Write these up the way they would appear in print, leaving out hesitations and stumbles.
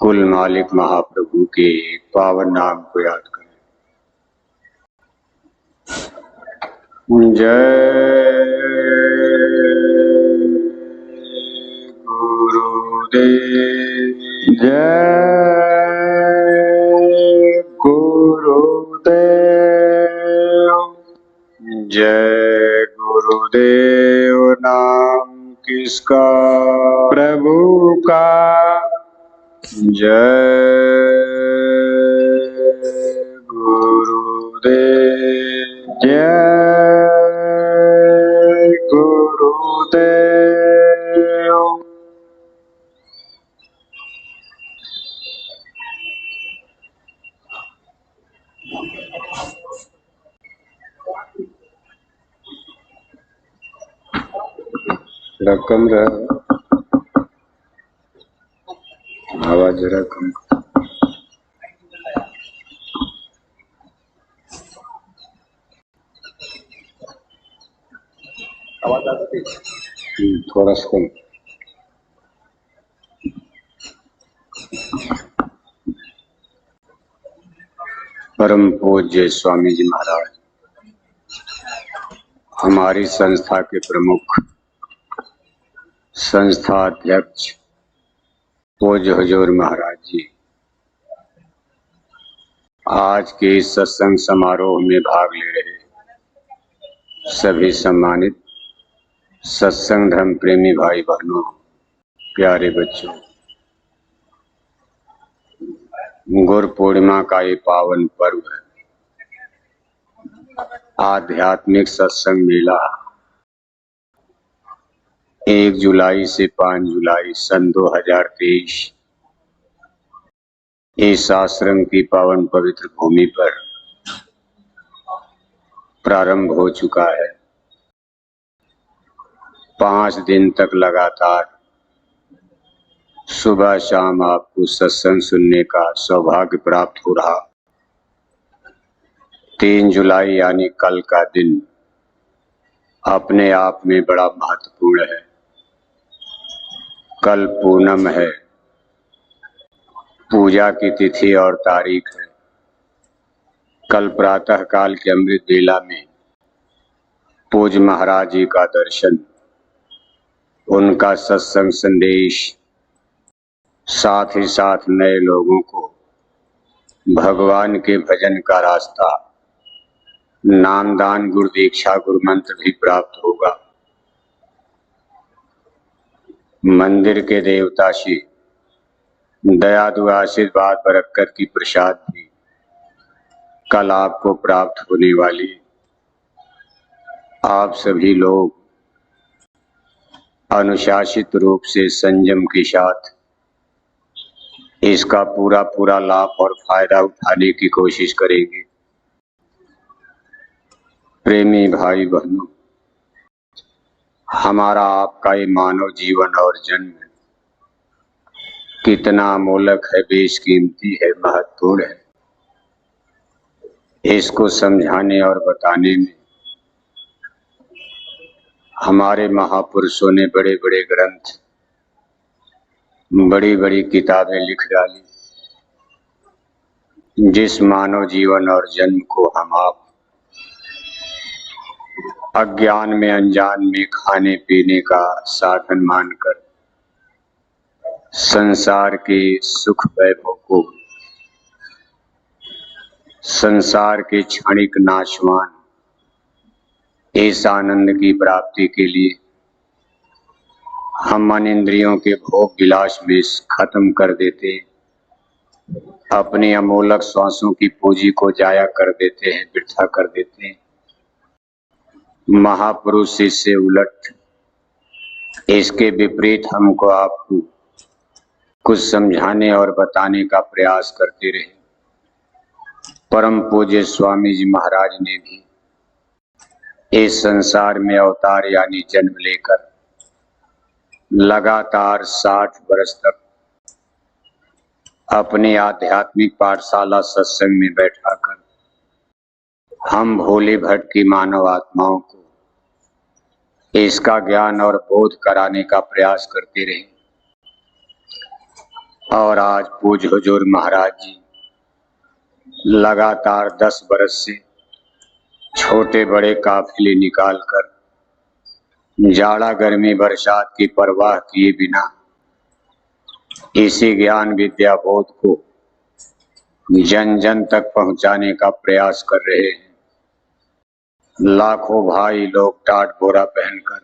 कुल मालिक महाप्रभु के पावन नाम को याद करें। जय गुरुदेव, जय गुरुदेव, जय गुरुदेव। नाम किसका? प्रभु का। जय गुरुदेव, जय गुरुदेव। रकम रहा आवाज जरा कम। आवाज आती है थोड़ा सा कम। परम पूज्य स्वामी जी महाराज, हमारी संस्था के प्रमुख संस्था अध्यक्ष पूज्य हुजूर महाराज जी, आज के इस सत्संग समारोह में भाग ले रहे सभी सम्मानित सत्संग धर्म प्रेमी भाई बहनों, प्यारे बच्चों, गुरु पूर्णिमा का ये पावन पर्व है। आध्यात्मिक सत्संग मेला 1 जुलाई से 5 जुलाई सन 2023 इस आश्रम की पावन पवित्र भूमि पर प्रारंभ हो चुका है। 5 दिन तक लगातार सुबह शाम आपको सत्संग सुनने का सौभाग्य प्राप्त हो रहा। 3 जुलाई यानी कल का दिन अपने आप में बड़ा महत्वपूर्ण है। कल पूनम है, पूजा की तिथि और तारीख है। कल प्रातः काल के अमृत बेला में पूज्य महाराज जी का दर्शन, उनका सत्संग संदेश, साथ ही साथ नए लोगों को भगवान के भजन का रास्ता, नामदान, गुरु दीक्षा, गुरु मंत्र भी प्राप्त होगा। मंदिर के देवता श्री दया दुआ आशीर्वाद बरकत की प्रसाद भी कल आपको प्राप्त होने वाली। आप सभी लोग अनुशासित रूप से संयम के साथ इसका पूरा लाभ और फायदा उठाने की कोशिश करेंगे। प्रेमी भाई बहनों, हमारा आपका ये मानव जीवन और जन्म कितना अमोलक है, बेशकीमती है, महत्वपूर्ण है। इसको समझाने और बताने में हमारे महापुरुषों ने बड़े बड़े ग्रंथ, बड़ी बड़ी किताबें लिख डाली। जिस मानव जीवन और जन्म को हम आप अज्ञान में, अनजान में खाने पीने का साधन मानकर संसार के सुख वैभव को, संसार के क्षणिक नाशवान इस आनंद की प्राप्ति के लिए हम मन इंद्रियों के भोग विलास में खत्म कर देते, अपनी अमोलक श्वासों की पूंजी को जाया कर देते हैं, वृथा कर देते हैं। महापुरुष इससे उलट, इसके विपरीत हमको आपको कुछ समझाने और बताने का प्रयास करते रहे। परम पूज्य स्वामी जी महाराज ने भी इस संसार में अवतार यानी जन्म लेकर लगातार 60 वर्ष तक अपनी आध्यात्मिक पाठशाला सत्संग में बैठा कर हम भोले भटकी मानव आत्माओं को इसका ज्ञान और बोध कराने का प्रयास करते रहे। और आज पूज्य हुजूर महाराज जी लगातार 10 बरस से छोटे बड़े काफिले निकालकर जाड़ा गर्मी बरसात की परवाह किए बिना इसी ज्ञान विद्या बोध को जन जन तक पहुंचाने का प्रयास कर रहे हैं। लाखों भाई लोग टाट बोरा पहनकर,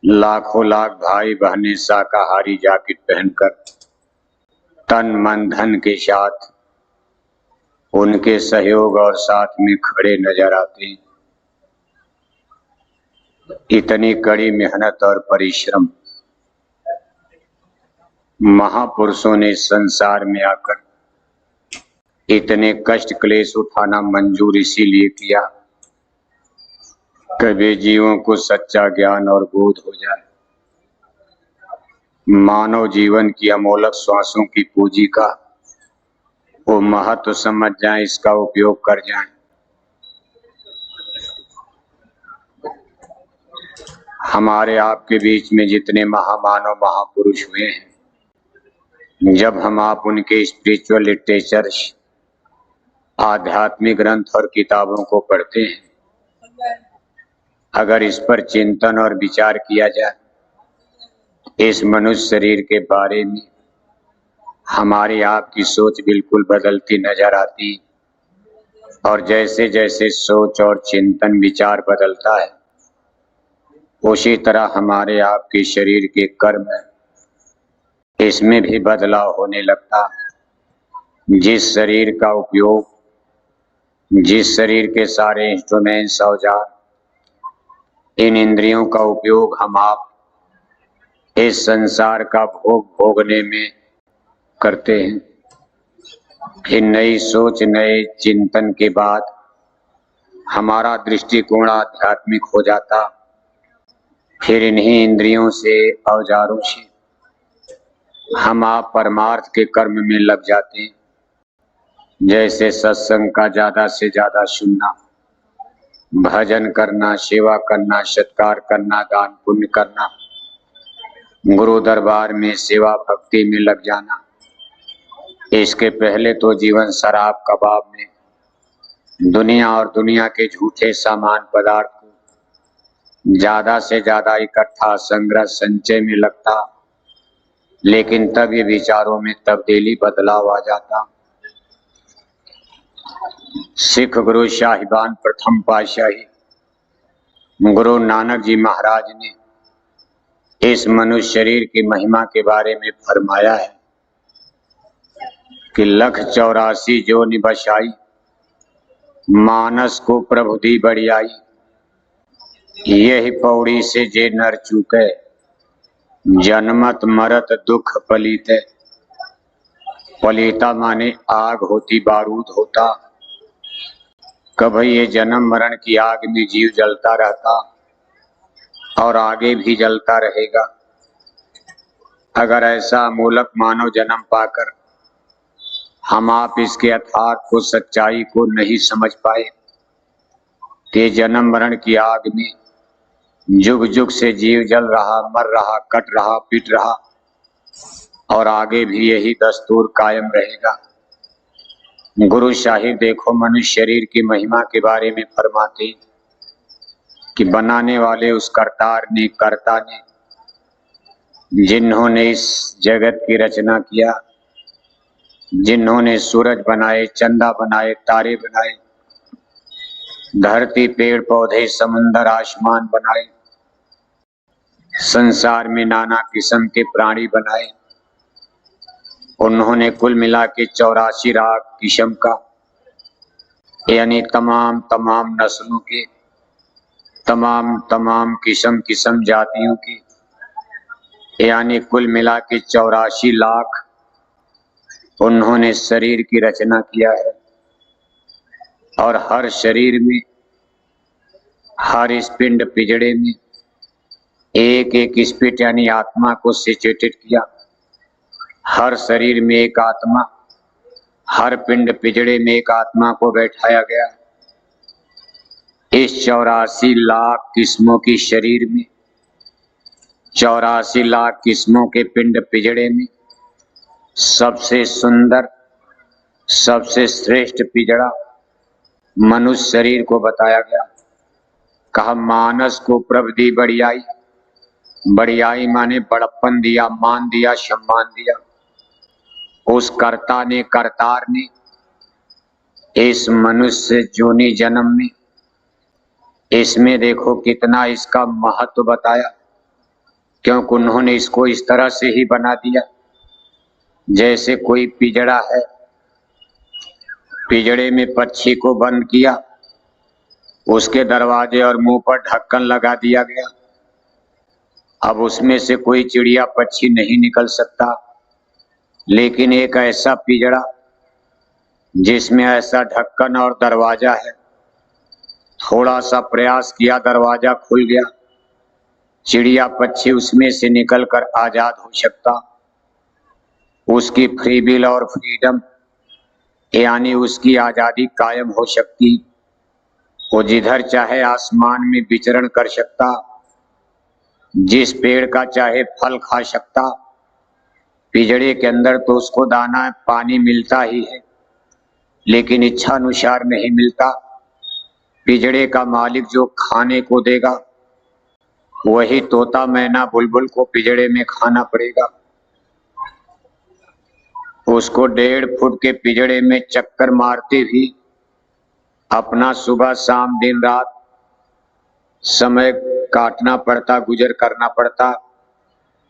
लाखों लाख भाई बहनें शाकाहारी जैकेट पहनकर तन मन धन के साथ उनके सहयोग और साथ में खड़े नजर आते हैं। इतनी कड़ी मेहनत और परिश्रम महापुरुषों ने संसार में आकर इतने कष्ट क्लेश उठाना मंजूर इसीलिए किया कि वे जीवों को सच्चा ज्ञान और बोध हो जाए, मानव जीवन की अमोलक श्वासों की पूंजी का वो महत्व समझ जाएं, इसका उपयोग कर जाएं। हमारे आपके बीच में जितने महामानव महापुरुष हुए हैं, जब हम आप उनके स्पिरिचुअल लिटरेचर, आध्यात्मिक ग्रंथ और किताबों को पढ़ते हैं, अगर इस पर चिंतन और विचार किया जाए, इस मनुष्य शरीर के बारे में हमारी आपकी सोच बिल्कुल बदलती नजर आती। और जैसे जैसे सोच और चिंतन विचार बदलता है, उसी तरह हमारे आपके शरीर के कर्म इसमें भी बदलाव होने लगता। जिस शरीर का उपयोग, जिस शरीर के सारे इंस्ट्रूमेंट्स औजार, इन इंद्रियों का उपयोग हम आप इस संसार का भोग भोगने में करते हैं, फिर नई सोच नए चिंतन के बाद हमारा दृष्टिकोण आध्यात्मिक हो जाता। फिर इन्हीं इंद्रियों से, औजारों से हम आप परमार्थ के कर्म में लग जाते हैं, जैसे सत्संग का ज्यादा से ज्यादा सुनना, भजन करना, सेवा करना, सत्कार करना, दान पुण्य करना, गुरु दरबार में सेवा भक्ति में लग जाना। इसके पहले तो जीवन शराब कबाब में, दुनिया और दुनिया के झूठे सामान पदार्थ को ज्यादा से ज्यादा इकट्ठा संग्रह संचय में लगता, लेकिन तब ये विचारों में तब्दीली बदलाव आ जाता। सिख गुरु साहिबान प्रथम पातशाही गुरु नानक जी महाराज ने इस मनुष्य शरीर की महिमा के बारे में फरमाया है कि 1,84 जो निबशाई, मानस को प्रभु दी बढ़ियाई, यही पौड़ी से जे नर चूके, जन्मत मरत दुख पलीते। पलीता माने आग होती, बारूद होता। कभी ये जन्म मरण की आग में जीव जलता रहता और आगे भी जलता रहेगा। अगर ऐसा अमूलक मानव जन्म पाकर हम आप इसके यथार्थ को, सच्चाई को नहीं समझ पाए कि जन्म मरण की आग में जुग जुग से जीव जल रहा, मर रहा, कट रहा, पिट रहा और आगे भी यही दस्तूर कायम रहेगा। गुरु साहिब देखो मनुष्य शरीर की महिमा के बारे में फरमाते कि बनाने वाले उस करतार ने, कर्ता ने, जिन्होंने इस जगत की रचना किया, जिन्होंने सूरज बनाए, चंदा बनाए, तारे बनाए, धरती, पेड़ पौधे, समुंदर, आसमान बनाए, संसार में नाना किस्म के प्राणी बनाए। उन्होंने कुल मिला के 84 लाख किस्म का, यानी तमाम नस्लों के, तमाम किस्म जातियों की, यानी कुल मिला के 84 लाख उन्होंने शरीर की रचना किया है। और हर शरीर में, हर इस पिंड पिजड़े में एक एक स्पिरिट यानी आत्मा को सिचुएटेड किया। हर शरीर में एक आत्मा, हर पिंड पिजड़े में एक आत्मा को बैठाया गया। इस 84 लाख किस्मों की शरीर में, 84 लाख किस्मों के पिंड पिजड़े में सबसे सुंदर, सबसे श्रेष्ठ पिजड़ा मनुष्य शरीर को बताया गया। कहा मानस को प्रभ दी बड़ियाई। बड़ियाई माने बड़प्पन दिया, मान दिया, सम्मान दिया। उस कर्ता ने, करतार ने इस मनुष्य जोनी जन्म में, इसमें देखो कितना इसका महत्व बताया, क्योंकि उन्होंने इसको इस तरह से ही बना दिया जैसे कोई पिजड़ा है। पिजड़े में पक्षी को बंद किया, उसके दरवाजे और मुंह पर ढक्कन लगा दिया गया। अब उसमें से कोई चिड़िया पक्षी नहीं निकल सकता। लेकिन एक ऐसा पिजड़ा जिसमें ऐसा ढक्कन और दरवाजा है, थोड़ा सा प्रयास किया, दरवाजा खुल गया, चिड़िया पक्षी उसमें से निकलकर आजाद हो सकता। उसकी फ्री विल और फ्रीडम यानी उसकी आजादी कायम हो सकती। वो जिधर चाहे आसमान में विचरण कर सकता, जिस पेड़ का चाहे फल खा सकता। पिजड़े के अंदर तो उसको दाना पानी मिलता ही है, लेकिन इच्छा अनुसार नहीं मिलता। पिजड़े का मालिक जो खाने को देगा, वही तोता मैना बुलबुल को पिजड़े में खाना पड़ेगा। उसको 1.5 फुट के पिजड़े में चक्कर मारते भी अपना सुबह शाम दिन रात समय काटना पड़ता, गुजर करना पड़ता।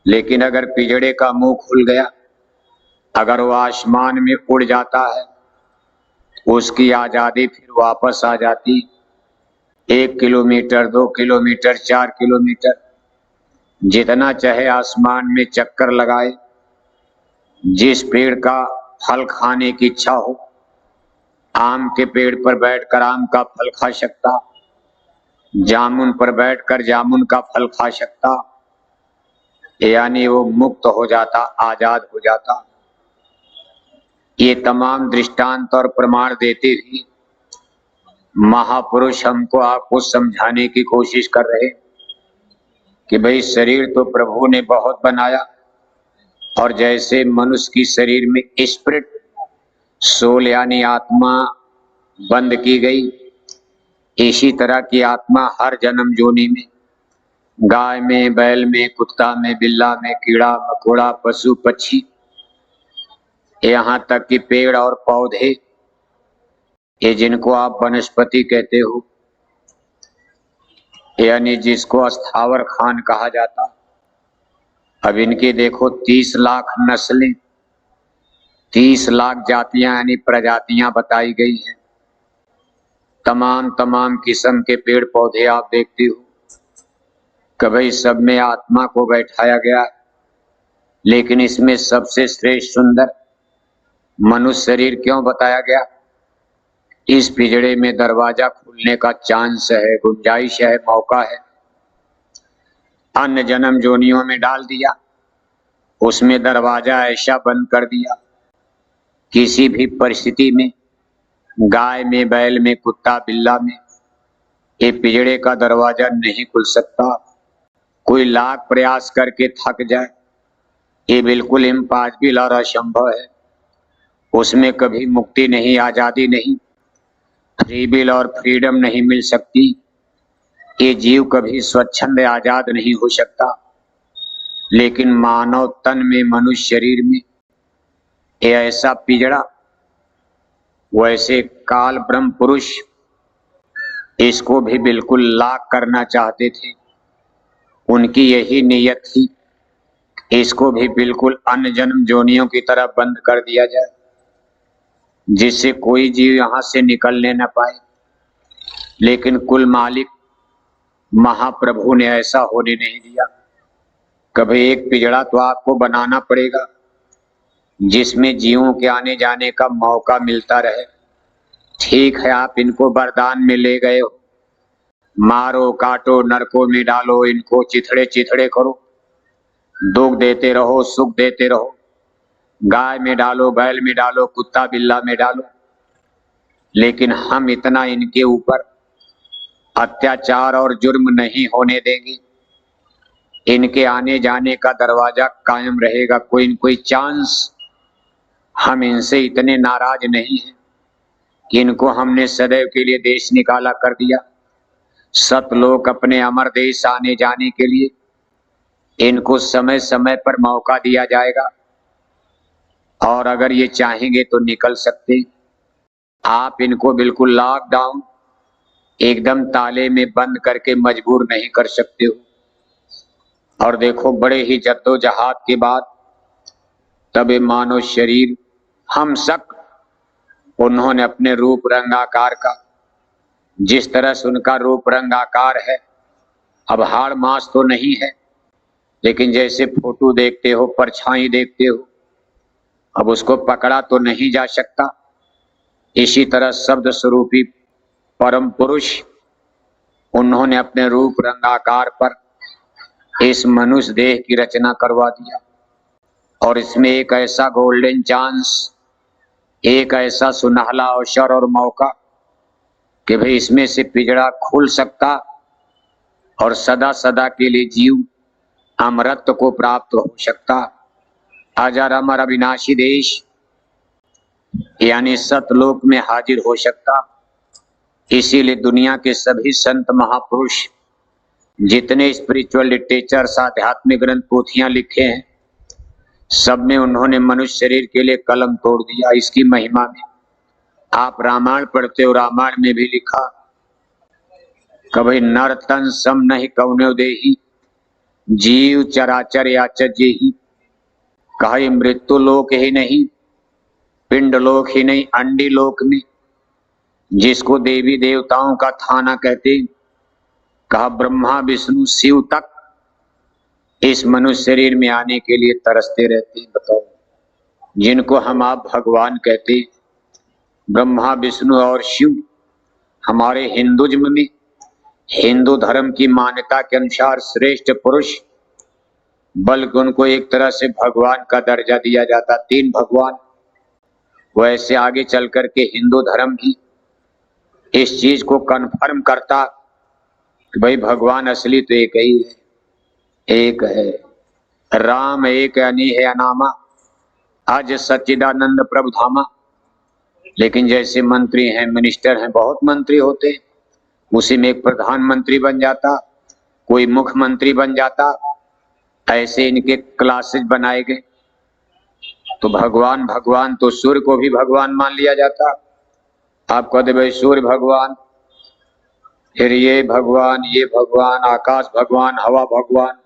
लेकिन अगर पिजड़े का मुंह खुल गया, अगर वो आसमान में उड़ जाता है, उसकी आजादी फिर वापस आ जाती। 1 किलोमीटर, 2 किलोमीटर, 4 किलोमीटर, जितना चाहे आसमान में चक्कर लगाए। जिस पेड़ का फल खाने की इच्छा हो, आम के पेड़ पर बैठकर आम का फल खा सकता, जामुन पर बैठकर जामुन का फल खा सकता। यानी वो मुक्त हो जाता, आजाद हो जाता। ये तमाम दृष्टांत और प्रमाण देते हुए महापुरुष हमको आपको समझाने की कोशिश कर रहे कि भाई शरीर तो प्रभु ने बहुत बनाया, और जैसे मनुष्य की शरीर में स्पिरिट सोल यानी आत्मा बंद की गई, इसी तरह की आत्मा हर जन्म जोनी में, गाय में, बैल में, कुत्ता में, बिल्ला में, कीड़ा मकोड़ा, पशु पक्षी, यहाँ तक कि पेड़ और पौधे, ये जिनको आप वनस्पति कहते हो, यानी जिसको स्थावर खान कहा जाता। अब इनकी देखो 30 लाख नस्लें, 30 लाख जातियां यानी प्रजातियां बताई गई हैं। तमाम किस्म के पेड़ पौधे आप देखते हो, कभी सब में आत्मा को बैठाया गया। लेकिन इसमें सबसे श्रेष्ठ सुंदर मनुष्य शरीर क्यों बताया गया? इस पिजड़े में दरवाजा खुलने का चांस है, गुंजाइश है, मौका है। अन्य जन्म जोनियों में डाल दिया, उसमें दरवाजा ऐसा बंद कर दिया, किसी भी परिस्थिति में, गाय में, बैल में, कुत्ता बिल्ला में, ये पिजड़े का दरवाजा नहीं खुल सकता। कोई लाख प्रयास करके थक जाए, ये बिल्कुल इम्पॉसिबल और असंभव है। उसमें कभी मुक्ति नहीं, आजादी नहीं, फ्री विल और फ्रीडम नहीं मिल सकती। ये जीव कभी स्वच्छंद आजाद नहीं हो सकता। लेकिन मानव तन में, मनुष्य शरीर में ये ऐसा पिजड़ा, वैसे काल ब्रह्म पुरुष इसको भी बिल्कुल लाख करना चाहते थे। उनकी यही नीयत थी, इसको भी बिल्कुल अन्य जन्म जोनियों की तरह बंद कर दिया जाए, जिससे कोई जीव यहां से निकलने न पाए। लेकिन कुल मालिक महाप्रभु ने ऐसा होने नहीं दिया। कभी एक पिजड़ा तो आपको बनाना पड़ेगा जिसमें जीवों के आने जाने का मौका मिलता रहे। ठीक है, आप इनको वरदान में ले गए हो, मारो काटो नरकों में डालो, इनको चिथड़े चिथड़े करो, दुख देते रहो, सुख देते रहो, गाय में डालो, बैल में डालो, कुत्ता बिल्ला में डालो। लेकिन हम इतना इनके ऊपर अत्याचार और जुर्म नहीं होने देंगे। इनके आने जाने का दरवाजा कायम रहेगा। कोई न कोई चांस हम इनसे इतने नाराज नहीं हैं कि इनको हमने सदैव के लिए देश निकाला कर दिया। सतलोक अपने अमर देश आने जाने के लिए इनको समय समय पर मौका दिया जाएगा और अगर ये चाहेंगे तो निकल सकते। आप इनको बिल्कुल लॉकडाउन एकदम ताले में बंद करके मजबूर नहीं कर सकते हो। और देखो, बड़े ही जद्दोजहद के बाद तब ये मानव शरीर हम सब उन्होंने अपने रूप रंग आकार का, जिस तरह से उनका रूप रंग आकार है, अब हाड़ मांस तो नहीं है, लेकिन जैसे फोटो देखते हो, परछाई देखते हो, अब उसको पकड़ा तो नहीं जा सकता। इसी तरह शब्द स्वरूपी परम पुरुष उन्होंने अपने रूप रंग आकार पर इस मनुष्य देह की रचना करवा दिया और इसमें एक ऐसा गोल्डन चांस, एक ऐसा सुनहला अवसर और मौका कि भाई इसमें से पिंजड़ा खुल सकता और सदा सदा के लिए जीव अमरत्व को प्राप्त हो सकता। अजर अमर अविनाशी देश यानी सतलोक में हाजिर हो सकता। इसीलिए दुनिया के सभी संत महापुरुष जितने स्पिरिचुअल लिटरेचर्स, आध्यात्मिक ग्रंथ, पोथियां लिखे हैं, सब में उन्होंने मनुष्य शरीर के लिए कलम तोड़ दिया इसकी महिमा में। आप रामायण पढ़ते हो, रामायण में भी लिखा कभी नर तन सम नहीं कौनो देही, जीव चराचर याचर जेही। कहा मृत्यु लोक ही नहीं, पिंड लोक ही नहीं, अंडी लोक में जिसको देवी देवताओं का थाना कहते, कहा ब्रह्मा विष्णु शिव तक इस मनुष्य शरीर में आने के लिए तरसते रहते हैं। बताओ, जिनको हम आप भगवान कहते, ब्रह्मा विष्णु और शिव हमारे हिंदुज्म में, हिंदू धर्म की मान्यता के अनुसार श्रेष्ठ पुरुष, बल्कि उनको एक तरह से भगवान का दर्जा दिया जाता। 3 भगवान। वैसे आगे चल करके हिंदू धर्म भी इस चीज को कन्फर्म करता कि भाई भगवान असली तो एक ही है, एक है राम, एक अनी है अनामा, आज सच्चिदानंद प्रभु धामा। लेकिन जैसे मंत्री हैं, मिनिस्टर हैं, बहुत मंत्री होते, उसी में एक प्रधानमंत्री बन जाता, कोई मुख्यमंत्री बन जाता, ऐसे इनके क्लासेस बनाए गए। तो भगवान भगवान तो सूर्य को भी भगवान मान लिया जाता। आप कहते भाई सूर्य भगवान, फिर ये भगवान, ये भगवान, आकाश भगवान, हवा भगवान,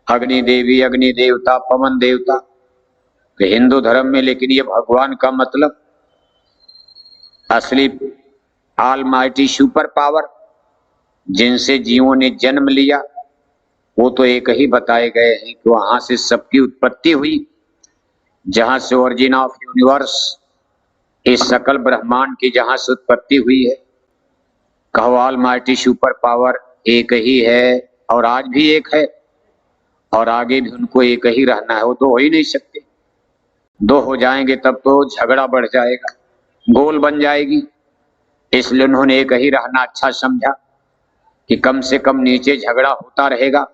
अग्नि देवी, अग्नि देवता, पवन देवता, तो हिंदू धर्म में। लेकिन ये भगवान का मतलब असली ऑलमाइटी सुपर पावर जिनसे जीवों ने जन्म लिया, वो तो एक ही बताए गए हैं कि वहां से सबकी उत्पत्ति हुई, जहां से ओरिजिन ऑफ यूनिवर्स, इस सकल ब्रह्मांड की जहां से उत्पत्ति हुई है। कहो ऑलमाइटी सुपर पावर एक ही है और आज भी एक है और आगे भी उनको एक ही रहना है। वो तो हो ही नहीं सकते, 2 हो जाएंगे तब तो झगड़ा बढ़ जाएगा, गोल बन जाएगी। इसलिए उन्होंने एक ही रहना अच्छा समझा कि कम से कम नीचे झगड़ा होता रहेगा,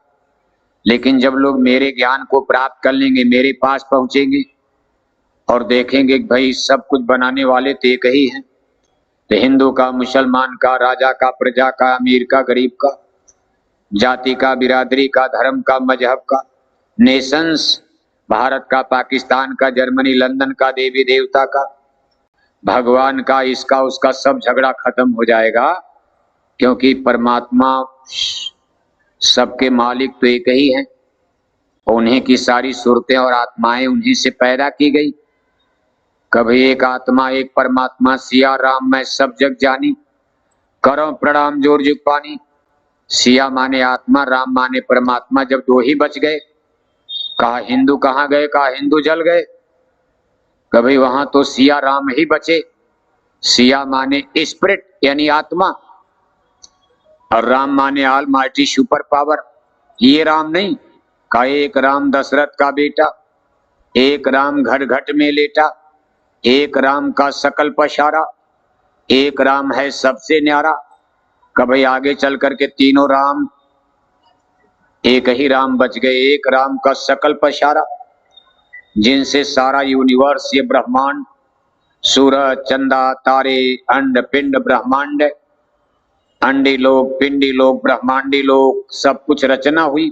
लेकिन जब लोग मेरे ज्ञान को प्राप्त कर लेंगे, मेरे पास पहुंचेंगे और देखेंगे कि भाई सब कुछ बनाने वाले तो एक ही हैं, तो हिंदू का, मुसलमान का, राजा का, प्रजा का, अमीर का, गरीब का, जाति का, बिरादरी का, धर्म का, मजहब का, नेशंस, भारत का, पाकिस्तान का, जर्मनी, लंदन का, देवी देवता का, भगवान का, इसका उसका, सब झगड़ा खत्म हो जाएगा। क्योंकि परमात्मा सबके मालिक तो एक ही हैं, उन्हीं की सारी सूरतें और आत्माएं उन्हीं से पैदा की गई। कभी एक आत्मा एक परमात्मा, सिया राम मैं सब जग जानी, करो प्रणाम जोर जुग पानी। सिया माने आत्मा, राम माने परमात्मा। जब 2 ही बच गए, कहा हिंदू कहाँ गए, कहा हिंदू जल गए। कभी वहां तो सिया राम ही बचे। सिया माने स्पिरिट यानी आत्मा और राम माने ऑलमाइटी सुपर पावर। ये राम नहीं, कहा एक राम दशरथ का बेटा, एक राम घट घट में लेटा, एक राम का सकल पशारा, एक राम है सबसे न्यारा। कभी आगे चल करके तीनों राम, एक ही राम बच गए, एक राम का सकल पशारा। जिनसे सारा यूनिवर्स, ये ब्रह्मांड, सूरज, चंदा, तारे, अंड पिंड ब्रह्मांड, अंडी लोक, पिंडी लोक, ब्रह्मांडी लोक, सब कुछ रचना हुई।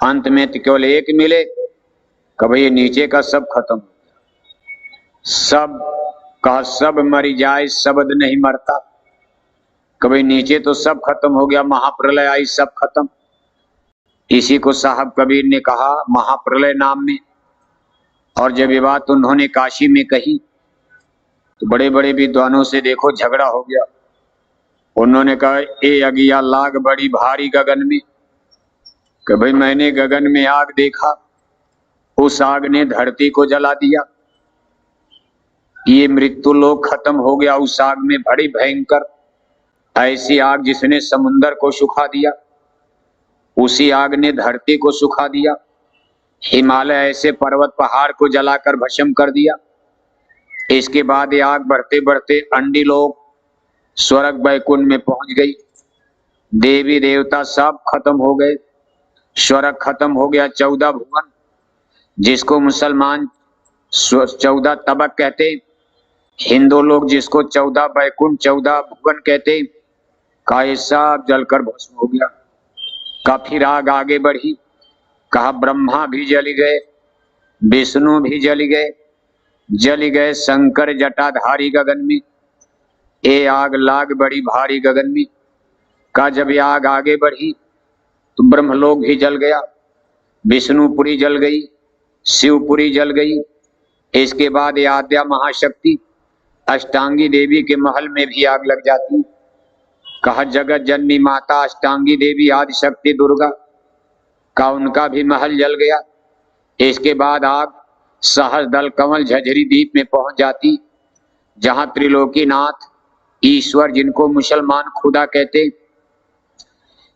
अंत में तो केवल एक मिले, कभी ये नीचे का सब खत्म, सब का सब मरी जाए, शब्द नहीं मरता। कभी नीचे तो सब खत्म हो गया, महाप्रलय आई, सब खत्म। इसी को साहब कबीर ने कहा महाप्रलय नाम में। और जब ये बात उन्होंने काशी में कही तो बड़े बड़े विद्वानों से देखो झगड़ा हो गया। उन्होंने कहा ए अगिया लाग बड़ी भारी गगन में, कि भाई मैंने गगन में आग देखा, उस आग ने धरती को जला दिया। ये मृत्यु लोक खत्म हो गया उस आग में, बड़ी भयंकर ऐसी आग जिसने समुन्दर को सुखा दिया, उसी आग ने धरती को सुखा दिया। हिमालय ऐसे पर्वत पहाड़ को जलाकर भस्म कर दिया। इसके बाद ये आग बढ़ते बढ़ते अंडी लोक, स्वर्ग वैकुंठ में पहुंच गई। देवी देवता सब खत्म हो गए, स्वर्ग खत्म हो गया। 14 भुवन, जिसको मुसलमान 14 तबक कहते, हिंदू लोग जिसको 14 वैकुंठ 14 भुवन कहते, का ये सब जलकर भस्म हो गया। का फिर आग आगे बढ़ी, कहा ब्रह्मा भी जल गए, विष्णु भी जल गए शंकर जटाधारी गगन में। ए आग लाग बड़ी भारी गगन में। का जब ये आग आगे बढ़ी तो ब्रह्मलोक भी जल गया, विष्णुपुरी जल गई, शिवपुरी जल गई। इसके बाद ये आद्या महाशक्ति अष्टांगी देवी के महल में भी आग लग जाती। कहा जगत जननी माता अष्टांगी देवी आदि शक्ति दुर्गा का उनका भी महल जल गया। इसके बाद आग सहस्रदल कमल झझरी द्वीप में पहुंच जाती, जहां त्रिलोकीनाथ ईश्वर, जिनको मुसलमान खुदा कहते,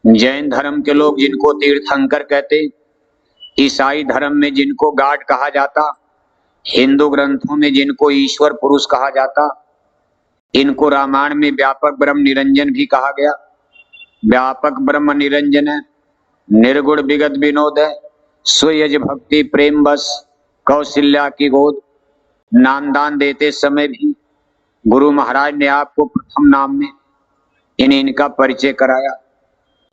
जैन धर्म के लोग जिनको तीर्थंकर कहते, ईसाई धर्म में जिनको गॉड कहा जाता, हिंदू ग्रंथों में जिनको ईश्वर पुरुष कहा जाता, इनको रामायण में व्यापक ब्रह्म निरंजन भी कहा गया। व्यापक ब्रह्म निरंजन है, निर्गुण विगत विनोद है, स्वयज भक्ति प्रेम बस, कौशल्या की गोद। नामदान देते समय भी गुरु महाराज ने आपको प्रथम नाम में इनका परिचय कराया।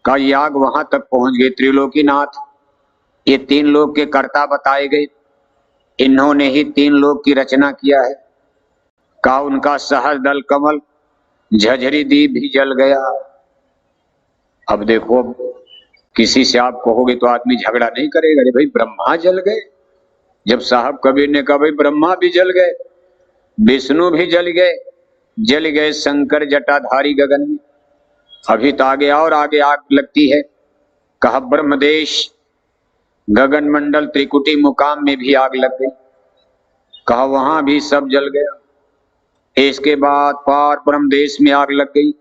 का याग वहां तक पहुंच गए, त्रिलोकीनाथ ये 3 लोक के कर्ता बताए गए, इन्होंने ही 3 लोक की रचना किया है। का उनका सहस्रदल कमल झझरी द्वीप भी जल गया। अब देखो, किसी से आप कहोगे तो आदमी झगड़ा नहीं करेगा, अरे भाई ब्रह्मा जल गए। जब साहब कबीर ने कहा भाई ब्रह्मा भी जल गए, विष्णु भी जल गए शंकर जटाधारी गगन में, अभी तो आगे और आगे आग लगती है। कहा ब्रह्मदेश गगन मंडल त्रिकुटी मुकाम में भी आग लग गई। कहा वहां भी सब जल गया। इसके बाद पार ब्रह्म देश में आग लग गई,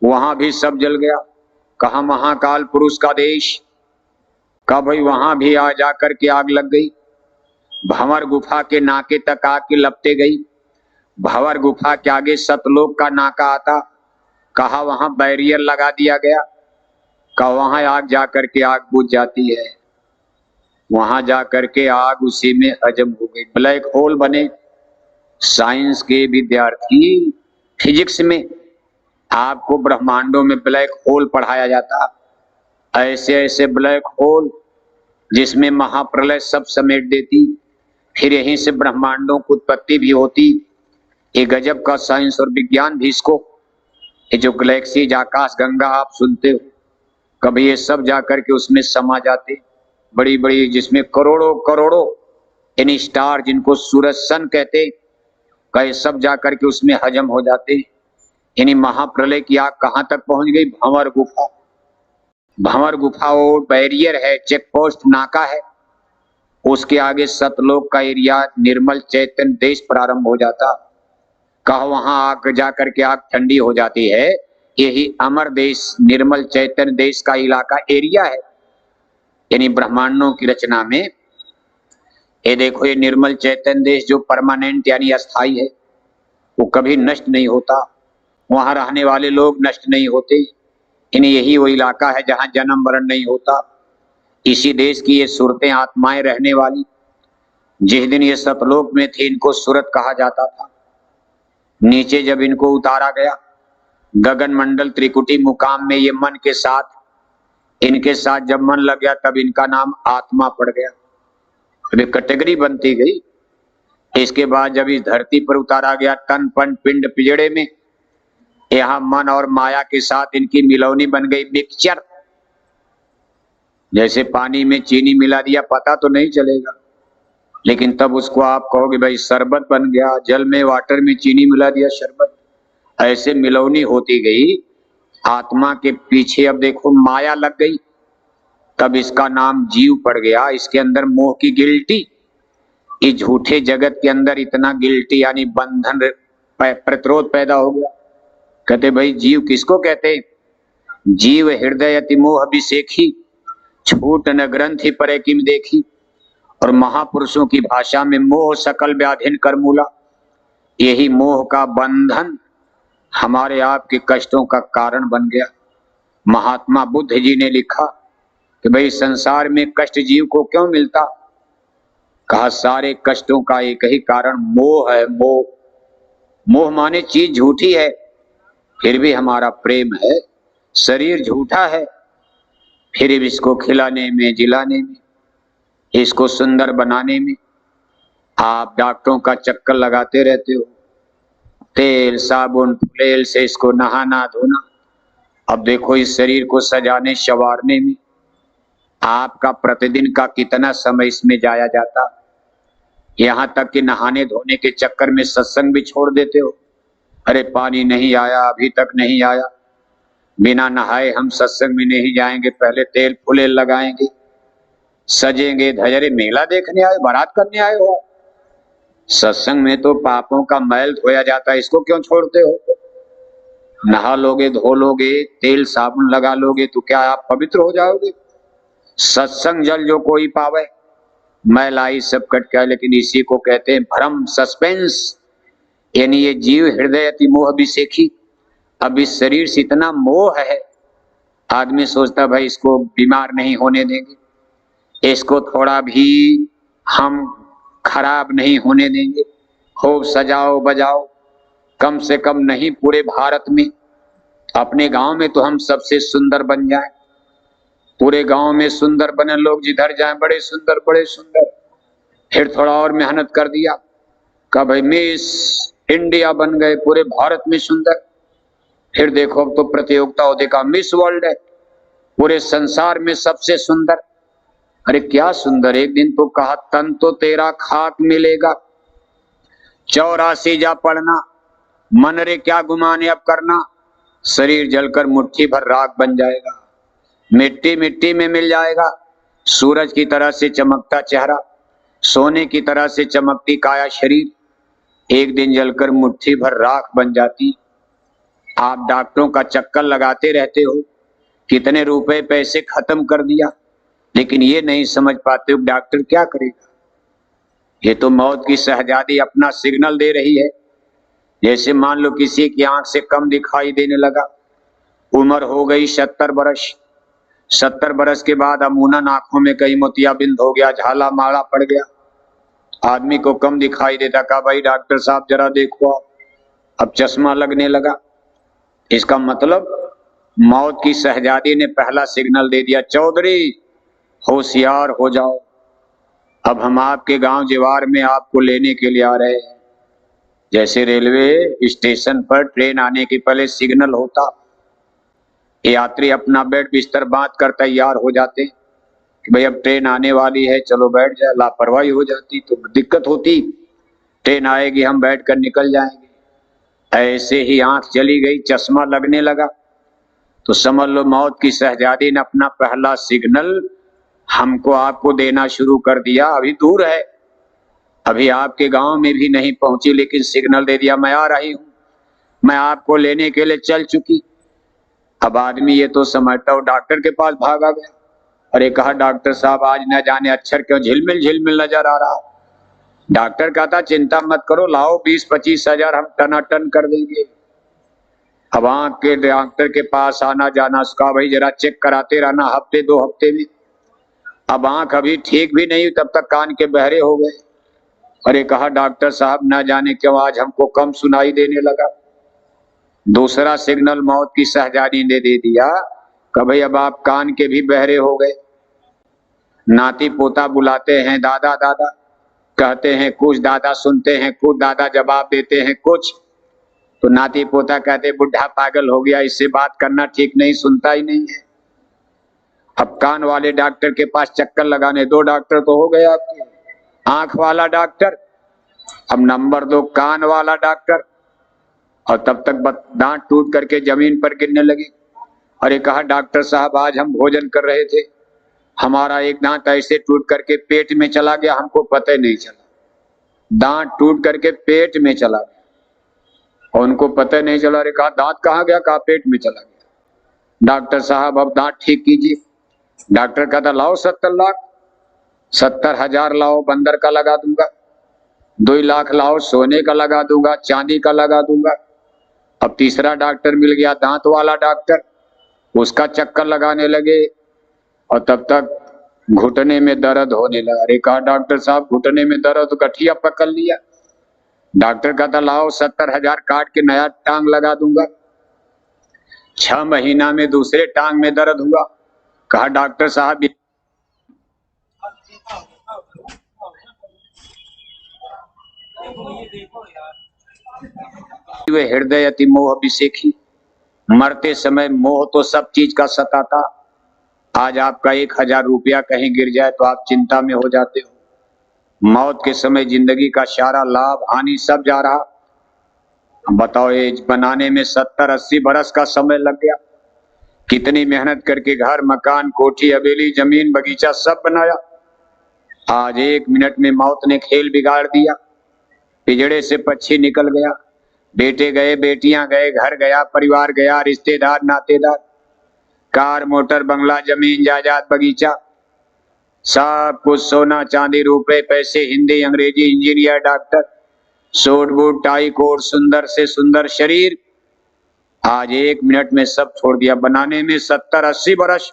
वहां भी सब जल गया। कहा महाकाल पुरुष का देश, कहा भाई वहां भी आ जाकर के आग लग गई। भंवर गुफा के नाके तक आग की लपटे गई। भंवर गुफा के आगे सतलोक का नाका आता, कहा वहां बैरियर लगा दिया गया। कहा वहां आग जाकर के आग बुझ जाती है, वहां जाकर के आग उसी में हजम हो गई। ब्लैक होल बने। साइंस के विद्यार्थी, फिजिक्स में आपको ब्रह्मांडों में ब्लैक होल पढ़ाया जाता, ऐसे ऐसे ब्लैक होल जिसमें महाप्रलय सब समेट देती, फिर यहीं से ब्रह्मांडों की उत्पत्ति भी होती। ये गजब का साइंस और विज्ञान भी इसको, ये जो गैलेक्सीज आकाश गंगा आप सुनते हो, कभी ये सब जाकर के उसमें समा जाते, बड़ी बड़ी, जिसमें करोड़ों करोड़ों यानी स्टार, जिनको सूरज सन कहते, कई सब जाकर के उसमें हजम हो जाते। यानी महाप्रलय की आग कहां तक पहुंच गई? भंवर गुफा। भंवर गुफा वो बैरियर है, चेक पोस्ट नाका है, उसके आगे सतलोक का एरिया निर्मल चैतन्य देश प्रारंभ हो जाता। कहा वहां आग जाकर के आग ठंडी हो जाती है। यही अमर देश निर्मल चैतन्य देश का इलाका एरिया है। यानी ब्रह्मांडों की रचना में ये देखो, ये निर्मल चैतन्य देश जो परमानेंट यानी अस्थाई है, वो कभी नष्ट नहीं होता, वहां रहने वाले लोग नष्ट नहीं होते। यानी यही वो इलाका है जहां जन्म मरण नहीं होता। इसी देश की ये सूरतें आत्माएं रहने वाली, जिस दिन ये सतलोक में थे इनको सूरत कहा जाता था। नीचे जब इनको उतारा गया गगन मंडल त्रिकुटी मुकाम में, ये मन के साथ इनके साथ जब मन लग गया तब इनका नाम आत्मा पड़ गया। अभी कैटेगरी बनती गई। इसके बाद जब इस धरती पर उतारा गया तन पन पिंड पिजड़े में, यहां मन और माया के साथ इनकी मिलौनी बन गई, मिक्सचर। जैसे पानी में चीनी मिला दिया पता तो नहीं चलेगा, लेकिन तब उसको आप कहोगे भाई शरबत बन गया। जल में वाटर में चीनी मिला दिया शरबत। ऐसे मिलौनी होती गई आत्मा के पीछे। अब देखो माया लग गई, तब इसका नाम जीव पड़ गया। इसके अंदर मोह की गिल्टी, इस झूठे जगत के अंदर इतना गिल्टी यानी बंधन प्रतिरोध पैदा हो गया। कहते भाई जीव किसको कहते? जीव हृदय अति मोह अभिषेखी, छूट न ग्रंथि परे किम देखी। और महापुरुषों की भाषा में मोह सकल व्याधिन कर मूला। यही मोह का बंधन हमारे आपके कष्टों का कारण बन गया। महात्मा बुद्ध जी ने लिखा कि भाई संसार में कष्ट जीव को क्यों मिलता? कहा सारे कष्टों का एक ही कारण मोह है। मोह, मोह माने चीज झूठी है फिर भी हमारा प्रेम है। शरीर झूठा है फिर भी इसको खिलाने में, जिलाने में, इसको सुंदर बनाने में आप डॉक्टरों का चक्कर लगाते रहते हो। तेल साबुन फुलेल से इसको नहाना धोना। अब देखो इस शरीर को सजाने संवारने में आपका प्रतिदिन का कितना समय इसमें जाया जाता। यहां तक कि नहाने धोने के चक्कर में सत्संग भी छोड़ देते हो। अरे पानी नहीं आया, अभी तक नहीं आया, बिना नहाए हम सत्संग में नहीं जाएंगे, पहले तेल फुलेल लगाएंगे, सजेंगे धजरे। मेला देखने आए, बारात करने आए हो? सत्संग में तो पापों का मैल धोया जाता है, इसको क्यों छोड़ते हो? नहा लोगे, धो लोगे, तेल साबुन लगा लोगे तो क्या आप पवित्र हो जाओगे? सत्संग जल जो कोई पावे, मैल आई सब कट गया। लेकिन इसी को कहते हैं भ्रम, सस्पेंस। यानी ये जीव हृदय अति मोह अभिषेखी। अब इस शरीर से इतना मोह है, आदमी सोचता भाई इसको बीमार नहीं होने देंगे, इसको थोड़ा भी हम खराब नहीं होने देंगे, खूब सजाओ बजाओ। कम से कम नहीं पूरे भारत में, अपने गांव में तो हम सबसे सुंदर बन जाए। पूरे गांव में सुंदर बने लोग, जिधर जाएं बड़े सुंदर बड़े सुंदर। फिर थोड़ा और मेहनत कर दिया, कहा भाई मिस इंडिया बन गए, पूरे भारत में सुंदर। फिर देखो अब तो प्रतियोगिता हो, देखा मिस वर्ल्ड है, पूरे संसार में सबसे सुंदर। अरे क्या सुंदर! एक दिन तो कहा तन तो तेरा खाक मिलेगा, 84 जा पढ़ना, मन रे क्या गुमाने अब करना। शरीर जलकर मुट्ठी भर राख बन जाएगा, मिट्टी मिट्टी में मिल जाएगा। सूरज की तरह से चमकता चेहरा, सोने की तरह से चमकती काया शरीर, एक दिन जलकर मुट्ठी भर राख बन जाती। आप डॉक्टरों का चक्कर लगाते रहते हो, कितने रुपए पैसे खत्म कर दिया, लेकिन ये नहीं समझ पाते हो डॉक्टर क्या करेगा। ये तो मौत की शहजादी अपना सिग्नल दे रही है। जैसे मान लो किसी की आंख से कम दिखाई देने लगा, उम्र हो गई 70 बरस, 70 बरस के बाद अमूनन आंखों में कहीं मोतियाबिंद हो गया, झाला माड़ा पड़ गया, आदमी को कम दिखाई देता। कहा भाई डॉक्टर साहब जरा देखो, अब चश्मा लगने लगा। इसका मतलब मौत की शहजादी ने पहला सिग्नल दे दिया, चौधरी होशियार हो जाओ, अब हम आपके गांव जीवार में आपको लेने के लिए आ रहे हैं। जैसे रेलवे स्टेशन पर ट्रेन आने के पहले सिग्नल होता, यात्री अपना बेड बिस्तर बांध कर तैयार हो जाते कि भाई अब ट्रेन आने वाली है, चलो बैठ जाए। लापरवाही हो जाती तो दिक्कत होती, ट्रेन आएगी हम बैठ कर निकल जाएंगे। ऐसे ही आंख चली गई, चश्मा लगने लगा, तो समझ लो मौत की शहजादी ने अपना पहला सिग्नल हमको आपको देना शुरू कर दिया। अभी दूर है, अभी आपके गांव में भी नहीं पहुंची, लेकिन सिग्नल दे दिया मैं आ रही हूं, मैं आपको लेने के लिए चल चुकी। अब आदमी ये तो समझता हो डॉक्टर के पास भागा गया। अरे कहा डॉक्टर साहब आज न जाने अक्षर क्यों झिलमिल झिलमिल नजर आ रहा। डॉक्टर कहता चिंता मत करो, लाओ 20-25 हजार हम टनाटन कर देंगे। अब आंख के डॉक्टर के पास आना जाना, उसका भाई जरा चेक कराते रहना हफ्ते 2 हफ्ते में। अब आंख अभी ठीक भी नहीं, तब तक कान के बहरे हो गए। अरे कहा डॉक्टर साहब ना जाने क्यों आज हमको कम सुनाई देने लगा। दूसरा सिग्नल मौत की शहजादी ने दे दिया कि भाई अब आप कान के भी बहरे हो गए। नाती पोता बुलाते हैं दादा दादा, कहते हैं कुछ, दादा सुनते हैं कुछ, दादा जवाब देते हैं कुछ। तो नाती पोता कहते बुढ़ा पागल हो गया, इससे बात करना ठीक नहीं, सुनता ही नहीं है। अब कान वाले डॉक्टर के पास चक्कर लगाने, 2 डॉक्टर तो हो गए आपके। आंख वाला डॉक्टर, अब नंबर 2 कान वाला डॉक्टर, और तब तक दांत टूट करके जमीन पर गिरने लगी। अरे कहा डॉक्टर साहब आज हम भोजन कर रहे थे, हमारा एक दांत ऐसे टूट करके पेट में चला गया, हमको पता ही नहीं चला। दांत टूट करके पेट में चला गया और उनको पता ही नहीं चला। अरे कहा दांत कहाँ गया? कहा पेट में चला गया। डॉक्टर साहब अब दांत ठीक कीजिए। डॉक्टर कहता लाओ 70 लाख। 70,000 लाओ, बंदर का लगा दूंगा। 2 लाख लाओ, सोने का लगा दूंगा, चांदी का लगा दूंगा। अब तीसरा डॉक्टर मिल गया, दांत वाला डॉक्टर, उसका चक्कर लगाने लगे और तब तक घुटने में दर्द होने लगा। अरे कहा डॉक्टर साहब घुटने में दर्द, तो गठिया पकड़ लिया। डॉक्टर कहता लाओ 70,000 काट के नया टांग लगा दूंगा। 6 महीना में दूसरे टांग में दर्द हुआ। कहा डॉक्टर साहब वे हृदय अति मोह अभिषेकी, मरते समय मोह तो सब चीज का सताता। आज आपका 1,000 रुपया कहीं गिर जाए तो आप चिंता में हो जाते हो। मौत के समय जिंदगी का सारा लाभ हानि सब जा रहा। बताओ ये बनाने में 70-80 बरस का समय लग गया। कितनी मेहनत करके घर मकान कोठी हवेली जमीन बगीचा सब बनाया। आज 1 मिनट में मौत ने खेल बिगाड़ दिया। पिंजड़े से पक्षी निकल गया, बेटे गए, बेटियां गए, घर गया, परिवार गया, रिश्तेदार नातेदार, कार मोटर बंगला जमीन जायदाद बगीचा सब कुछ, सोना चांदी रुपए पैसे, Hindi Angrezi engineer doctor, suit boot tie coat, सुंदर से सुंदर शरीर, आज 1 मिनट में सब छोड़ दिया। बनाने में 70-80 बरस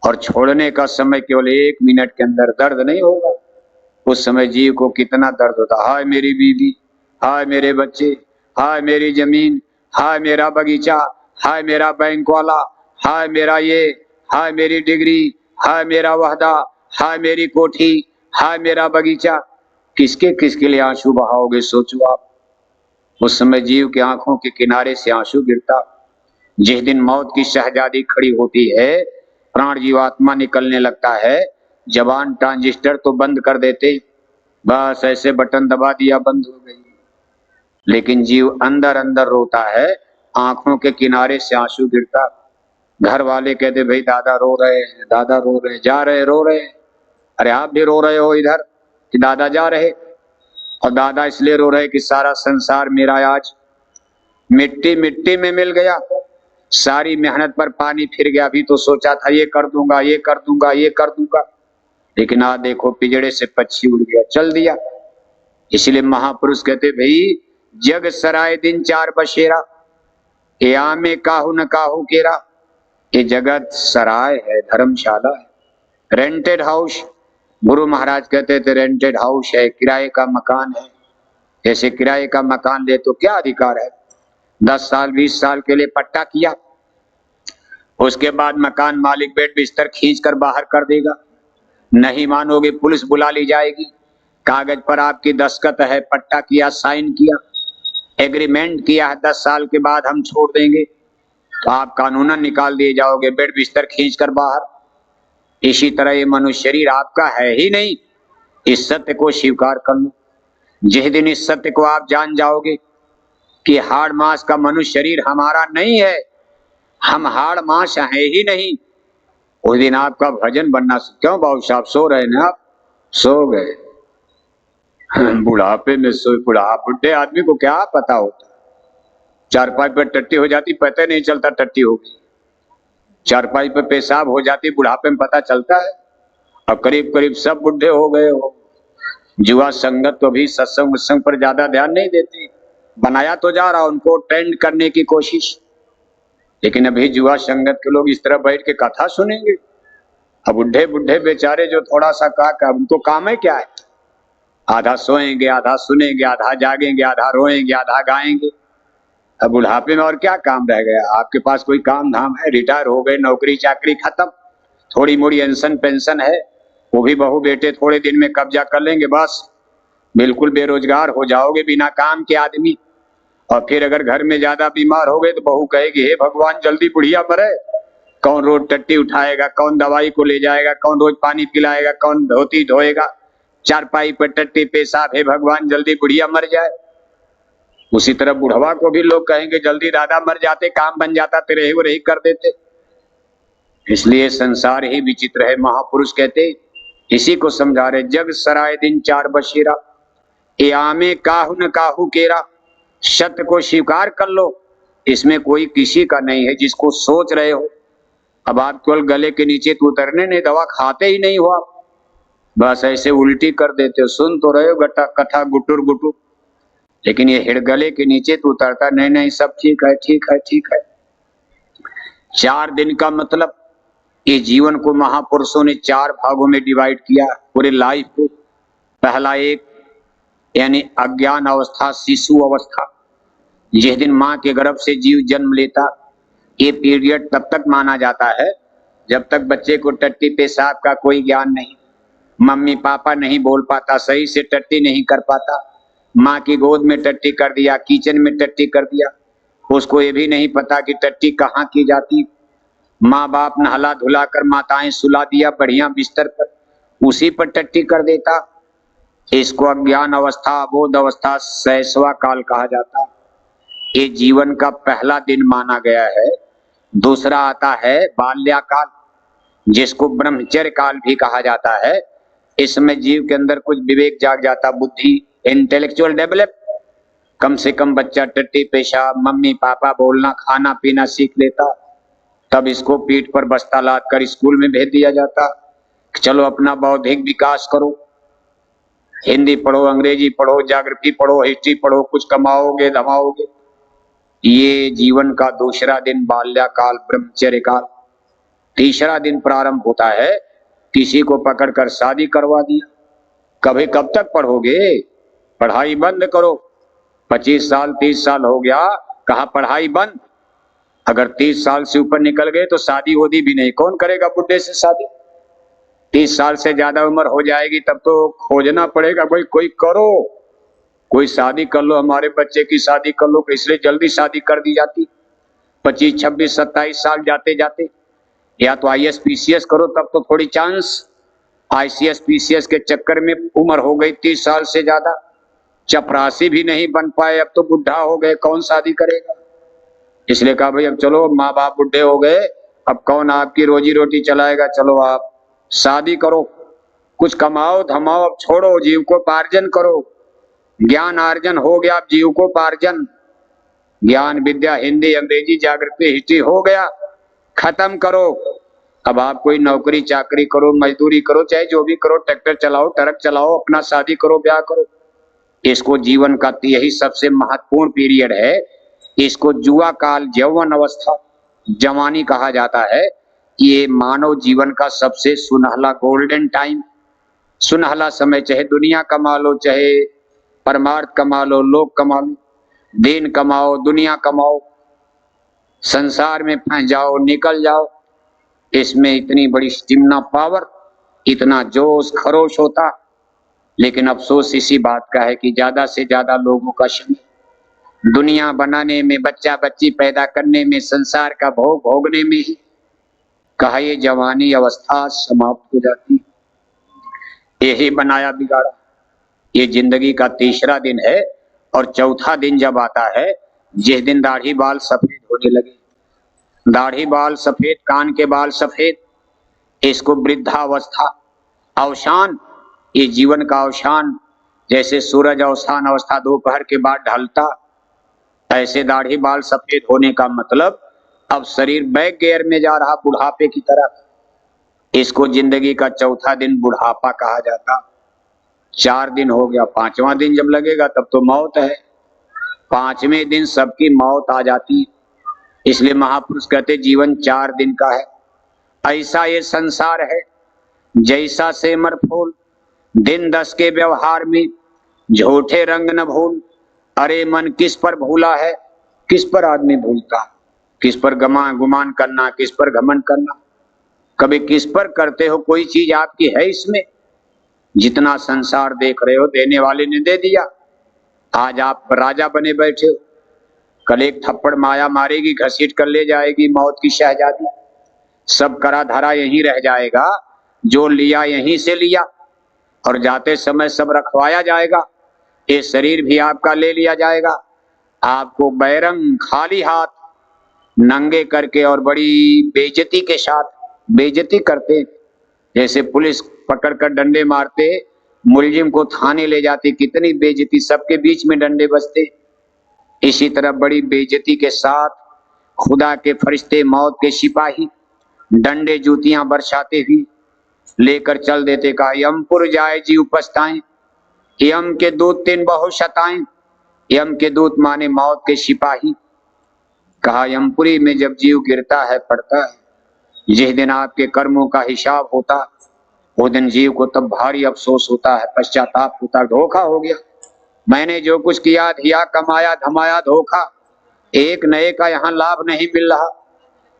और छोड़ने का समय केवल 1 मिनट के अंदर। दर्द नहीं होगा उस समय जीव को कितना दर्द होता। हाय मेरी बीवी, हाय मेरे बच्चे, हाय मेरी जमीन, हाय मेरा बगीचा, हाय मेरा बैंक वाला, हाय मेरा ये, हाय मेरी डिग्री, हाय मेरा वहदा, हाय मेरी कोठी, हाय मेरा बगीचा। किसके किसके लिए आंसू बहाओगे सोचो आप। उस समय जीव के आंखों के किनारे से आंसू गिरता। जिस दिन मौत की शहजादी खड़ी होती है, प्राण जीवात्मा निकलने लगता है, जवान ट्रांजिस्टर तो बंद कर देते, बस ऐसे बटन दबा दिया बंद हो गई। लेकिन जीव अंदर अंदर रोता है, आंखों के किनारे से आंसू गिरता। घर वाले कहते भाई दादा रो रहे हैं, दादा रो रहे, जा रहे रो रहे। अरे आप भी रो रहे हो इधर कि दादा जा रहे? और दादा इसलिए रो रहे कि सारा संसार मेरा आज मिट्टी मिट्टी में मिल गया, सारी मेहनत पर पानी फिर गया। अभी तो सोचा था ये कर दूंगा, ये कर दूंगा, ये कर दूंगा, लेकिन आज देखो पिंजड़े से पक्षी उड़ गया, चल दिया। इसलिए महापुरुष कहते भाई जग सराय दिन 4 बसेरा, या में काहू न काहू केरा। ये जगत सराय है, धर्मशाला है, रेंटेड हाउस। गुरु महाराज कहते थे रेंटेड हाउस है, किराए का मकान है। ऐसे किराए का मकान ले तो क्या अधिकार है? 10 साल 20 साल के लिए पट्टा किया, उसके बाद मकान मालिक बेड बिस्तर खींच कर बाहर कर देगा। नहीं मानोगे पुलिस बुला ली जाएगी। कागज पर आपकी दस्तखत है, पट्टा किया, साइन किया, एग्रीमेंट किया है, 10 साल के बाद हम छोड़ देंगे, तो आप कानूनन निकाल दिए जाओगे, बेड बिस्तर खींच कर बाहर। इसी तरह ये मनुष्य शरीर आपका है ही नहीं। इस सत्य को स्वीकार कर लो। जिस दिन इस सत्य को आप जान जाओगे कि हाड़ मांस का मनुष्य शरीर हमारा नहीं है, हम हाड़ मांस हैं ही नहीं, उस दिन आपका भजन बनना। क्यों बाबू साहब सो रहे ना? आप सो गए बुढ़ापे में सो। बुढ़े आदमी को क्या पता होता, चारपाई पर टट्टी हो जाती पता नहीं चलता टट्टी हो गई, चारपाई पर पेशाब हो जाती बुढ़ापे में पता चलता है। अब करीब करीब सब बुढ़े हो गए हो। जुआ संगत तो भी सत्संग उत्संग पर ज्यादा ध्यान नहीं देती। बनाया तो जा रहा उनको ट्रेंड करने की कोशिश, लेकिन अभी जुआ संगत के लोग इस तरह बैठ के कथा सुनेंगे। अब बुढ़े बुढ़े बेचारे जो थोड़ा सा का उनको काम है क्या है? आधा सोएंगे, आधा सुनेंगे, आधा जागेंगे, आधा रोएंगे, आधा गाएंगे। अब बुढ़ापे में और क्या काम रह गया? आपके पास कोई काम धाम है? रिटायर हो गए, नौकरी चाकरी खत्म, थोड़ी मोड़ी पेंशन पेंशन है, वो भी बहू बेटे थोड़े दिन में कब्जा कर लेंगे, बस बिल्कुल बेरोजगार हो जाओगे, बिना काम के आदमी। और फिर अगर घर में ज्यादा बीमार हो गए तो बहू कहेगी, हे भगवान जल्दी बुढ़िया मरे। कौन रोज टट्टी उठाएगा, कौन दवाई को ले जाएगा, कौन रोज पानी पिलाएगा, कौन धोती धोएगा, चारपाई पर टट्टी पेशाब, हे भगवान जल्दी बुढ़िया मर जाए। उसी तरह बुढ़वा को भी लोग कहेंगे जल्दी दादा मर जाते, काम बन जाता, तेरे ही वो रही कर देते। इसलिए संसार ही विचित्र है। महापुरुष कहते, इसी को समझा रहे, जग सराय दिन चार बशीरा, ए आमे काहू न काहू केरा। सत्य को स्वीकार कर लो, इसमें कोई किसी का नहीं है। जिसको सोच रहे हो, अब आप केवल गले के नीचे तो उतरने नहीं, दवा खाते ही नहीं हो आप, बस ऐसे उल्टी कर देते हो। सुन तो रहे हो गट्टा कथा गुटुर गुटुर, लेकिन ये हिड़गले के नीचे तो उतरता नहीं। नहीं सब ठीक है, ठीक है, ठीक है। 4 दिन का मतलब, ये जीवन को महापुरुषों ने 4 भागों में डिवाइड किया, पूरे लाइफ को। पहला एक यानी अज्ञान अवस्था, शिशु अवस्था, जिस दिन मां के गर्भ से जीव जन्म लेता, ये पीरियड तब तक माना जाता है जब तक बच्चे को टट्टी पेशाब का कोई ज्ञान नहीं, मम्मी पापा नहीं बोल पाता, सही से टट्टी नहीं कर पाता, माँ की गोद में टट्टी कर दिया, किचन में टट्टी कर दिया, उसको ये भी नहीं पता कि टट्टी कहाँ की जाती। माँ बाप नहला धुला कर माताएं सुला दिया बढ़िया बिस्तर पर, उसी पर टट्टी कर देता। इसको अज्ञान अवस्था, अबोध अवस्था, शैशवा काल कहा जाता। ये जीवन का पहला दिन माना गया है। दूसरा आता है बाल्याकाल, जिसको ब्रह्मचर्य काल भी कहा जाता है। इसमें जीव के अंदर कुछ विवेक जाग जाता, बुद्धि, इंटेलेक्चुअल डेवलप। कम से कम बच्चा टट्टी पेशाब, मम्मी पापा बोलना, खाना पीना सीख लेता। तब इसको पीठ पर बस्ता लाद कर स्कूल में भेज दिया जाता, चलो अपना बौद्धिक विकास करो, हिंदी पढ़ो, अंग्रेजी पढ़ो, ज्योग्राफी पढ़ो, हिस्ट्री पढ़ो, कुछ कमाओगे धमाओगे। ये जीवन का दूसरा दिन बाल्याकाल, ब्रह्मचर्य काल। तीसरा दिन प्रारंभ होता है, किसी को पकड़कर शादी करवा दिया। कभी कब तक पढ़ोगे? पढ़ाई बंद करो। 25 साल 30 साल हो गया, कहा पढ़ाई बंद। अगर 30 साल से ऊपर निकल गए तो शादी होती भी नहीं। कौन करेगा बुढ़े से शादी? 30 साल से ज्यादा उम्र हो जाएगी तब तो खोजना पड़ेगा, भाई कोई करो, कोई शादी कर लो, हमारे बच्चे की शादी कर लो। इसलिए जल्दी शादी कर दी जाती। 25 26 27 साल जाते जाते, या तो IAS PCS करो तब तो थोड़ी चांस। ICS PCS के चक्कर में उम्र हो गई 30 साल से ज्यादा, चपरासी भी नहीं बन पाए, अब तो बुढ़ा हो गए, कौन शादी करेगा? इसलिए कहा भाई अब चलो, माँ बाप बुढ़े हो गए, अब कौन आपकी रोजी रोटी चलाएगा, चलो आप शादी करो, कुछ कमाओ धमाओ, अब छोड़ो, जीविकोपार्जन करो। ज्ञान अर्जन हो गया, अब जीविकोपार्जन, ज्ञान विद्या हिंदी अंग्रेजी ज्योग्राफी हिस्ट्री हो गया, खत्म करो। अब आप कोई नौकरी चाकरी करो, मजदूरी करो, चाहे जो भी करो, ट्रैक्टर चलाओ, ट्रक चलाओ, अपना शादी करो, ब्याह करो। इसको जीवन का यही सबसे महत्वपूर्ण पीरियड है। इसको जुआ काल, यौवन अवस्था, जवानी कहा जाता है। ये मानव जीवन का सबसे सुनहला गोल्डन टाइम, सुनहला समय। चाहे दुनिया कमा लो, चाहे परमार्थ कमा लो, लोक कमा लो, दीन कमाओ, दुनिया कमाओ, संसार में फंस जाओ, निकल जाओ, इसमें इतनी बड़ी स्टिमना पावर, इतना जोश खरोश होता। लेकिन अफसोस इसी बात का है कि ज्यादा से ज्यादा लोगों का समय दुनिया बनाने में, बच्चा बच्ची पैदा करने में, संसार का भोग भोगने में ही कहा ये जवानी अवस्था समाप्त हो जाती। यही बनाया बिगाड़ा। ये जिंदगी का तीसरा दिन है। और चौथा दिन जब आता है, जिस दिन दाढ़ी बाल सफेद होने लगे, दाढ़ी बाल सफेद, कान के बाल सफेद, इसको वृद्धावस्था, अवसान, ये जीवन का अवसान। जैसे सूरज अवसान अवस्था दोपहर के बाद ढलता, ऐसे दाढ़ी बाल सफेद होने का मतलब अब शरीर बैक गियर में जा रहा, बुढ़ापे की तरफ। इसको जिंदगी का चौथा दिन बुढ़ापा कहा जाता। 4 दिन हो गया, 5वां दिन जब लगेगा तब तो मौत है। 5वें दिन सबकी मौत आ जाती। इसलिए महापुरुष कहते जीवन 4 दिन का है। ऐसा ये संसार है, जैसा सेमर फूल, दिन 10 के व्यवहार में, झूठे रंग न भूल, अरे मन किस पर भूला है। किस पर आदमी भूलता, किस पर गुमान करना, किस पर घमंड करना। कभी किस पर करते हो, कोई चीज आपकी है इसमें? जितना संसार देख रहे हो देने वाले ने दे दिया। आज आप राजा बने बैठे हो, कल एक थप्पड़ माया मारेगी, घसीट कर ले जाएगी मौत की शहजादी। सब करा धरा यहीं रह जाएगा, जो लिया यहीं से लिया, और जाते समय सब रखवाया जाएगा। ये शरीर भी आपका ले लिया जाएगा। आपको बैरंग खाली हाथ नंगे करके और बड़ी बेइज्जती के साथ, बेइज्जती करते जैसे पुलिस पकड़कर डंडे मारते, मुलजिम को थाने ले जाते, कितनी बेइज्जती, सबके बीच में डंडे बजते। इसी तरह बड़ी बेइज्जती के साथ खुदा के फरिश्ते, मौत के सिपाही डंडे जूतियां बरसाते हुए लेकर चल देते। कहा यमपुर जाए जीव पछताएं, यम के दूत तीन बहु शताएं। यम के दूत माने मौत के सिपाही। कहा यमपुरी में जब जीव गिरता है, पड़ता है, जिस दिन आपके कर्मों का हिसाब होता, वो दिन जीव को तब भारी अफसोस होता है, पश्चाताप होता। धोखा हो गया, मैंने जो कुछ किया धिया, कमाया धमाया, धोखा। एक नए का यहाँ लाभ नहीं मिल रहा।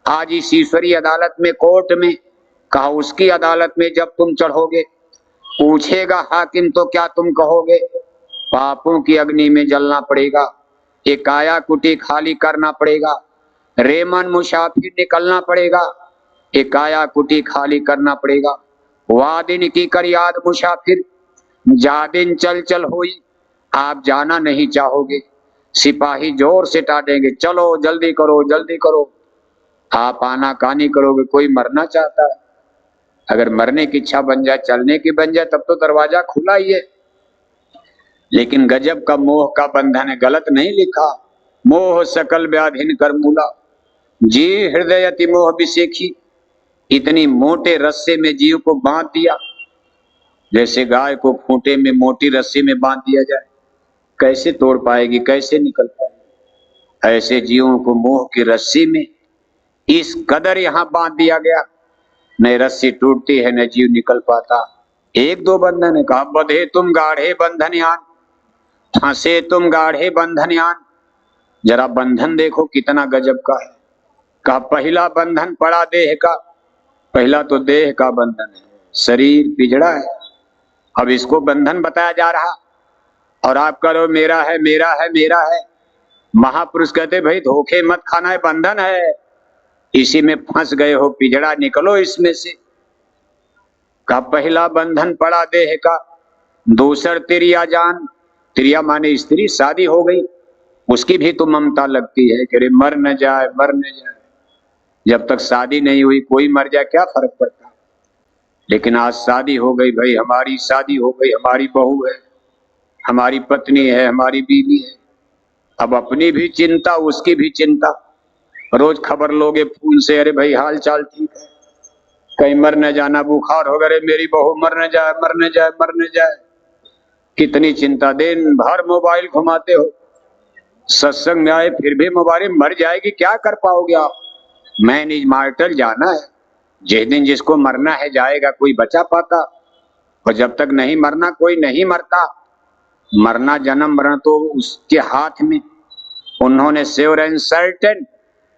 आज इस ईश्वरीय अदालत में, कोर्ट में, कहा उसकी अदालत में जब तुम चढ़ोगे, पूछेगा हाकिम तो क्या तुम कहोगे? पापों की अग्नि में जलना पड़ेगा, ये काया कुटी खाली करना पड़ेगा, रेमन मुसाफिर निकलना पड़ेगा, ये काया कुटी खाली करना पड़ेगा। वादिन की कर याद मुसाफिर, जादिन चल चल होई, आप जाना नहीं चाहोगे, सिपाही जोर से टाटेंगे, चलो जल्दी करो जल्दी करो। आप आनाकानी करोगे, कोई मरना चाहता है, अगर मरने की इच्छा बन जाए, चलने की बन जाए, तब तो दरवाजा खुला ही है। लेकिन गजब का मोह का बंधन है, गलत नहीं लिखा। मोह सकल व्याधिन कर मूला, जी हृदय अति मोह विसेखी। इतनी मोटे रस्से में जीव को बांध दिया, जैसे गाय को खूंटे में मोटी रस्सी में बांध दिया जाए, कैसे तोड़ पाएगी, कैसे निकल पाएगी? ऐसे जीवों को मोह की रस्सी में इस कदर यहाँ बांध दिया गया, न रस्सी टूटती है न जीव निकल पाता। एक दो बंधन है, कहा बंधे तुम गाढ़े बंधन यान, फंसे तुम गाढ़े बंधन यान। जरा बंधन देखो कितना गजब का है। कहा पहला बंधन पड़ा देह का, पहला तो देह का बंधन है, शरीर पिजड़ा है, अब इसको बंधन बताया जा रहा। और आप करो मेरा है मेरा है मेरा है। महापुरुष कहते भाई धोखे मत खाना है, बंधन है, इसी में फंस गए हो, पिजड़ा निकलो इसमें से। का पहला बंधन पड़ा देह का, दूसर तिरिया जान। तिरिया माने स्त्री, शादी हो गई, उसकी भी तो ममता लगती है कि अरे मर न जाए मर न जाए। जब तक शादी नहीं हुई, कोई मर जाए क्या फर्क पड़ता। लेकिन आज शादी हो गई, भाई हमारी शादी हो गई, हमारी बहू है, हमारी पत्नी है, हमारी बीवी है, अब अपनी भी चिंता उसकी भी चिंता। रोज खबर लोगे फोन से, अरे भाई हाल चाल ठीक है, कहीं मर न जाना, बुखार हो गए, मेरी बहू मर न जाए मर न जाए मर न जाए। कितनी चिंता, दिन भर मोबाइल घुमाते हो, सत्संग में आए फिर भी मोबाइल, मर जाएगी क्या कर पाओगे आप? मैन इज मार्टल, जाना है, जिस दिन जिसको मरना है जाएगा, कोई बचा पाता? और जब तक नहीं मरना कोई नहीं मरता। मरना जन्म मरण तो उसके हाथ में, उन्होंने श्योर एंड सर्टेन,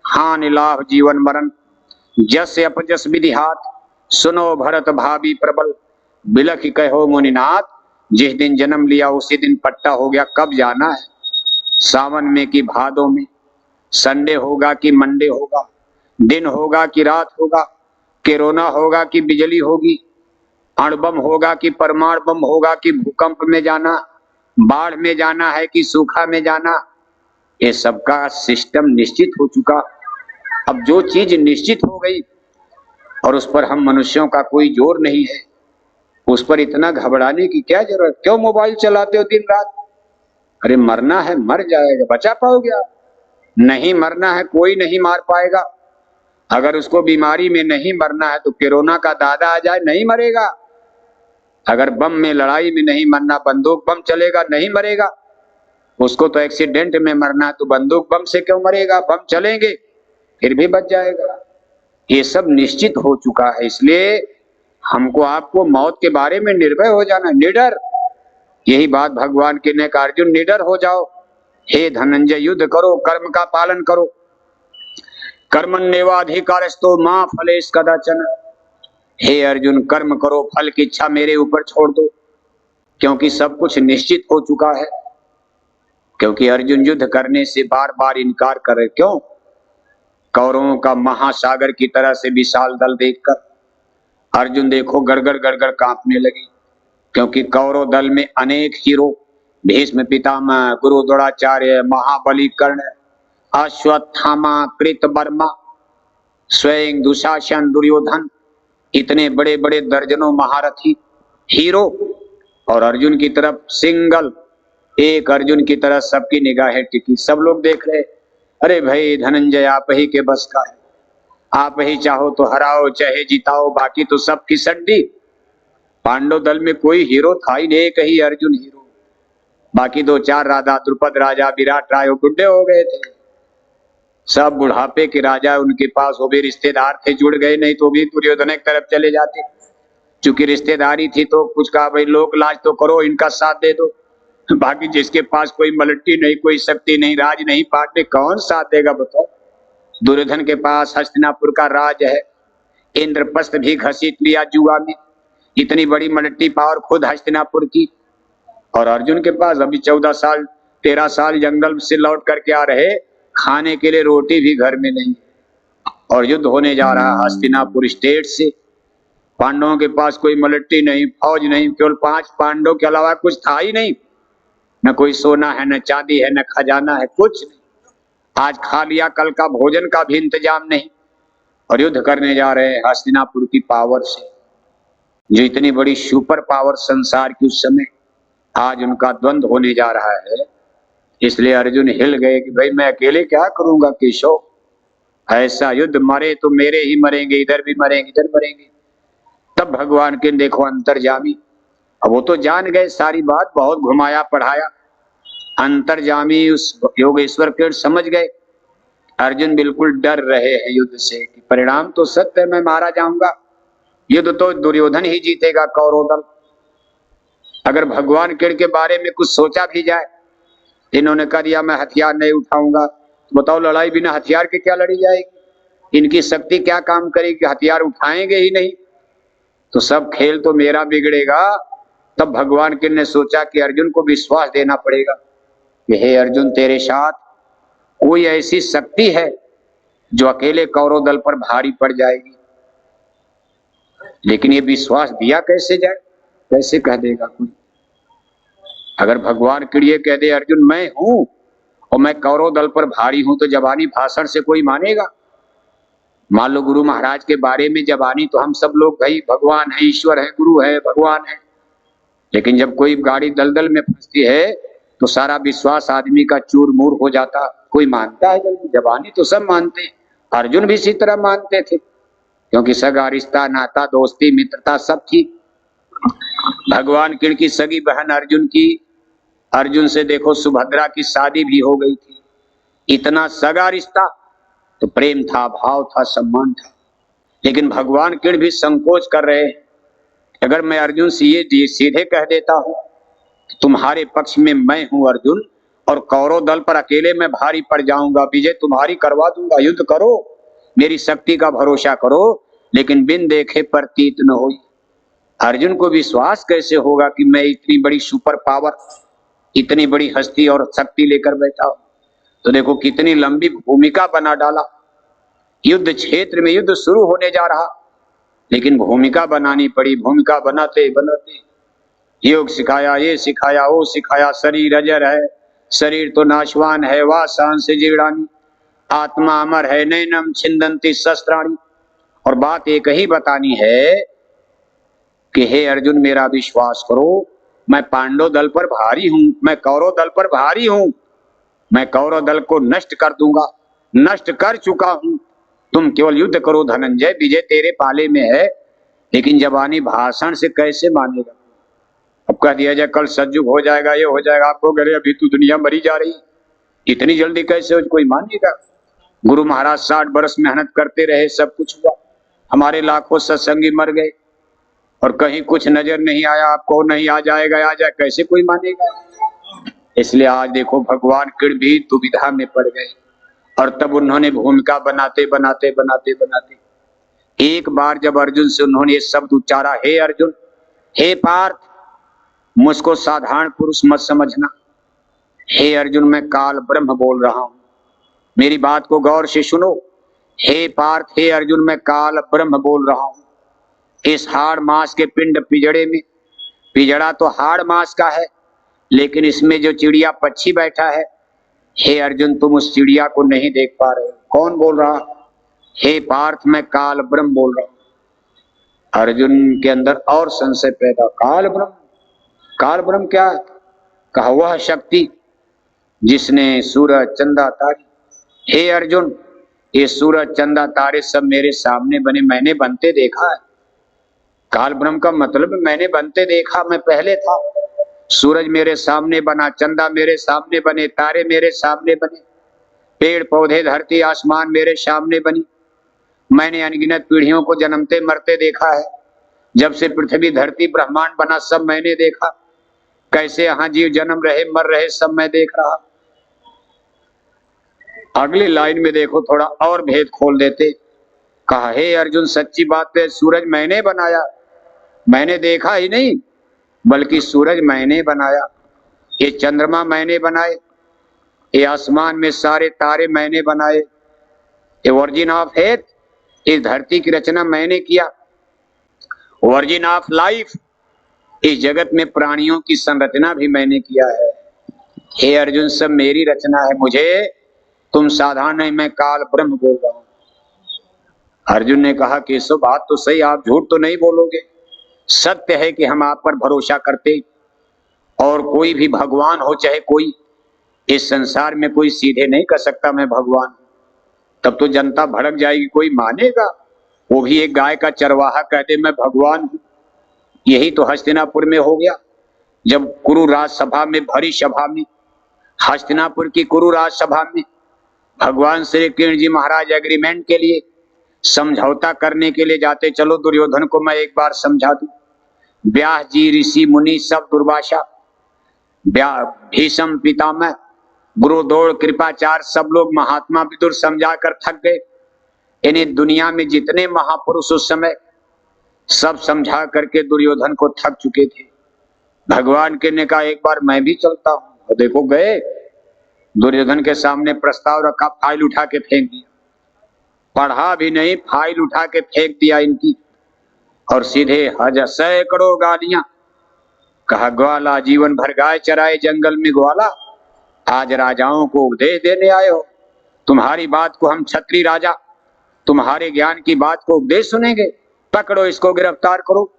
हान लाभ जीवन मरण, जस अपजस विधि हाथ, सुनो भरत भावी प्रबल, बिलख कहो मुनिनाथ। जिस दिन जन्म लिया उसी दिन पट्टा हो गया, कब जाना है? सावन में कि भादों में, संडे होगा कि मंडे होगा, दिन होगा कि रात होगा, कोरोना होगा कि बिजली होगी, अणुबम होगा कि परमाणु बम होगा, कि भूकंप में जाना, बाढ़ में जाना है कि सूखा में जाना, ये सबका सिस्टम निश्चित हो चुका। अब जो चीज निश्चित हो गई और उस पर हम मनुष्यों का कोई जोर नहीं है, उस पर इतना घबराने की क्या जरूरत? क्यों मोबाइल चलाते हो दिन रात? अरे मरना है मर जाएगा, बचा पाओगे आप? नहीं मरना है, कोई नहीं मार पाएगा। अगर उसको बीमारी में नहीं मरना है तो कोरोना का दादा आ जाए, नहीं मरेगा। अगर बम में लड़ाई में नहीं मरना, बंदूक बम चलेगा, नहीं मरेगा। उसको तो एक्सीडेंट में मरना है तो बंदूक बम से क्यों मरेगा? बम चलेंगे फिर भी बच जाएगा। ये सब निश्चित हो चुका है, इसलिए हमको आपको मौत के बारे में निर्भय हो जाना, निडर। यही बात भगवान की ने कहा, अर्जुन निडर हो जाओ, हे धनंजय युद्ध करो, कर्म का पालन करो। कर्मण्येवाधिकारस्तो मा फलेश कदाचन। हे अर्जुन कर्म करो, फल की इच्छा मेरे ऊपर छोड़ दो, क्योंकि सब कुछ निश्चित हो चुका है। क्योंकि अर्जुन युद्ध करने से बार बार इनकार कर रहे। क्यों? कौरवों का महासागर की तरह से विशाल दल देखकर अर्जुन देखो गड़गड़ गड़गड़ कांपने लगे। क्योंकि कौरव दल में अनेक हीरो, भीष्म पितामह, गुरु द्रोणाचार्य, महाबली कर्ण, अश्वत्थामा, कृतवर्मा, स्वयं दुशासन, दुर्योधन, इतने बड़े बड़े दर्जनों महारथी हीरो, और अर्जुन की तरफ सिंगल एक अर्जुन की तरफ सबकी निगाहें टिकी। सब लोग देख रहे, अरे भाई धनंजय आप ही के बस का है, आप ही चाहो तो हराओ चाहे जिताओ, बाकी तो सब की सड्डी। पांडव दल में कोई हीरो था ही नहीं, एक ही अर्जुन हीरो, बाकी दो चार राजा, द्रुपद राजा, विराट राय बुढ़े हो गए थे। सब बुढ़ापे के राजा उनके पास, वो भी रिश्तेदार थे, जुड़ गए, नहीं तो भी दुर्योधन की तरफ चले जाते। चूंकि रिश्तेदारी थी तो कुछ कहा, भाई लोक लाज तो करो, इनका साथ दे दो। बाकी जिसके पास कोई मलट्टी नहीं, कोई शक्ति नहीं, राज नहीं, पाटने, कौन साथ देगा बताओ? दुर्योधन के पास हस्तिनापुर का राज है, इंद्रप्रस्थ भी घसीट लिया जुआ में, इतनी बड़ी मलट्टी पावर खुद हस्तिनापुर की। और अर्जुन के पास अभी 14 साल 13 साल जंगल से लौट करके आ रहे, खाने के लिए रोटी भी घर में नहीं, और युद्ध होने जा रहा हस्तिनापुर स्टेट से। पांडवों के पास कोई मलट्टी नहीं, फौज नहीं, केवल 5 पांडव के अलावा कुछ था ही नहीं। न कोई सोना है, न चांदी है, न खजाना है, कुछ नहीं। आज खा लिया, कल का भोजन का भी इंतजाम नहीं, और युद्ध करने जा रहे हैं हस्तिनापुर की पावर से, जो इतनी बड़ी सुपर पावर संसार की उस समय। आज उनका द्वंद्व होने जा रहा है, इसलिए अर्जुन हिल गए कि भाई मैं अकेले क्या करूंगा केशव, ऐसा युद्ध, मरे तो मेरे ही मरेंगे, इधर भी मरेंगे इधर मरेंगे। तब भगवान के देखो अंतर्जामी, अब वो तो जान गए सारी बात, बहुत घुमाया पढ़ाया, अंतर्जामी उस योगेश्वर के समझ गए। अर्जुन बिल्कुल डर रहे हैं युद्ध से कि परिणाम तो सत्य है, मैं मारा जाऊंगा, युद्ध तो दुर्योधन ही जीतेगा कौरव दल। अगर भगवान कृष्ण के बारे में कुछ सोचा भी जाए, इन्होंने कह दिया मैं हथियार नहीं उठाऊंगा, तो बताओ लड़ाई बिना हथियार के क्या लड़ी जाएगी? इनकी शक्ति क्या काम करेगी? हथियार उठाएंगे ही नहीं, तो सब खेल तो मेरा बिगड़ेगा। तब भगवान कृष्ण ने सोचा कि अर्जुन को विश्वास देना पड़ेगा कि हे अर्जुन, तेरे साथ कोई ऐसी शक्ति है जो अकेले कौरव दल पर भारी पड़ जाएगी। लेकिन ये विश्वास दिया कैसे जाए, कैसे कह देगा कोई? अगर भगवान कृष्ण कह दे अर्जुन मैं हूं और मैं कौरव दल पर भारी हूं, तो जबानी भाषण से कोई मानेगा? मान लो गुरु महाराज के बारे में जबानी तो हम सब लोग भाई भगवान है, ईश्वर है, गुरु है, भगवान है, लेकिन जब कोई गाड़ी दलदल में फंसती है तो सारा विश्वास आदमी का चूर मूर हो जाता। कोई मानता है जल्दी? जबानी तो सब मानते हैं, अर्जुन भी इसी तरह मानते थे, क्योंकि सगा रिश्ता, नाता, दोस्ती, मित्रता सब थी। भगवान कृष्ण की सगी बहन अर्जुन की, अर्जुन से देखो सुभद्रा की शादी भी हो गई थी। इतना सगा रिश्ता, तो प्रेम था, भाव था, सम्मान था। लेकिन भगवान कृष्ण भी संकोच कर रहे हैं। अगर मैं अर्जुन से ये सीधे कह देता हूं तुम्हारे पक्ष में मैं हूं अर्जुन, और कौरव दल पर अकेले मैं भारी पड़ जाऊंगा, विजय तुम्हारी करवा दूंगा, युद्ध करो, मेरी शक्ति का भरोसा करो, लेकिन बिन देखे प्रतीत न हो। अर्जुन को विश्वास कैसे होगा कि मैं इतनी बड़ी सुपर पावर, इतनी बड़ी हस्ती और शक्ति लेकर बैठा हूं? तो देखो कितनी लंबी भूमिका बना डाला। युद्ध क्षेत्र में युद्ध शुरू होने जा रहा, लेकिन भूमिका बनानी पड़ी। भूमिका बनाते बनाते योग सिखाया, ये सिखाया, वो सिखाया। शरीर अजर है, शरीर तो नाशवान है, वासांस से जीर्णानि, आत्मा अमर है, नैनम छिंदन्ति शस्त्राणि। और बात एक ही बतानी है कि हे अर्जुन मेरा विश्वास करो, मैं पांडव दल पर भारी हूं, मैं कौरव दल पर भारी हूं, मैं कौरव दल को नष्ट कर दूंगा, नष्ट कर चुका हूं। तुम केवल युद्ध करो धनंजय, विजय तेरे पाले में है। लेकिन जबानी भाषण से कैसे मानेगा? अब कह दिया जाए कल सतयुग हो जाएगा, ये हो जाएगा, आपको कह रहे अभी तो दुनिया मरी जा रही, इतनी जल्दी कैसे कोई मानेगा? गुरु महाराज 60 बरस मेहनत करते रहे, सब कुछ हुआ, हमारे लाखों सत्संगी मर गए, और कहीं कुछ नजर नहीं आया, आपको नहीं आ जाएगा, आ जाए, कैसे कोई मानेगा। इसलिए आज देखो भगवान कृष्ण भी दुविधा में पड़ गए और तब उन्होंने भूमिका बनाते बनाते बनाते बनाते एक बार जब अर्जुन से उन्होंने ये शब्द उच्चारा, हे अर्जुन, हे पार्थ, मुझको साधारण पुरुष मत समझना। हे अर्जुन, मैं काल ब्रह्म बोल रहा हूं, मेरी बात को गौर से सुनो। हे पार्थ, हे अर्जुन, मैं काल ब्रह्म बोल रहा हूं। इस हाड़ मांस के पिंड पिजड़े में, पिजड़ा तो हाड़ मांस का है, लेकिन इसमें जो चिड़िया पक्षी बैठा है, हे अर्जुन, तुम उस चिड़िया को नहीं देख पा रहे। कौन बोल रहा? हे पार्थ, मैं काल ब्रह्म बोल रहा हूं। अर्जुन के अंदर और संशय पैदा, काल ब्रह्म, काल ब्रह्म क्या है? कहा वह शक्ति जिसने सूरज चंदा तारे। हे अर्जुन, ये सूरज चंदा तारे सब मेरे सामने बने, मैंने बनते देखा है। काल ब्रह्म का मतलब मैंने बनते देखा, मैं पहले था। सूरज मेरे सामने बना, चंदा मेरे सामने बने, तारे मेरे सामने बने, पेड़ पौधे धरती आसमान मेरे सामने बनी। मैंने अनगिनत पीढ़ियों को जन्मते मरते देखा है। जब से पृथ्वी धरती ब्रह्मांड बना सब मैंने देखा। कैसे यहाँ जीव जन्म रहे मर रहे सब मैं देख रहा। अगली लाइन में देखो, थोड़ा और भेद खोल देते। कहा हे अर्जुन, सच्ची बात है, सूरज मैंने बनाया, मैंने देखा ही नहीं बल्कि सूरज मैंने बनाया, ये चंद्रमा मैंने बनाए, ये आसमान में सारे तारे मैंने बनाए, ये वर्जिन ऑफ हेथ, इस धरती की रचना मैंने किया, वर्जिन ऑफ लाइफ, इस जगत में प्राणियों की संरचना भी मैंने किया है। हे अर्जुन, सब मेरी रचना है, मुझे तुम साधारण नहीं, मैं काल ब्रह्म बोल रहा हूं। अर्जुन ने कहा केशव, बात तो सही, आप झूठ तो नहीं बोलोगे। सत्य है कि हम आप पर भरोसा करते, और कोई भी भगवान हो चाहे कोई, इस संसार में कोई सीधे नहीं कर सकता मैं भगवान। तब तो जनता भड़क जाएगी, कोई मानेगा? वो भी एक गाय का चरवाहा कह दे मैं भगवान हूं। यही तो हस्तिनापुर में हो गया, जब कुरु राजसभा में, भरी सभा में, हस्तिनापुर की कुरु राजसभा में भगवान श्री कृष्ण जी महाराज एग्रीमेंट के लिए, समझौता करने के लिए जाते, चलो दुर्योधन को मैं एक बार समझा दूं। व्यास जी, ऋषि मुनि सब, दुर्वासा, भीष्म पितामह, गुरुदोड़, कृपाचार्य, सब लोग, महात्मा विदुर समझा कर थक गए। इन्हें दुनिया में जितने महापुरुष उस समय सब समझा करके दुर्योधन को थक चुके थे। भगवान के ने कहा एक बार मैं भी चलता हूं। और देखो गए, दुर्योधन के सामने प्रस्ताव रखा, फाइल उठा के फेंक दिया, पढ़ा भी नहीं, फाइल उठा के फेंक दिया इनकी, और सीधे हजार सैकड़ों गालियां। कहा ग्वाला, जीवन भर गाय चराए जंगल में ग्वाला, आज राजाओं को उपदेश देने आए हो। तुम्हारी बात को हम क्षत्रिय राजा, तुम्हारे ज्ञान की बात को उपदेश सुनेंगे? पकड़ो इसको, गिरफ्तार करो,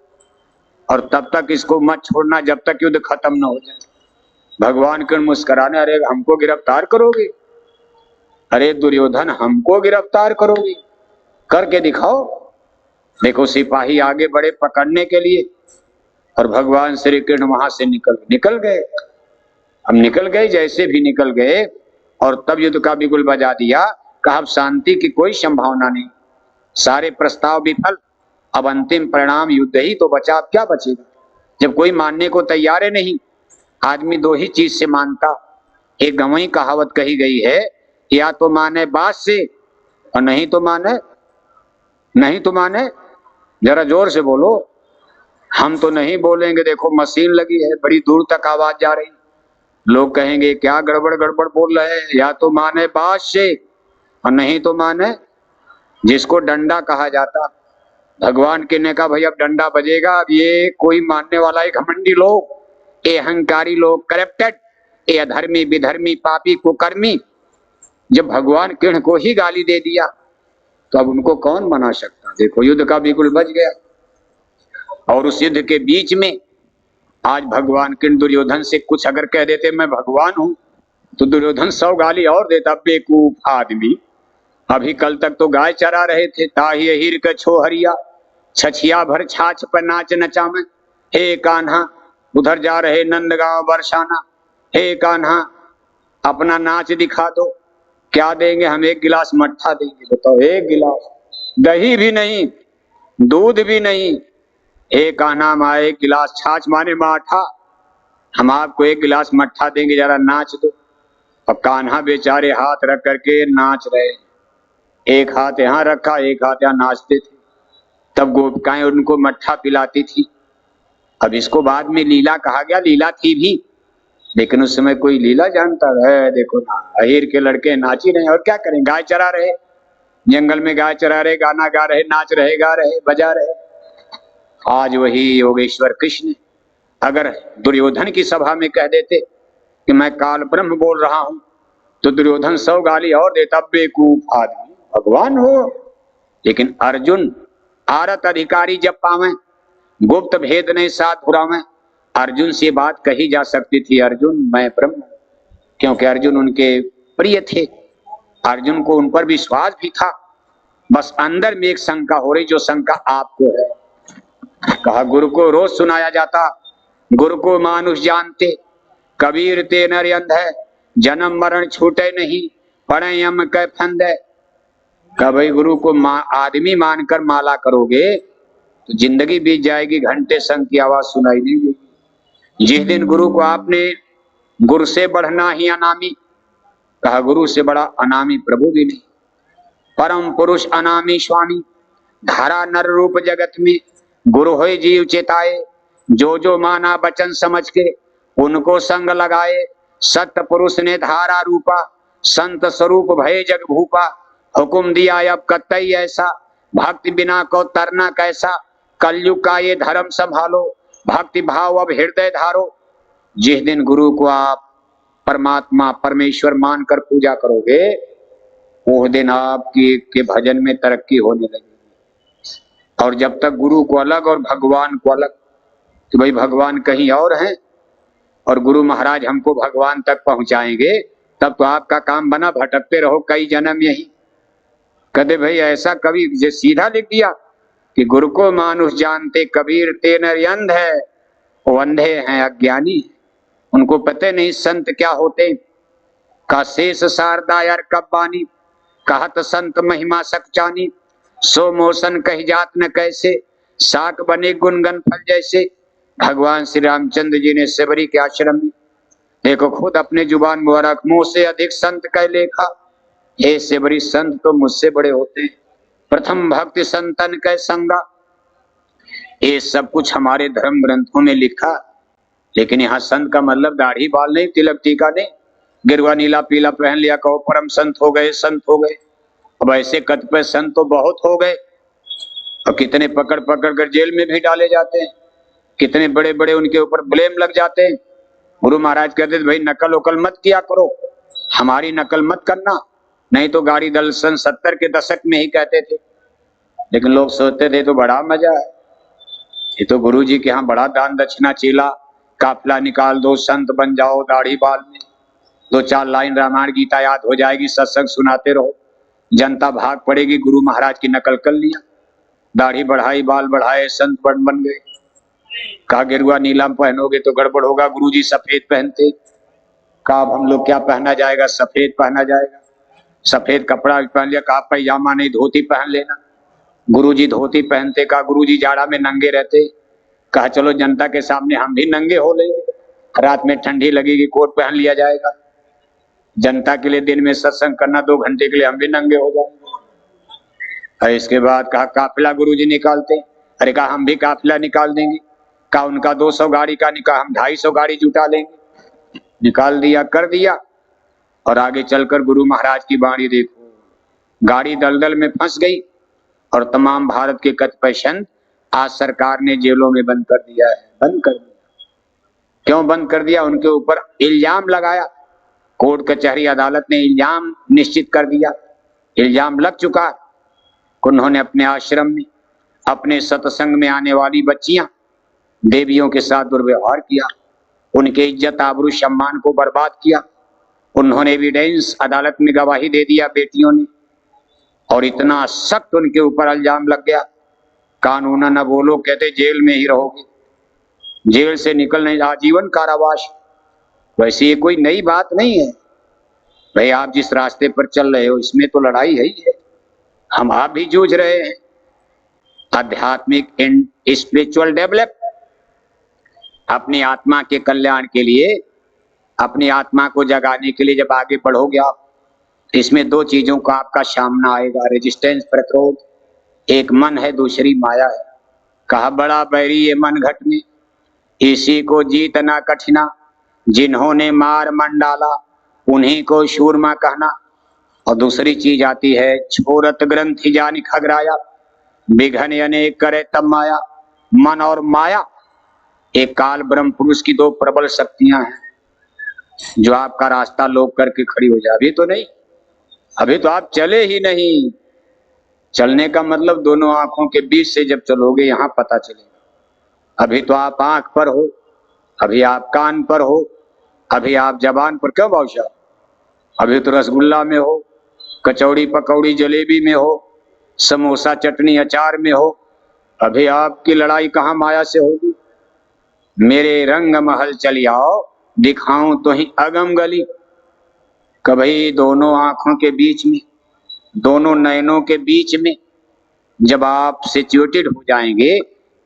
और तब तक इसको मत छोड़ना जब तक युद्ध खत्म न हो जाए। भगवान कृष्ण मुस्कुराने, अरे हमको गिरफ्तार करोगे? अरे दुर्योधन, हमको गिरफ्तार करोगे? करके दिखाओ। देखो सिपाही आगे बढ़े पकड़ने के लिए, और भगवान श्री कृष्ण वहां से निकल गए। हम निकल गए, जैसे भी निकल गए, और तब युद्ध का बिगुल बजा दिया। कहा अब शांति की कोई संभावना नहीं, सारे प्रस्ताव विफल, अब अंतिम परिणाम युद्ध ही तो बचा। अब क्या बचेगा जब कोई मानने को तैयार है नहीं? आदमी दो ही चीज से मानता। एक गंवई कहावत कही गई है, या तो माने बात से, और नहीं तो माने, नहीं तो माने, जरा जोर से बोलो। हम तो नहीं बोलेंगे, देखो मशीन लगी है, बड़ी दूर तक आवाज जा रही, लोग कहेंगे क्या गड़बड़ गड़बड़ बोल रहे हैं। या तो माने बात से, और नहीं तो माने जिसको डंडा कहा जाता। भगवान के ने कहा भाई अब डंडा बजेगा। अब ये कोई मानने वाला है? घमंडी लोग, ये अहंकारी लोग, करप्टेड, ये अधर्मी विधर्मी पापी कुकर्मी, जब भगवान कृष्ण को ही गाली दे दिया तो अब उनको कौन मना सकता? देखो युद्ध का बिल्कुल बच गया। और उस युद्ध के बीच में आज भगवान कृष्ण दुर्योधन से कुछ अगर कह देते मैं भगवान हूं, तो दुर्योधन 100 गाली और देता। बेवकूफ आदमी, अभी कल तक तो गाय चरा रहे थे। ताही हीर के छोहरिया, छछिया भर छाछ पर नाच नचावे। हे कान्हा, उधर जा रहे नंदगांव बरसाना। हे कान्हा, अपना नाच दिखा दो। क्या देंगे? हम 1 गिलास मट्ठा देंगे। बताओ, 1 गिलास, दही भी नहीं, दूध भी नहीं, एक नाम आए गिलास छाछ माने माठा, हम आपको एक गिलास मट्ठा देंगे, जरा नाच दो। और कान्हा बेचारे हाथ रख करके नाच रहे, एक हाथ यहाँ रखा एक हाथ यहाँ, नाचते थे। तब गोपिकाएं उनको मट्ठा पिलाती थी। अब इसको बाद में लीला कहा गया, लीला थी भी, लेकिन उस समय कोई लीला जानता है? देखो ना, अहीर के लड़के नाच ही रहे, और क्या करें, गाय चरा रहे, जंगल में गाय चरा रहे, गाना गा रहे, नाच रहे, गा रहे, बजा रहे। आज वही योगेश्वर कृष्ण अगर दुर्योधन की सभा में कह देते कि मैं काल ब्रह्म बोल रहा हूं, तो दुर्योधन 100 गाली और देता, बेवकूफ आदमी, भगवान हो। लेकिन अर्जुन आरत अधिकारी जब पावे, गुप्त भेद नहीं साथ पुरावे, अर्जुन से बात कही जा सकती थी, अर्जुन मैं ब्रह्म, क्योंकि अर्जुन उनके प्रिय थे, अर्जुन को उन पर विश्वास भी था। बस अंदर में एक शंका हो रही, जो शंका आपको है। कहा गुरु को रोज सुनाया जाता, गुरु को मानुष जानते, कबीर ते नर अंध है, जन्म मरण छूटे नहीं, पढ़े यम कै फंद है। कहा भाई गुरु को आदमी मानकर माला करोगे तो जिंदगी बीत जाएगी, घंटे संग की आवाज सुनाई नहीं देगी। जिस दिन गुरु को आपने गुरु से बढ़ना ही अनामी, कहा गुरु से बड़ा अनामी प्रभु भी नहीं। परम पुरुष अनामी स्वामी, धारा नर रूप जगत में, गुरु होय जीव चेताए, जो जो माना बचन समझ के, उनको संग लगाए। सत्य पुरुष ने धारा रूपा, संत स्वरूप भय जग भूपा, हुकुम दिया अब कतई ऐसा, भक्ति बिना को तरना कैसा, कलयुग का ये धर्म संभालो, भक्ति भाव अब हृदय धारो। जिस दिन गुरु को आप परमात्मा परमेश्वर मानकर पूजा करोगे, वो दिन आपकी के भजन में तरक्की होने लगेगी। और जब तक गुरु को अलग और भगवान को अलग, तो भाई भगवान कहीं और हैं और गुरु महाराज हमको भगवान तक पहुंचाएंगे, तब तो आपका काम बना, भटकते रहो कई जन्म यही। कहते भाई ऐसा कवि जो सीधा लिख दिया कि गुरु को मानुष जानते, कबीर ते नर अंध है, वो अंधे हैं, अज्ञानी, उनको पता नहीं संत क्या होते। का शेष शारदा यार कब बानी, कहत संत महिमा सचानी, सो मोसन कही जात न कैसे, साक बने गुनगन फल जैसे। भगवान श्री रामचंद्र जी ने सेवरी के आश्रम में देखो खुद अपने जुबान मुबारक, मुंह से अधिक संत कह लेखा, हे सेवरी संत तो मुझसे बड़े होते हैं, प्रथम भक्ति संतन कह संगा। ये सब कुछ हमारे धर्म ग्रंथों में लिखा, लेकिन यहाँ संत का मतलब दाढ़ी बाल नहीं, तिलक टीका नहीं, गिरवा नीला पीला पहन लिया कहो परम संत हो गए, संत हो गए। अब ऐसे कद पे संत तो बहुत हो गए, और कितने पकड़ पकड़ कर जेल में भी डाले जाते हैं, कितने बड़े बड़े उनके ऊपर ब्लेम लग जाते हैं। गुरु महाराज कहते थे भाई नकल उकल मत किया करो, हमारी नकल मत करना, नहीं तो गाड़ी दल सन 70 के दशक में ही कहते थे। लेकिन लोग सोचते थे तो बड़ा मजा है, ये तो गुरु जी के यहाँ बड़ा दान दक्षिणा चीला, काफिला निकाल दो, संत बन जाओ, दाढ़ी बाल में 2-4 लाइन रामायण गीता याद हो जाएगी, सत्संग सुनाते रहो, जनता भाग पड़ेगी। गुरु महाराज की नकल कर लिया, दाढ़ी बढ़ाई, बाल बढ़ाए, संत बन गए। कहा गिरुआ नीलम पहनोगे तो गड़बड़ होगा, गुरुजी सफेद पहनते। कहा अब हम लोग क्या पहना जाएगा, सफेद पहना जाएगा, सफेद कपड़ा पहन लिया। कहा पैजामा नहीं धोती पहन लेना, गुरुजी धोती पहनते। कहा गुरुजी जाड़ा में नंगे रहते। कहा चलो जनता के सामने हम भी नंगे हो लेंगे, रात में ठंडी लगेगी कोट पहन लिया जाएगा, जनता के लिए दिन में सत्संग करना, 2 घंटे के लिए हम भी नंगे हो जाएंगे। इसके बाद कहा काफिला गुरुजी निकालते। अरे कहा हम भी काफिला निकाल देंगे। कहा उनका 200 गाड़ी का निकाल, हम 250 गाड़ी जुटा लेंगे। निकाल दिया, कर दिया। और आगे चलकर गुरु महाराज की बाणी देखो, गाड़ी दलदल में फंस गई और तमाम भारत के कतिपय संत आज सरकार ने जेलों में बंद कर दिया है। बंद कर दिया, क्यों बंद कर दिया? उनके ऊपर इल्जाम लगाया, कोर्ट कचहरी अदालत ने इल्जाम निश्चित कर दिया, इल्जाम लग चुका। उन्होंने अपने आश्रम में, अपने सत्संग में आने वाली बच्चियां, देवियों के साथ दुर्व्यवहार किया, उनके इज्जत आबरू सम्मान को बर्बाद किया। उन्होंने एविडेंस अदालत में गवाही दे दिया बेटियों ने, और इतना सख्त उनके ऊपर इल्जाम लग गया, कानूनन अब वो लोग कहते जेल में ही रहोगे, जेल से निकल नहीं, आजीवन कारावास। वैसे ये कोई नई बात नहीं है भाई, आप जिस रास्ते पर चल रहे हो इसमें तो लड़ाई है ही है, हम आप भी जूझ रहे हैं। आध्यात्मिक एंड स्पिरिचुअल डेवलप, अपनी आत्मा के कल्याण के लिए, अपनी आत्मा को जगाने के लिए जब आगे बढ़ोगे आप, इसमें दो चीजों का आपका सामना आएगा, रेजिस्टेंस, प्रतिरोध। एक मन है, दूसरी माया है। कहा बड़ा बैरी ये मन घट में, इसी को जीतना कठिना, जिन्होंने मार मन डाला उन्हीं को शूरमा कहना। और दूसरी चीज आती है, छोरत ग्रंथि जानि खगराया, विघन अनेक करे तब माया। मन और माया एक काल ब्रह्म पुरुष की दो प्रबल शक्तियां हैं जो आपका रास्ता रोक करके खड़ी हो जाए। अभी तो नहीं, अभी तो आप चले ही नहीं। चलने का मतलब दोनों आंखों के बीच से जब चलोगे यहां पता चलेगा। अभी तो आप आंख पर हो, अभी आप कान पर हो, अभी आप जबान पर। क्यों बादशाह? अभी तो रसगुल्ला में हो, कचौड़ी पकौड़ी जलेबी में हो, समोसा चटनी अचार में हो। अभी आपकी लड़ाई कहाँ माया से होगी? मेरे रंग महल चली आओ, दिखाऊं तो ही अगम गली। कभी दोनों आंखों के बीच में, दोनों नयनों के बीच में जब आप सिचुएटेड हो जाएंगे,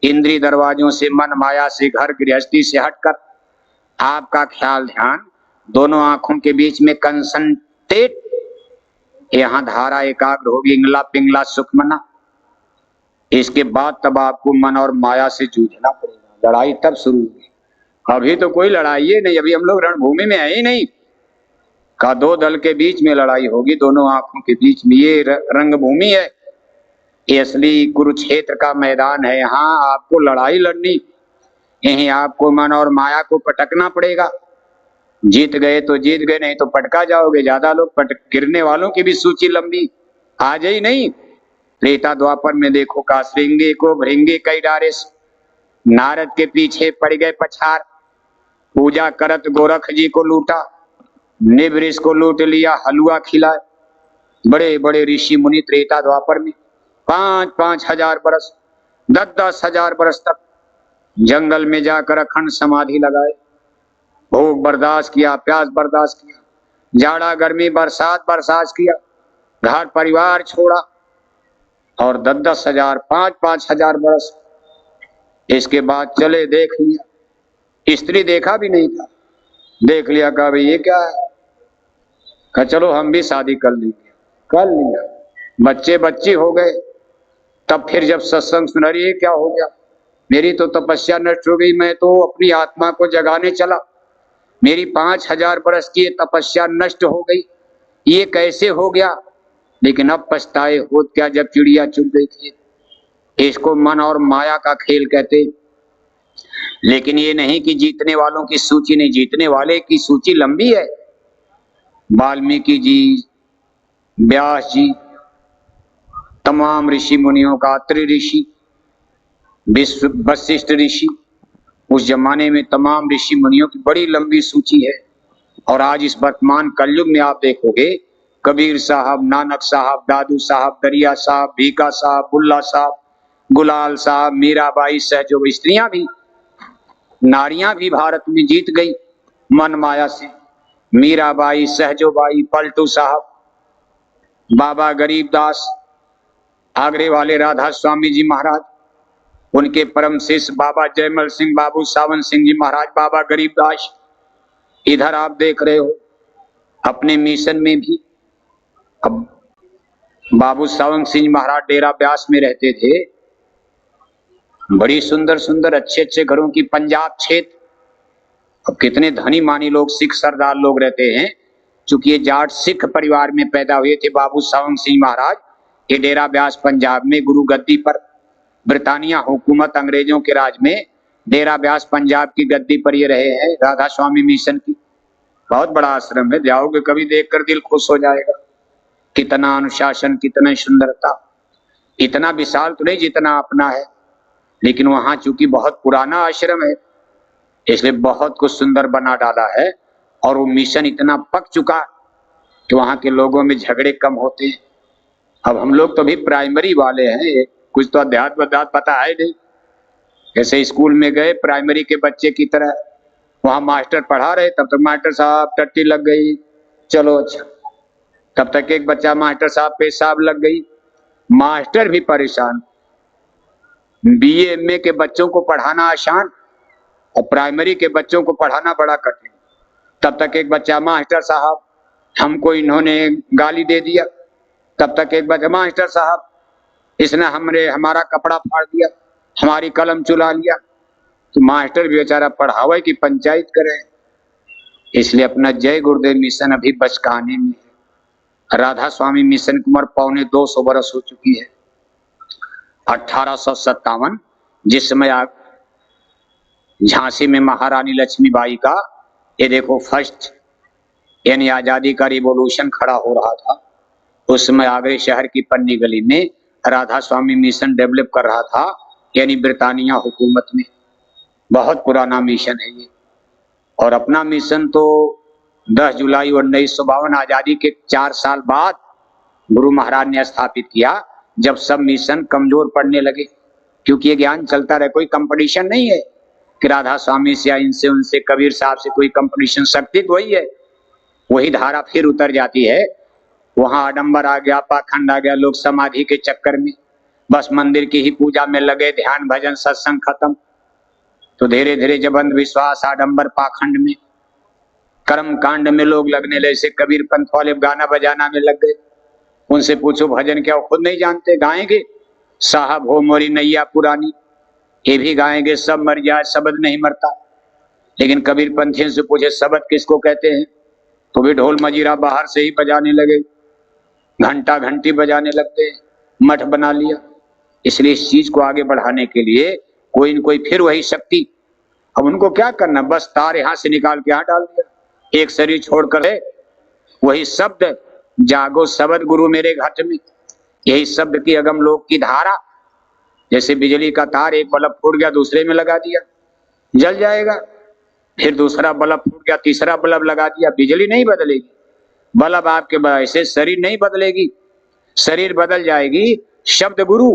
इंद्रिय दरवाजों से, मन माया से, घर गृहस्थी से हटकर आपका ख्याल ध्यान दोनों आंखों के बीच में कंसंट्रेट, यहां धारा एकाग्र होगी, इंगला पिंगला सुखमना। इसके बाद तब आपको मन और माया से जूझना पड़ेगा। लड़ाई तब शुरू हुई। अभी तो कोई लड़ाई ही नहीं, अभी हम लोग रणभूमि में है ही नहीं। का दो दल के बीच में लड़ाई होगी, दोनों आंखों के बीच में। ये रंगभूमि है, ये असली कुरुक्षेत्र का मैदान है। यहाँ आपको लड़ाई लड़नी, यहीं आपको मन और माया को पटकना पड़ेगा। जीत गए तो जीत गए, नहीं तो पटका जाओगे। ज्यादा लोग गिरने वालों की भी सूची लंबी आ जाई नहीं। त्रेता द्वापर में देखो, का श्रृंगे को भृंगे कई डारेस, नारद के पीछे पड़ गए पछार, पूजा करत गोरख जी को लूटा, निवृष को लूट लिया, हलवा खिलाए। बड़े बड़े ऋषि मुनि त्रेता द्वापर में 5-5 हजार बरस, 10-10 हजार बरस तक जंगल में जाकर अखंड समाधि लगाए। भूख बर्दाश्त किया, प्यास बर्दाश्त किया, जाड़ा गर्मी बरसात बर्दाश्त किया, घर परिवार छोड़ा, और 10-10 हजार, 5-5 हजार बरस। इसके बाद चले, देख लिया, स्त्री देखा भी नहीं था, देख लिया, कहा भाई ये क्या है? कहा चलो हम भी शादी कर लेंगे। कर लिया, बच्चे बच्ची हो गए। तब फिर जब सत्संग सुना, ये क्या हो गया? मेरी तो तपस्या नष्ट हो गई, मैं तो अपनी आत्मा को जगाने चला, मेरी 5,000 बरस की तपस्या नष्ट हो गई, ये कैसे हो गया? लेकिन अब पछताए हो क्या, जब चिड़िया चुग गई थी। इसको मन और माया का खेल कहते। लेकिन ये नहीं कि जीतने वालों की सूची नहीं, जीतने वाले की सूची लंबी है। वाल्मीकि जी, व्यास जी, तमाम ऋषि मुनियों का, अत्रि ऋषि, वशिष्ठ ऋषि, उस जमाने में तमाम ऋषि मुनियों की बड़ी लंबी सूची है। और आज इस वर्तमान कलयुग में आप देखोगे, कबीर साहब, नानक साहब, दादू साहब, दरिया साहब, भीका साहब, बुल्ला साहब, गुलाल साहब, मीराबाई, सहजो, स्त्रियां भी, नारियां भी भारत में जीत गई मन माया से। मीराबाई, सहजोबाई, पलटू साहब, बाबा गरीबदास, आगरे वाले राधा स्वामी जी महाराज, उनके परम शिष्य बाबा जयमल सिंह, बाबू सावन सिंह जी महाराज, बाबा गरीबदास। इधर आप देख रहे हो अपने मिशन में भी, अब बाबू सावन सिंह महाराज डेरा ब्यास में रहते थे। बड़ी सुंदर सुंदर अच्छे अच्छे घरों की, पंजाब क्षेत्र। अब कितने धनी मानी लोग, सिख सरदार लोग रहते हैं। चूंकि ये जाट सिख परिवार में पैदा हुए थे बाबू सावन सिंह महाराज, ये डेरा ब्यास पंजाब में गुरु गद्दी पर, ब्रिटानिया हुकूमत अंग्रेजों के राज में डेरा ब्यास पंजाब की गद्दी पर ये रहे हैं, राधा स्वामी मिशन की। बहुत बड़ा आश्रम है, जाओगे कभी देखकर दिल खुश हो जाएगा। कितना अनुशासन, कितना सुंदरता। इतना विशाल तो नहीं जितना अपना है, लेकिन वहां चूंकि बहुत पुराना आश्रम है, इसलिए बहुत कुछ सुंदर बना डाला है। और वो मिशन इतना पक चुका कि वहां के लोगों में झगड़े कम होते हैं। अब हम लोग तो भी प्राइमरी वाले हैं, कुछ तो अध्यात्म पता है नहीं। जैसे स्कूल में गए प्राइमरी के बच्चे की तरह, वहां मास्टर पढ़ा रहे, तब तक मास्टर साहब टट्टी लग गई, चलो अच्छा। तब तक एक बच्चा मास्टर साहब पेशाब लग गई, मास्टर भी परेशान। बीए एमए के बच्चों को पढ़ाना आसान और प्राइमरी के बच्चों को पढ़ाना बड़ा कठिन। तब तक एक बच्चा, मास्टर साहब हमको इन्होंने गाली दे दिया, तब तक एक बच्चा, मास्टर साहब इसने हमारा कपड़ा फाड़ दिया, हमारी कलम चुरा लिया। तो मास्टर भी बेचारा पढ़ावे की पंचायत करे। इसलिए अपना जय गुरुदेव मिशन अभी बचकाने में है। राधा स्वामी मिशन की उम्र 225 बरस हो चुकी है। 1857 जिस समय झांसी में महारानी लक्ष्मीबाई का ये देखो फर्स्ट यानी आजादी का रिवॉल्यूशन खड़ा हो रहा था, उस समय आगरे शहर की पन्नी गली में राधा स्वामी मिशन डेवलप कर रहा था, यानी ब्रिटानिया हुकूमत में। बहुत पुराना मिशन है ये। और अपना मिशन तो 10 जुलाई 1952 आजादी के 4 साल बाद गुरु महाराज ने स्थापित किया, जब सब मिशन कमजोर पड़ने लगे। क्योंकि ये ज्ञान चलता रहे, कोई कंपटीशन नहीं है कि राधा स्वामी से या इनसे उनसे कबीर साहब से कोई कंपटीशन। शक्ति तो वही है, वही धारा फिर उतर जाती है। वहां आडंबर आ गया, पाखंड आ गया, लोग समाधि के चक्कर में बस मंदिर की ही पूजा में लगे, ध्यान भजन सत्संग खत्म। तो धीरे धीरे जब अंधविश्वास आडंबर पाखंड में कर्म कांड में लोग लगने लगे, से कबीर पंथ वाले गाना बजाना में लग गए। उनसे पूछो भजन क्या, वो खुद नहीं जानते। गाएंगे साहब हो मोरी नैया पुरानी, ये भी गाएंगे, सब मर जाए शब्द नहीं मरता। लेकिन कबीर पंथियों से पूछे शब्द किसको कहते हैं, तो भी ढोल मजीरा बाहर से ही बजाने लगे, घंटा घंटी बजाने लगते, मठ बना लिया। इसलिए इस चीज को आगे बढ़ाने के लिए कोई न कोई फिर वही शक्ति। अब उनको क्या करना, बस तार यहां से निकाल के यहां डाल दिया, एक शरीर छोड़कर है वही शब्द, जागो शब्द गुरु मेरे घट में। यही शब्द की अगम लोक की धारा। जैसे बिजली का तार, एक बल्ब फूट गया दूसरे में लगा दिया, जल जाएगा। फिर दूसरा बल्ब फूट गया, तीसरा बल्ब लगा दिया, बिजली नहीं बदलेगी। बल्ब आपके ऐसे शरीर नहीं बदलेगी, शरीर बदल जाएगी, शब्द गुरु,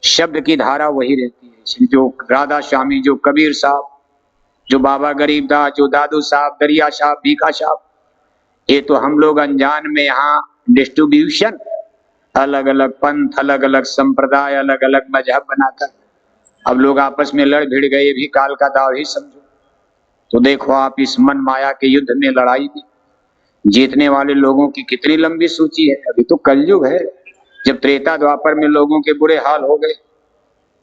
शब्द की धारा वही रहती है। इसलिए जो राधा स्वामी, जो कबीर साहब, जो बाबा गरीबदास, जो दादू साहब, दरिया साहब, भीखा साहब, ये तो हम लोग अनजान में यहाँ डिस्ट्रीब्यूशन, अलग अलग पंथ, अलग अलग संप्रदाय, अलग अलग मजहब बनाकर अब लोग आपस में लड़ भिड़ गए, भी काल का दाव ही समझो। तो देखो आप इस मन माया के युद्ध में, लड़ाई में जीतने वाले लोगों की कितनी लंबी सूची है। अभी तो कलयुग है, जब त्रेता द्वापर में लोगों के बुरे हाल हो गए,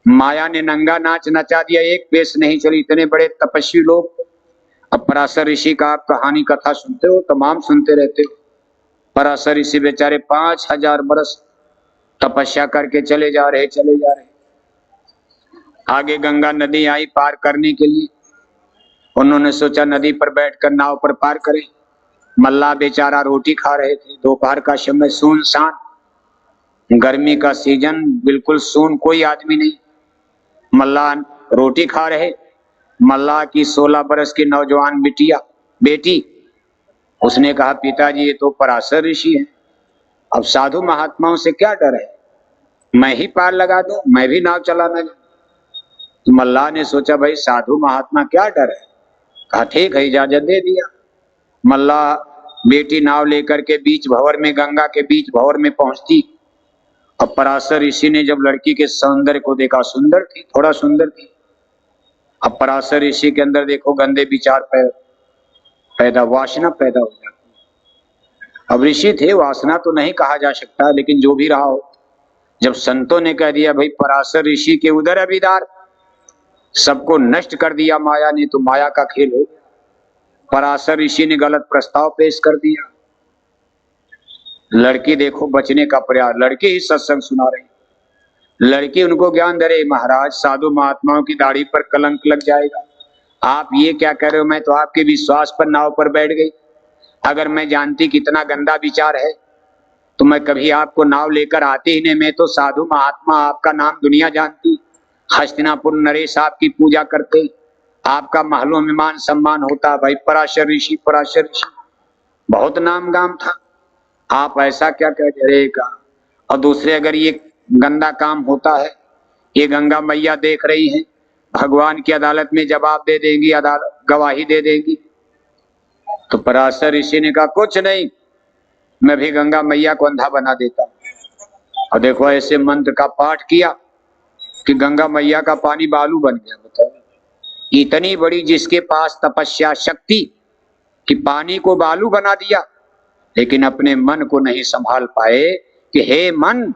माया ने नंगा नाच नचा दिया, एक पेश नहीं चली, इतने बड़े तपस्वी लोग। अब पराशर ऋषि का आप कहानी कथा सुनते हो, तमाम सुनते रहते हो। पराशर ऋषि बेचारे 5000 बरस तपस्या करके चले जा रहे। आगे गंगा नदी आई पार करने के लिए, उन्होंने सोचा नदी पर बैठकर नाव पर पार करें। मल्लाह बेचारा रोटी खा रहे थे, दोपहर का समय, सुनसान, गर्मी का सीजन, बिल्कुल सुन, कोई आदमी नहीं। मल्लाह रोटी खा रहे। मल्लाह की 16 बरस की नौजवान बेटी, उसने कहा पिताजी ये तो पराशर ऋषि हैं, अब साधु महात्माओं से क्या डर है, मैं ही पार लगा दूं, मैं भी नाव चलाना। तो मल्लाह ने सोचा भाई साधु महात्मा क्या डर है, कहा ठीक है इजाजत दे दिया। मल्लाह बेटी नाव लेकर के बीच भंवर में, गंगा के बीच भंवर में पहुंचती। अब पराशर ऋषि ने जब लड़की के सौंदर्य को देखा, सुंदर थी, थोड़ा सुंदर थी। अब पराशर ऋषि के अंदर देखो गंदे विचार पैदा, वासना पैदा हो जाती। अब ऋषि थे, वासना तो नहीं कहा जा सकता, लेकिन जो भी रहा हो, जब संतों ने कह दिया भाई पराशर ऋषि के उदर अभिदार, सबको नष्ट कर दिया माया ने, तो माया का खेल हो। पराशर ऋषि ने गलत प्रस्ताव पेश कर दिया। लड़की देखो बचने का प्रयास, लड़की ही सत्संग सुना रही, लड़की उनको ज्ञान दे रही, महाराज साधु महात्माओं की दाढ़ी पर कलंक लग जाएगा, आप ये क्या कह रहे हो, मैं तो आपके विश्वास पर नाव पर बैठ गई, अगर मैं जानती कितना गंदा विचार है तो मैं कभी आपको नाव लेकर आती ही नहीं, मैं तो साधु महात्मा, आपका नाम दुनिया जानती, हस्तिनापुर नरेश आपकी पूजा करते, आपका महलों में मान सम्मान होता। भाई पराशर ऋषि बहुत नाम गाम था, आप ऐसा क्या कह रहे का। और दूसरे अगर ये गंदा काम होता है, ये गंगा मैया देख रही हैं, भगवान की अदालत में जवाब दे देंगी, अदालत गवाही दे देगी। तो पराशर ऋषि ने कहा कुछ नहीं, मैं भी गंगा मैया को अंधा बना देता। और देखो ऐसे मंत्र का पाठ किया, कि गंगा मैया का पानी बालू बन गया। बताओ, इतनी बड़ी जिसके पास तपस्या शक्ति कि पानी को बालू बना दिया, लेकिन अपने मन को नहीं संभाल पाए कि हे मन,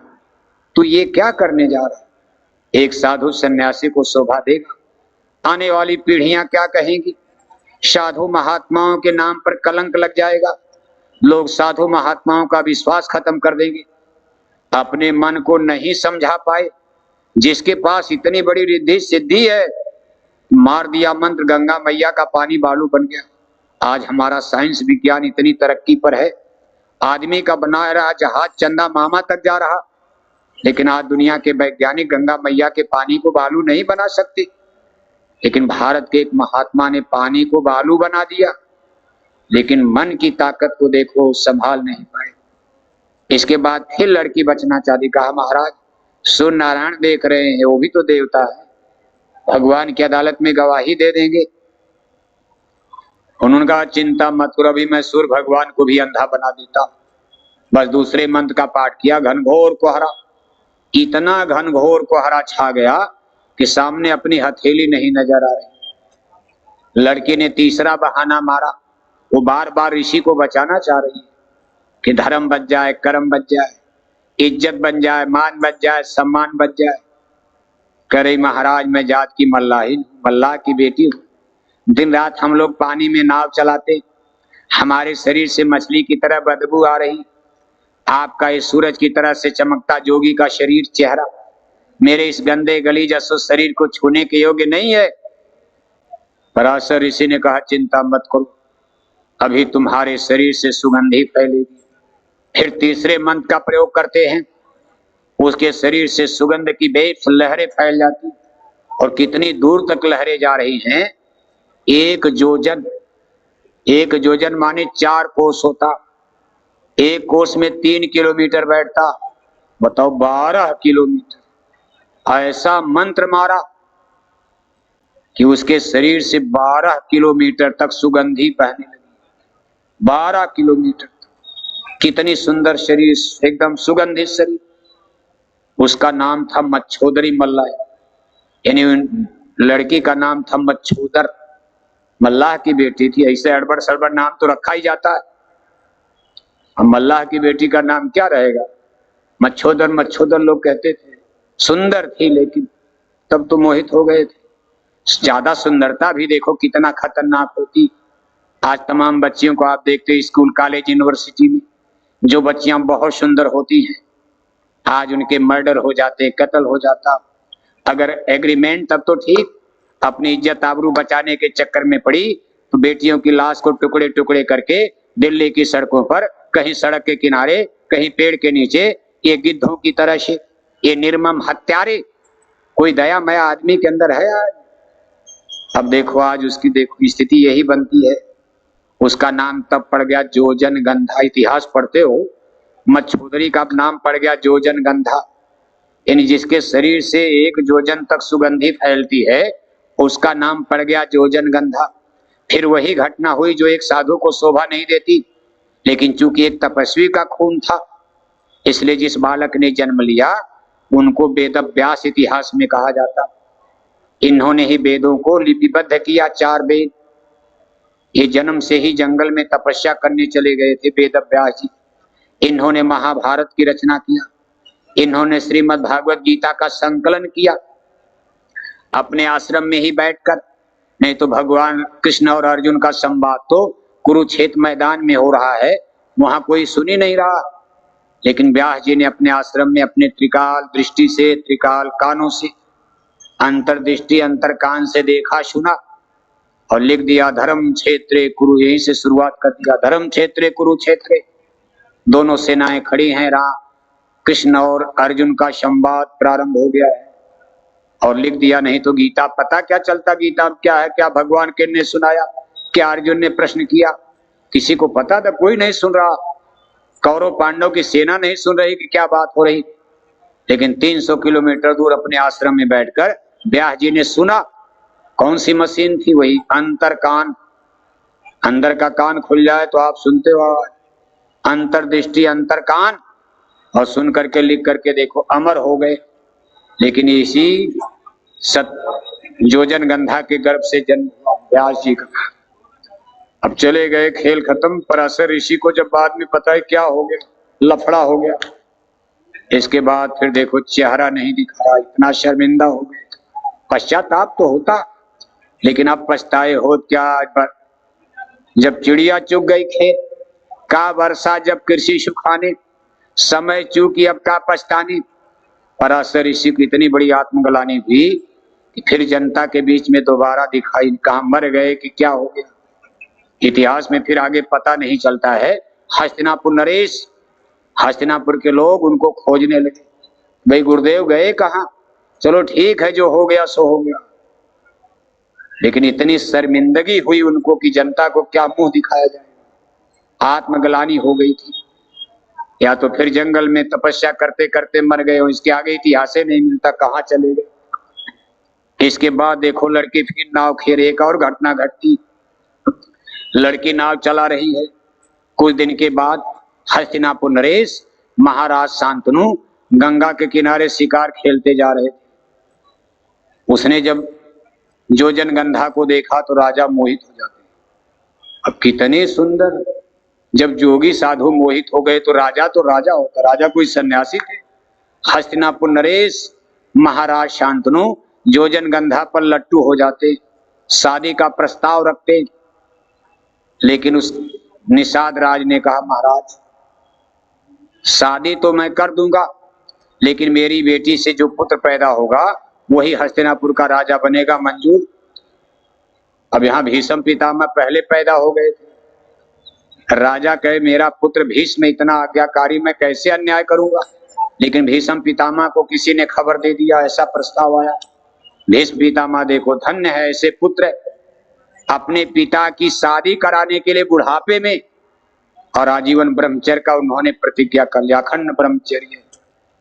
तू ये क्या करने जा रहा है। एक साधु सन्यासी को शोभा देगा, आने वाली पीढ़ियां क्या कहेंगी। साधु महात्माओं के नाम पर कलंक लग जाएगा, लोग साधु महात्माओं का विश्वास खत्म कर देंगे। अपने मन को नहीं समझा पाए, जिसके पास इतनी बड़ी रिद्धि सिद्धि है, मार दिया मंत्र, गंगा मैया का पानी बालू बन गया। आज हमारा साइंस विज्ञान इतनी तरक्की पर है, आदमी का बना रहा जहाज चंदा मामा तक जा रहा, लेकिन आज दुनिया के वैज्ञानिक गंगा मैया के पानी को बालू नहीं बना सकते। लेकिन भारत के एक महात्मा ने पानी को बालू बना दिया, लेकिन मन की ताकत को देखो, संभाल नहीं पाए। इसके बाद फिर लड़की बचना चाहती, कहा महाराज सूर्य नारायण देख रहे हैं, वो भी तो देवता है, भगवान की अदालत में गवाही दे देंगे। उन्होंने कहा चिंता मत करो, अभी मैं सूर्य भगवान को भी अंधा बना देता। बस दूसरे मंत्र का पाठ किया, घनघोर कोहरा, इतना घनघोर कोहरा छा गया कि सामने अपनी हथेली नहीं नजर आ रही। लड़की ने तीसरा बहाना मारा, वो बार बार ऋषि को बचाना चाह रही है कि धर्म बच जाए, कर्म बच जाए, इज्जत बन जाए, मान बच जाए, सम्मान बच जाए। कह रही महाराज मैं जात की मल्लाही, मल्लाह की बेटी हूँ, दिन रात हम लोग पानी में नाव चलाते, हमारे शरीर से मछली की तरह बदबू आ रही, आपका इस सूरज की तरह से चमकता जोगी का शरीर चेहरा मेरे इस गंदे गलीज अशुद्ध शरीर को छूने के योग्य नहीं है। पराशर ऋषि ने कहा चिंता मत करो, अभी तुम्हारे शरीर से सुगंधी फैलेगी। फिर तीसरे मंत्र का प्रयोग करते हैं, उसके शरीर से सुगंध की बेश लहरें फैल जाती, और कितनी दूर तक लहरें जा रही हैं। एक जोजन माने 4 कोस होता, एक कोस में 3 किलोमीटर बैठता, बताओ 12 किलोमीटर। ऐसा मंत्र मारा कि उसके शरीर से 12 किलोमीटर तक सुगंधी बहने लगी। 12 किलोमीटर तक। कितनी सुंदर शरीर, एकदम सुगंधित शरीर। उसका नाम था मच्छोदरी मल्लाह, यानी लड़की का नाम था मच्छोदर, मल्लाह की बेटी थी। ऐसे अड़बड़ सड़बड़ नाम तो रखा ही जाता है, अब मल्लाह की बेटी का नाम क्या रहेगा। मच्छोदर मच्छोदर लोग कहते थे। सुंदर थी, लेकिन तब तो मोहित हो गए थे। ज्यादा सुंदरता भी देखो कितना खतरनाक होती। आज तमाम बच्चियों को आप देखते स्कूल कॉलेज यूनिवर्सिटी में, जो बच्चियां बहुत सुंदर होती हैं, आज उनके मर्डर हो जाते, कत्ल हो जाता। अगर एग्रीमेंट तब तो ठीक, अपनी इज्जत आबरू बचाने के चक्कर में पड़ी तो बेटियों की लाश को टुकड़े टुकड़े करके दिल्ली की सड़कों पर, कहीं सड़क के किनारे, कहीं पेड़ के नीचे, ये गिद्धों की तरह से, ये निर्मम हत्यारे। कोई दया माया आदमी के अंदर है आज? अब देखो आज उसकी देखो स्थिति यही बनती है। उसका नाम तब पड़ गया जोजन गंधा। इतिहास पढ़ते हो, मच्छोदरी का नाम पड़ गया जोजन गंधा, यानी जिसके शरीर से 1 जोजन तक सुगंधी फैलती है, उसका नाम पड़ गया जोजन गंधा। फिर वही घटना हुई जो एक साधु को शोभा नहीं देती, लेकिन चूंकि एक तपस्वी का खून था, इसलिए जिस बालक ने जन्म लिया उनको वेद व्यास इतिहास में कहा जाता। इन्होंने ही वेदों को लिपिबद्ध किया, 4 वेद। ये जन्म से ही जंगल में तपस्या करने चले गए थे वेद व्यास जी। इन्होंने महाभारत की रचना किया, इन्होंने श्रीमद् भागवत गीता का संकलन किया अपने आश्रम में ही बैठकर। नहीं तो भगवान कृष्ण और अर्जुन का संवाद तो कुरुक्षेत्र मैदान में हो रहा है, वहां कोई सुन ही नहीं रहा। लेकिन व्यास जी ने अपने आश्रम में अपने त्रिकाल दृष्टि से, त्रिकाल कानों से, अंतर्दृष्टि अंतर कान से देखा सुना और लिख दिया धर्म क्षेत्रे कुरु। यहीं से शुरुआत कर दिया, धर्म क्षेत्रे कुरुक्षेत्रे। दोनों सेनाएं खड़ी हैं, राम कृष्ण और अर्जुन का संवाद प्रारंभ हो गया है। और लिख दिया, नहीं तो गीता पता क्या चलता, गीता क्या है, क्या भगवान के ने सुनाया, क्या अर्जुन ने प्रश्न किया, किसी को पता था? कोई नहीं सुन रहा। कौरव पांडव की सेना नहीं सुन रही कि क्या बात हो रही। लेकिन 300 किलोमीटर दूर अपने आश्रम में बैठकर व्यास जी ने सुना। कौन सी मशीन थी? वही अंतर कान। अंदर का कान खुल जाए तो आप सुनते हो आवाज, अंतर्दृष्टि अंतर कान। और सुन करके लिख करके देखो, अमर हो गए। लेकिन इसी योजन गंधा के गर्भ से जन्म हुआ व्यास जी का। अब चले गए, खेल खत्म। पराशर ऋषि को जब बाद में पता है क्या हो गया, लफड़ा हो गया, इसके बाद फिर देखो चेहरा नहीं दिखा रहा, इतना शर्मिंदा हो गए। पश्चाताप तो होता, लेकिन अब पछताए हो क्या। जब चिड़िया चुग गई खेत का, वर्षा जब कृषि सुखाने, समय चूकी अब का पछताने। पराशर ऋषि को इतनी बड़ी आत्मग्लानि हुई कि फिर जनता के बीच में दोबारा दिखाई, कहा मर गए कि क्या हो गया। इतिहास में फिर आगे पता नहीं चलता है। हस्तिनापुर नरेश, हस्तिनापुर के लोग उनको खोजने लगे, भाई गुरुदेव गए कहाँ। चलो ठीक है, जो हो गया सो हो गया। लेकिन इतनी शर्मिंदगी हुई उनको कि जनता को क्या मुंह दिखाया जाए। आत्मग्लानि हो गई थी, या तो फिर जंगल में तपस्या करते करते मर गए हो, इसके आगे इतिहास नहीं मिलता, कहाँ चले गए। इसके बाद देखो लड़की फिर नाव खेर, एक और घटना घटती। लड़की नाव चला रही है, कुछ दिन के बाद हस्तिनापुर नरेश महाराज शांतनु गंगा के किनारे शिकार खेलते जा रहे थे। उसने जब योजनगंधा को देखा तो राजा मोहित हो जाते। अब कितने सुंदर, जब जोगी साधु मोहित हो गए तो राजा होता, राजा कोई सन्यासी थे। हस्तिनापुर नरेश महाराज शांतनु योजनगंधा पर लट्टू हो जाते, शादी का प्रस्ताव रखते। लेकिन उस निषाद राज ने कहा, महाराज शादी तो मैं कर दूंगा, लेकिन मेरी बेटी से जो पुत्र पैदा होगा वही हस्तिनापुर का राजा बनेगा, मंजूर। अब यहाँ भीष्म पितामह पहले पैदा हो गए थे। राजा कहे मेरा पुत्र भीष्म इतना आज्ञाकारी, मैं कैसे अन्याय करूंगा। लेकिन भीष्म पितामह को किसी ने खबर दे दिया, ऐसा प्रस्ताव आया। भीष्म पितामह देखो धन्य है, ऐसे पुत्र अपने पिता की शादी कराने के लिए बुढ़ापे में और आजीवन ब्रह्मचर्य का उन्होंने प्रतिज्ञा कर लिया, अखंड ब्रह्मचर्य।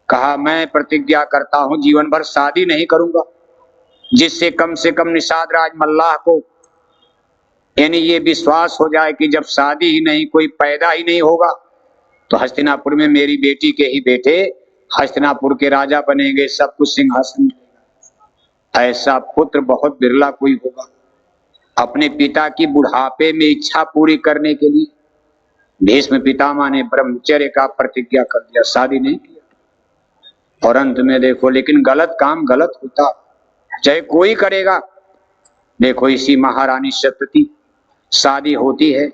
कहा मैं प्रतिज्ञा करता हूं जीवन भर शादी नहीं करूंगा, जिससे कम से कम निषाद राज मल्लाह को यानी ये विश्वास हो जाए कि जब शादी ही नहीं, कोई पैदा ही नहीं होगा, तो हस्तिनापुर में मेरी बेटी के ही बेटे हस्तिनापुर के राजा बनेंगे, सब कुछ सिंहासन। ऐसा पुत्र बहुत बिरला कोई होगा। अपने पिता की बुढ़ापे में इच्छा पूरी करने के लिए भीष्म पितामह ने ब्रह्मचर्य का प्रतिज्ञा कर दिया, शादी नहीं किया। और अंत में देखो, लेकिन गलत काम गलत होता, चाहे कोई करेगा। देखो इसी महारानी सत्यवती शादी होती है,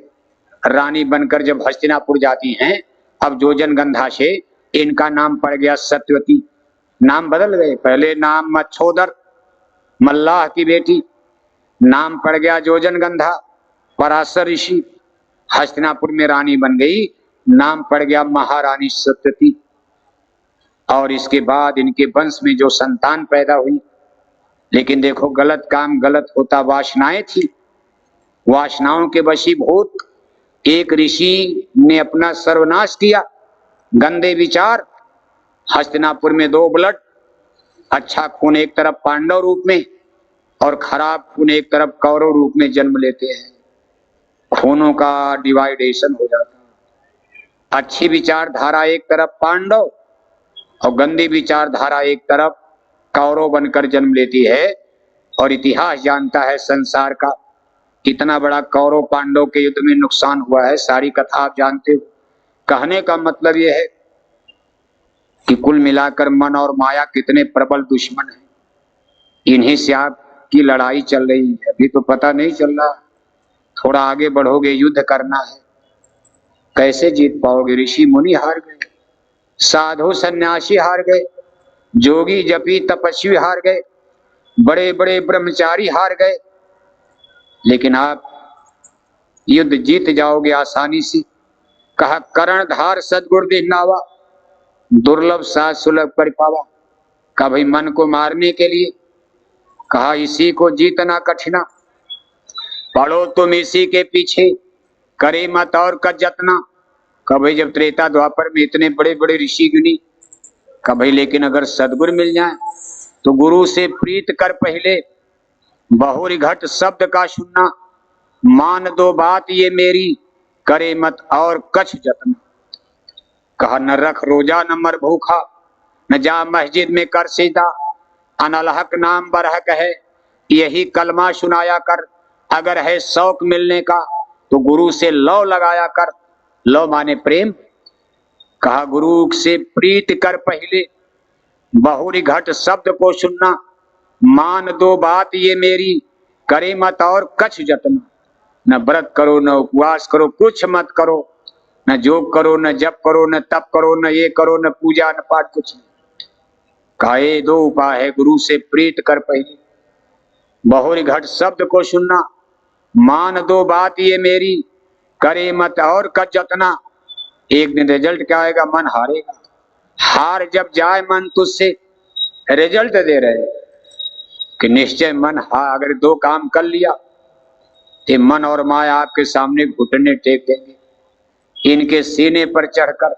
रानी बनकर जब हस्तिनापुर जाती हैं, अब योजनगंधा से इनका नाम पड़ गया सत्यवती। नाम बदल गए, पहले नाम मच्छोदर मल्लाह की बेटी, नाम पड़ गया योजनगंधा। पराशर ऋषि हस्तिनापुर में रानी बन गई, नाम पड़ गया महारानी सत्यवती। और इसके बाद इनके वंश में जो संतान पैदा हुई, लेकिन देखो गलत काम गलत होता। वासनाएं थी, वासनाओं के वशीभूत एक ऋषि ने अपना सर्वनाश किया। गंदे विचार, हस्तिनापुर में दो ब्लड, अच्छा खून एक तरफ पांडव रूप में और खराब खून एक तरफ कौरव रूप में जन्म लेते हैं। खूनों का डिवाइडेशन हो जाता है। अच्छी विचारधारा एक तरफ पांडव और गंदी विचारधारा एक तरफ कौरव बनकर जन्म लेती है। और इतिहास जानता है संसार का, कितना बड़ा कौरव पांडव के युद्ध में नुकसान हुआ है, सारी कथा आप जानते हो। कहने का मतलब यह है कि कुल मिलाकर मन और माया कितने प्रबल दुश्मन हैं। इन्हीं से आपकी लड़ाई चल रही है, अभी तो पता नहीं चल रहा, थोड़ा आगे बढ़ोगे युद्ध करना है, कैसे जीत पाओगे। ऋषि मुनि हार गए, साधु सन्यासी हार गए, जोगी जपी तपस्वी हार गए, बड़े बड़े ब्रह्मचारी हार गए, लेकिन आप युद्ध जीत जाओगे आसानी से। कहा कर्णधार सदगुरु दिहनावा, दुर्लभ साथ सुलभ कर पावा। कहा भाई मन को मारने के लिए, कहा इसी को जीतना कठिना, पढ़ो तुम इसी के पीछे, करे मत और का जतना। कहा भाई जब त्रेता द्वापर में इतने बड़े बड़े ऋषि गुनी, कहा भाई लेकिन अगर सदगुरु मिल जाए तो गुरु से प्रीत कर पहले बहुरी घट शब्द का सुनना, मान दो बात ये मेरी, करे मत और कछ जतना। कहा न रख रोजा न मर भूखा, न जा मस्जिद में कर सीधा, अनलहक नाम बरहक है, यही कलमा सुनाया कर। अगर है शौक मिलने का तो गुरु से लौ लगाया कर। लौ माने प्रेम। कहा गुरु से प्रीत कर पहले, बहुरी घट शब्द को सुनना। मान दो बात ये मेरी, करे मत और कछ जतना। न व्रत करो, न उपवास करो, कुछ मत करो, न जोग करो, न जप करो, न तप करो, न ये करो, न पूजा न पाठ, कुछ नहीं। कहे दो उपाय है, गुरु से प्रीत कर पहले, बहुरी घट शब्द को सुनना। मान दो बात ये मेरी, करे मत और कछ जतना। एक दिन रिजल्ट क्या आएगा? मन हारेगा। हार जब जाए मन तुझसे, रिजल्ट दे रहे कि निश्चय मन अगर दो काम कर लिया तो मन और माया आपके सामने घुटने टेक देंगे। इनके सीने पर चढ़कर,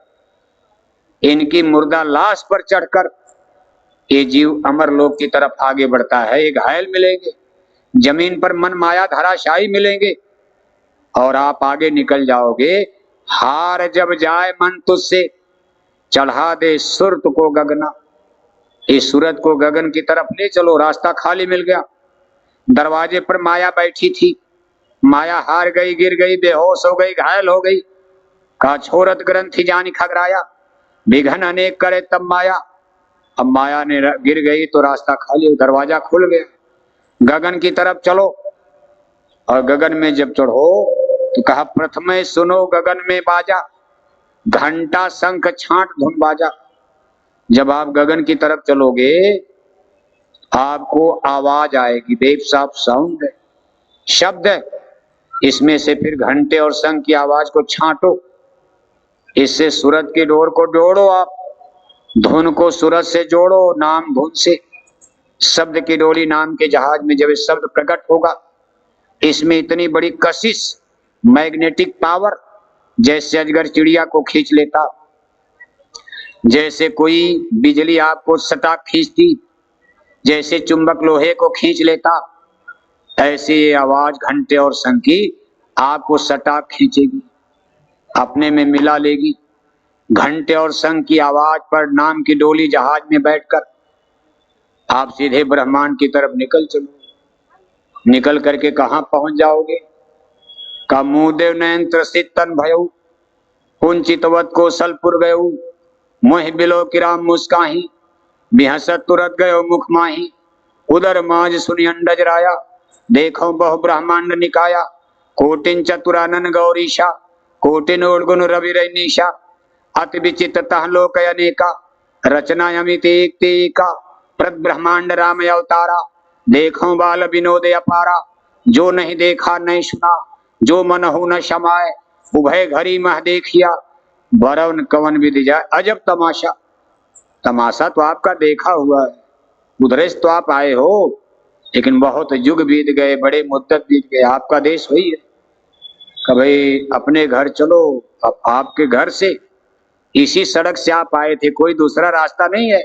इनकी मुर्दा लाश पर चढ़कर ये जीव अमरलोक की तरफ आगे बढ़ता है। एक घायल मिलेंगे, जमीन पर मन माया धराशायी मिलेंगे और आप आगे निकल जाओगे। हार जब जाए मन तुझसे, चढ़ा दे सुरत को गगना। इस सूरत को गगन की तरफ ले चलो। रास्ता खाली मिल गया। दरवाजे पर माया बैठी थी। माया हार गई, गिर गई, बेहोश हो गई, घायल हो गई। कहा छोरत ग्रंथि जानी खगराया, विघन अनेक करे तब माया। अब माया ने गिर गई तो रास्ता खाली, दरवाजा खुल गया। गगन की तरफ चलो। और गगन में जब चढ़ो तो कहा प्रथमे सुनो गगन में बाजा, घंटा शंख छांट धुन बाजा। जब आप गगन की तरफ चलोगे आपको आवाज आएगी, वेव्स ऑफ साउंड है, शब्द है। इसमें से फिर घंटे और शंख की आवाज को छांटो। इससे सूरत की डोर को जोड़ो। आप धुन को सूरत से जोड़ो, नाम धुन से। शब्द की डोली नाम के जहाज में जब ये शब्द प्रकट होगा, इसमें इतनी बड़ी कशिश, मैग्नेटिक पावर, जैसे अजगर चिड़िया को खींच लेता, जैसे कोई बिजली आपको सटा खींचती, जैसे चुंबक लोहे को खींच लेता, ऐसे ये आवाज घंटे और शंख की आपको सटा खींचेगी, अपने में मिला लेगी। घंटे और शंख की आवाज पर नाम की डोली जहाज में बैठकर आप सीधे ब्रह्मांड की तरफ निकल चलो। निकल करके कहां पहुंच जाओगे? का मुदेव नयन त्रसित तन भयऊ, कुंचितवत कौशलपुर गयऊ। मोह बिलो किराम मुस्काही, बिहसत तुरत गयो मुख माही। उदर माज सुनि अंडज राया, देखो बहु ब्रह्मांड निकाया। Cotton चतुरानन गौरीशा, cotton Urgun Ravi रैनीशा। अति विचित तह लोक अनेका, रचना अमित एक तेका। प्रत ब्रह्मांड राम अवतारा, देखो बाल विनोद अपारा। जो नहीं देखा नहीं सुना, जो मन हो न समाए। उभय घड़ी मह देखिया, बरवन कवन विधि जाए। अजब तमाशा। तमाशा तो आपका देखा हुआ है, उधरेश तो आप आए हो, लेकिन बहुत युग बीत गए, बड़े मुद्दत बीत गए। आपका देश वही है। कभी अपने घर चलो। अब आपके घर से इसी सड़क से आप आए थे, कोई दूसरा रास्ता नहीं है।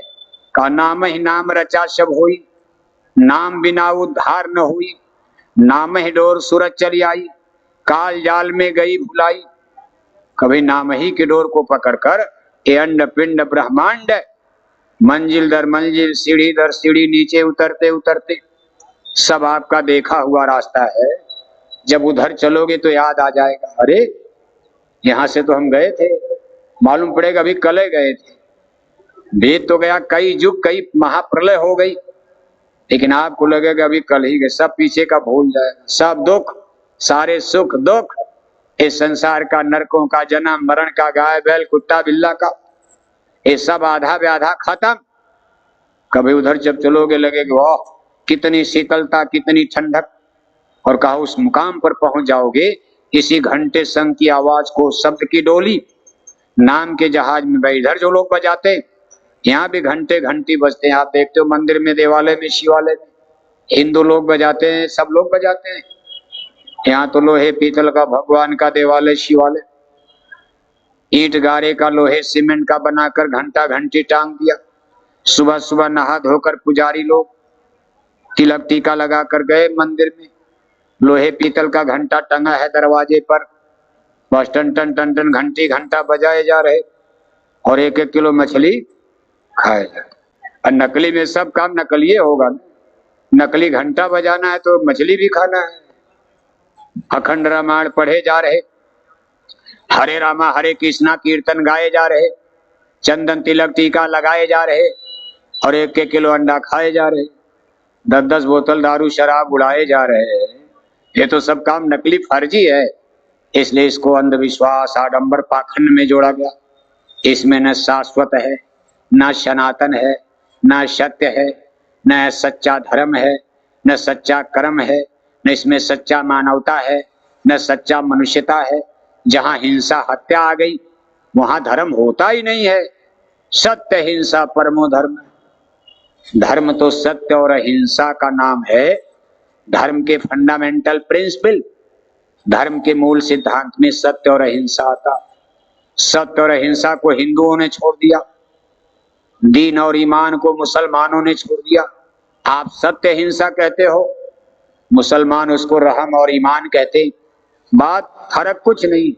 का नाम ही नाम रचा सब होई, नाम बिना उद्धार न हुई। नाम ही डोर सूरत चली आई, काल जाल में गई भुलाई। कभी नाम ही के डोर को पकड़कर ये अंड पिंड ब्रह्मांड, मंजिल दर मंजिल, सीढ़ी दर सीढ़ी, नीचे उतरते उतरते सब आपका देखा हुआ रास्ता है। जब उधर चलोगे तो याद आ जाएगा, अरे यहां से तो हम गए थे। मालूम पड़ेगा अभी कल गए थे। बीत तो गया कई युग, कई महाप्रलय हो गई, लेकिन आपको लगेगा अभी कल ही गए। सब पीछे का भूल जाएगा। सब दुख, सारे सुख दुख, इस संसार का, नरकों का, जन्म मरण का, गाय बैल कुत्ता बिल्ला का, ये सब आधा ब्याधा खत्म। कभी उधर जब चलोगे लगेगा वाह कितनी शीतलता, कितनी ठंडक। और कहा उस मुकाम पर पहुंच जाओगे, इसी घंटे शंख की आवाज को, शब्द की डोली नाम के जहाज में भाई। इधर जो लोग बजाते हैं, यहाँ भी घंटे घंटी बजते हैं। आप देखते हो मंदिर में, देवालय में, शिवालय में, हिंदू लोग बजाते हैं, सब लोग बजाते हैं। यहाँ तो लोहे पीतल का भगवान का देवालय, शिवालय, ईंट गारे का, लोहे सीमेंट का बनाकर घंटा घंटी टांग दिया। सुबह सुबह नहा धोकर पुजारी लोग तिलक टीका लगा कर गए मंदिर में। लोहे पीतल का घंटा टंगा है दरवाजे पर, बस टन टन टन टन घंटी घंटा बजाए जा रहे, और 1-1 किलो मछली खाए जा रहे। और नकली में सब काम नकली होगा। नकली घंटा बजाना है तो मछली भी खाना है। अखंड रामायण पढ़े जा रहे, हरे रामा हरे कृष्णा कीर्तन गाए जा रहे, चंदन तिलक टीका लगाए जा रहे और 1-1 किलो अंडा खाए जा रहे, 10-10 बोतल दारू शराब उड़ाए जा रहे हैं। ये तो सब काम नकली फर्जी है। इसलिए इसको अंधविश्वास आडंबर पाखंड में जोड़ा गया। इसमें न शाश्वत है, न सनातन है, न सत्य है, न सच्चा धर्म है, न सच्चा कर्म है, न इसमें सच्चा मानवता है, न सच्चा मनुष्यता है। जहां हिंसा हत्या आ गई वहां धर्म होता ही नहीं है। सत्य हिंसा परमो धर्म। धर्म तो सत्य और अहिंसा का नाम है। धर्म के फंडामेंटल प्रिंसिपल, धर्म के मूल सिद्धांत में सत्य और अहिंसा आता। सत्य और अहिंसा को हिंदुओं ने छोड़ दिया, दीन और ईमान को मुसलमानों ने छोड़ दिया। आप सत्य हिंसा कहते हो, मुसलमान उसको रहम और ईमान कहते। बात फर्क कुछ नहीं।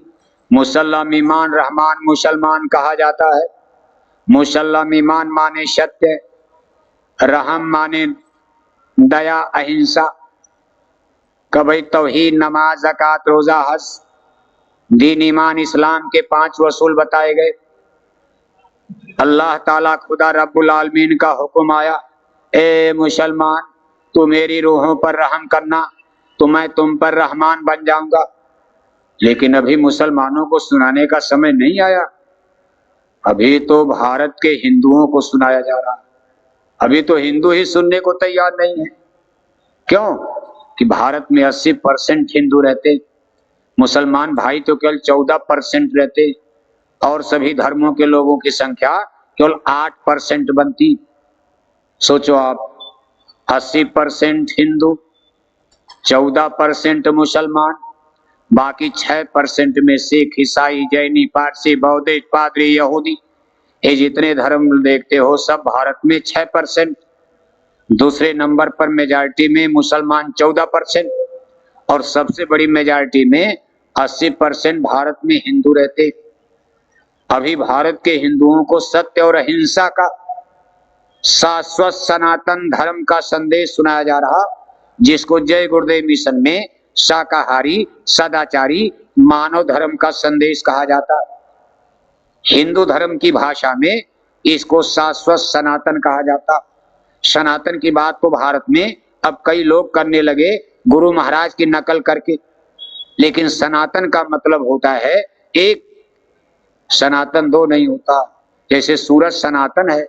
मुसल्लम ईमान रहमान मुसलमान कहा जाता है। मुसल्लम ईमान माने सत्य, रहम माने दया अहिंसा। कभी तौहीद नमाज ज़कात रोजा हज, दीन ईमान इस्लाम के 5 वसूल बताए गए। अल्लाह ताला खुदा रब्बुल आलमीन का हुक्म आया, ए मुसलमान तू मेरी रूहों पर रहम करना तो मैं तुम पर रहमान बन जाऊंगा। लेकिन अभी मुसलमानों को सुनाने का समय नहीं आया। अभी तो भारत के हिंदुओं को सुनाया जा रहा है। अभी तो हिंदू ही सुनने को तैयार नहीं है। क्यों? कि भारत में 80% हिंदू रहते, मुसलमान भाई तो केवल 14% रहते और सभी धर्मों के लोगों की संख्या केवल 8% बनती। सोचो आप, 80% हिंदू, 14% मुसलमान, बाकी 6% में सिख ईसाई जैनी पारसी बौद्धिस्ट पादरी यहूदी, ये जितने धर्म देखते हो सब भारत में 6%। दूसरे नंबर पर मेजॉरिटी में मुसलमान 14% और सबसे बड़ी मेजॉरिटी में 80% भारत में हिंदू रहते। अभी भारत के हिंदुओं को सत्य और अहिंसा का शाश्वत सनातन धर्म का संदेश सुनाया जा रहा, जिसको जय गुरुदेव मिशन में शाकाहारी सदाचारी मानव धर्म का संदेश कहा जाता। हिंदू धर्म की भाषा में इसको शाश्वत सनातन कहा जाता। सनातन की बात तो भारत में अब कई लोग करने लगे गुरु महाराज की नकल करके, लेकिन सनातन का मतलब होता है एक। सनातन दो नहीं होता। जैसे सूरज सनातन है,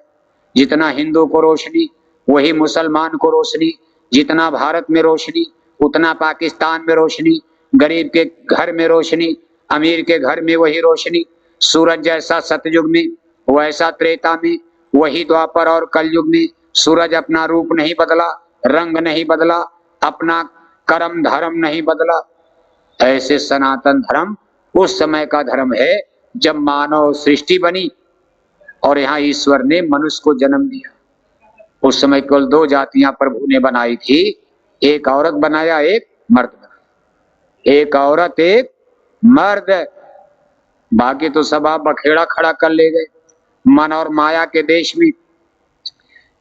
जितना हिंदू को रोशनी वही मुसलमान को रोशनी, जितना भारत में रोशनी उतना पाकिस्तान में रोशनी, गरीब के घर में रोशनी अमीर के घर में वही रोशनी। सूरज जैसा सतयुग में वैसा त्रेता में, वही द्वापर और कलयुग में। सूरज अपना रूप नहीं बदला, रंग नहीं बदला, अपना कर्म धर्म नहीं बदला। ऐसे सनातन धर्म उस समय का धर्म है जब मानव सृष्टि बनी और यहाँ ईश्वर ने मनुष्य को जन्म दिया। उस समय केवल 2 जातियां प्रभु ने बनाई थी, एक औरत बनाया एक मर्द बनाया, एक औरत एक मर्द। बाकी तो सब आप बखेड़ा खड़ा कर ले गए मन और माया के देश में।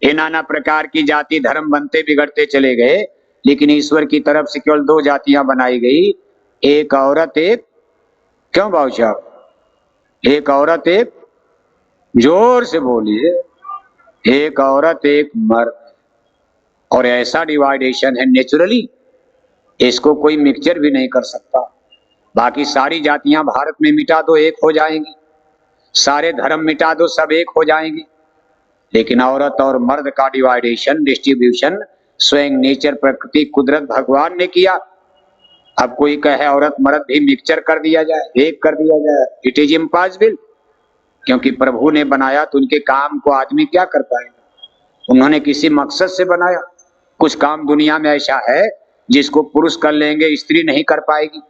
नाना प्रकार की जाति धर्म बनते बिगड़ते चले गए, लेकिन ईश्वर की तरफ से केवल 2 जातियां बनाई गई, एक औरत एक, क्यों बाबू साहब, एक औरत एक, जोर से बोलिए, एक औरत एक मर्द। और ऐसा डिवाइडेशन है नेचुरली, इसको कोई मिक्सचर भी नहीं कर सकता। बाकी सारी जातियां भारत में मिटा दो एक हो जाएंगी, सारे धर्म मिटा दो सब एक हो जाएंगे। लेकिन औरत और मर्द का डिवाइडेशन डिस्ट्रीब्यूशन स्वयं नेचर प्रकृति कुदरत भगवान ने किया। अब कोई कहे औरत मर्द भी मिक्सचर कर दिया जाए, एक कर दिया जाए, इट इज इम्पॉसिबल। क्योंकि प्रभु ने बनाया तो उनके काम को आदमी क्या कर पाएगा। उन्होंने किसी मकसद से बनाया। कुछ काम दुनिया में ऐसा है जिसको पुरुष कर लेंगे स्त्री नहीं कर पाएगी,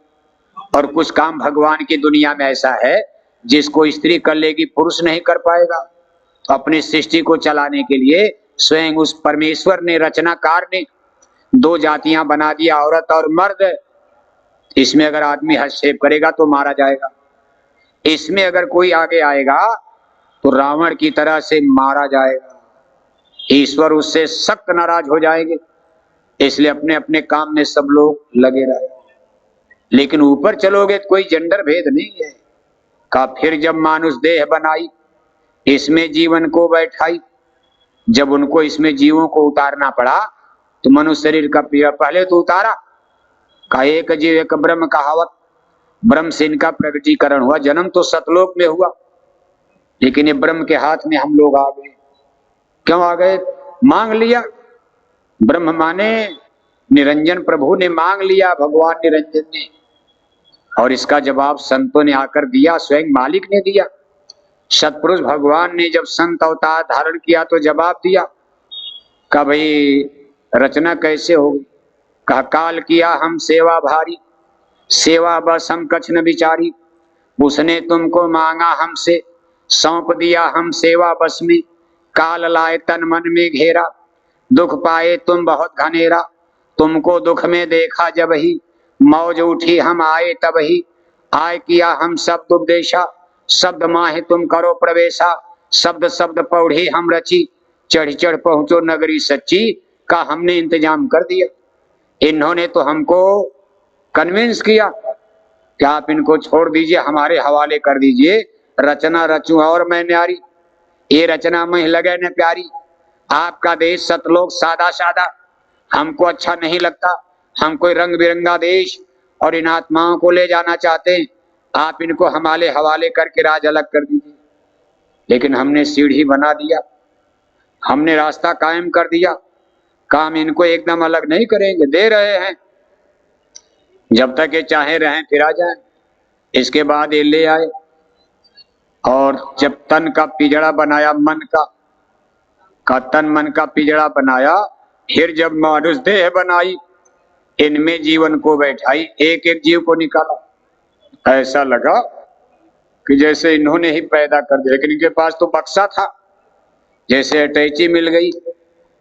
और कुछ काम भगवान की दुनिया में ऐसा है जिसको स्त्री कर लेगी पुरुष नहीं कर पाएगा। तो अपनी सृष्टि को चलाने के लिए स्वयं उस परमेश्वर ने रचनाकार ने 2 जातियां बना दिया, औरत और मर्द। इसमें अगर आदमी हस्तक्षेप करेगा तो मारा जाएगा, इसमें अगर कोई आगे आएगा तो रावण की तरह से मारा जाएगा। ईश्वर उससे सख्त नाराज हो जाएंगे। इसलिए अपने अपने काम में सब लोग लगे रहे। लेकिन ऊपर चलोगे तो कोई जेंडर भेद नहीं है। का फिर जब मानुष देह बनाई, इसमें जीवन को बैठाई। जब उनको इसमें जीवों को उतारना पड़ा तो मनुष्य शरीर का पहले तो उतारा। का एक जीव एक ब्रह्म कहावत, ब्रह्म से इनका प्रकटीकरण हुआ। जन्म तो सतलोक में हुआ, लेकिन ये ब्रह्म के हाथ में हम लोग आ गए। क्यों आ गए? मांग लिया। ब्रह्म माने निरंजन प्रभु ने मांग लिया, भगवान निरंजन ने, और इसका जवाब संतों ने आकर दिया, स्वयं मालिक ने दिया। सतपुरुष भगवान ने जब संत अवतार धारण किया तो जवाब दिया। कहा भाई रचना कैसे होगी? कहा काल किया हम सेवा भारी, सेवा बस हम कछ न विचारी। उसने तुमको मांगा हमसे, सौंप दिया हम सेवा बस में। काल लाए तन मन में घेरा, दुख पाए तुम बहुत घनेरा। तुमको दुख में देखा जब ही, मौज उठी हम आए तब ही। आय किया हम शब्द उपदेशा, शब्द माहे तुम करो प्रवेशा। शब्द शब्द पौढ़ी हम रची, चढ़ चढ़ पहुंचो नगरी सच्ची। का हमने इंतजाम कर दिया। इन्होंने तो हमको कन्विंस किया कि आप इनको छोड़ दीजिए, हमारे हवाले कर दीजिए। रचना रचूं और मैं न्यारी, ये रचना में लगे न प्यारी। आपका देश सतलोक सादा सादा हमको अच्छा नहीं लगता। हम कोई रंग बिरंगा देश और इन आत्माओं को ले जाना चाहते हैं। आप इनको हमारे हवाले करके राज अलग कर दीजिए। लेकिन हमने सीढ़ी बना दिया, हमने रास्ता कायम कर दिया। काम इनको एकदम अलग नहीं करेंगे, दे रहे हैं जब तक ये चाहे रहें फिर आ जाए। इसके बाद ये ले आए, और जब तन का पिजड़ा बनाया, मन का तन मन का पिजड़ा बनाया, फिर जब मानुष देह बनाई, इनमें जीवन को बैठाई, एक एक जीव को निकाला। ऐसा लगा कि जैसे इन्होंने ही पैदा कर दिया, लेकिन इनके पास तो बक्सा था। जैसे अटैची मिल गई,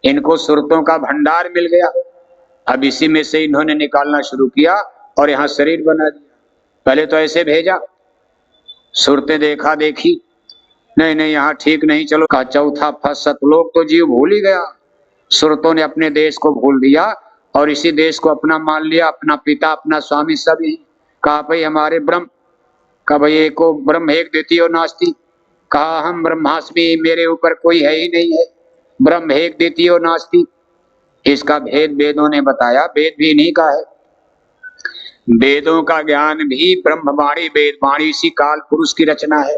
इनको सुरतों का भंडार मिल गया। अब इसी में से इन्होंने निकालना शुरू किया और यहाँ शरीर बना दिया। पहले तो ऐसे भेजा, सुरतें देखा देखी, नहीं नहीं यहाँ ठीक नहीं, चलो। का चौथा फस सतलोक तो जीव भूल ही गया। सुरतों ने अपने देश को भूल दिया और इसी देश को अपना मान लिया, अपना पिता अपना स्वामी सब ही। कहा भाई हमारे ब्रह्म, कहा भाई एको ब्रह्म एक द्वितीय नास्ति। कहा हम ब्रह्मास्मि, मेरे ऊपर कोई है ही नहीं है, ब्रह्म एक द्वितीय नास्ति। इसका भेद वेदों ने बताया, वेद भी इन्हीं का है। वेदों का ज्ञान भी ब्रह्मवाणी, वेदवाणी इसी काल पुरुष की रचना है।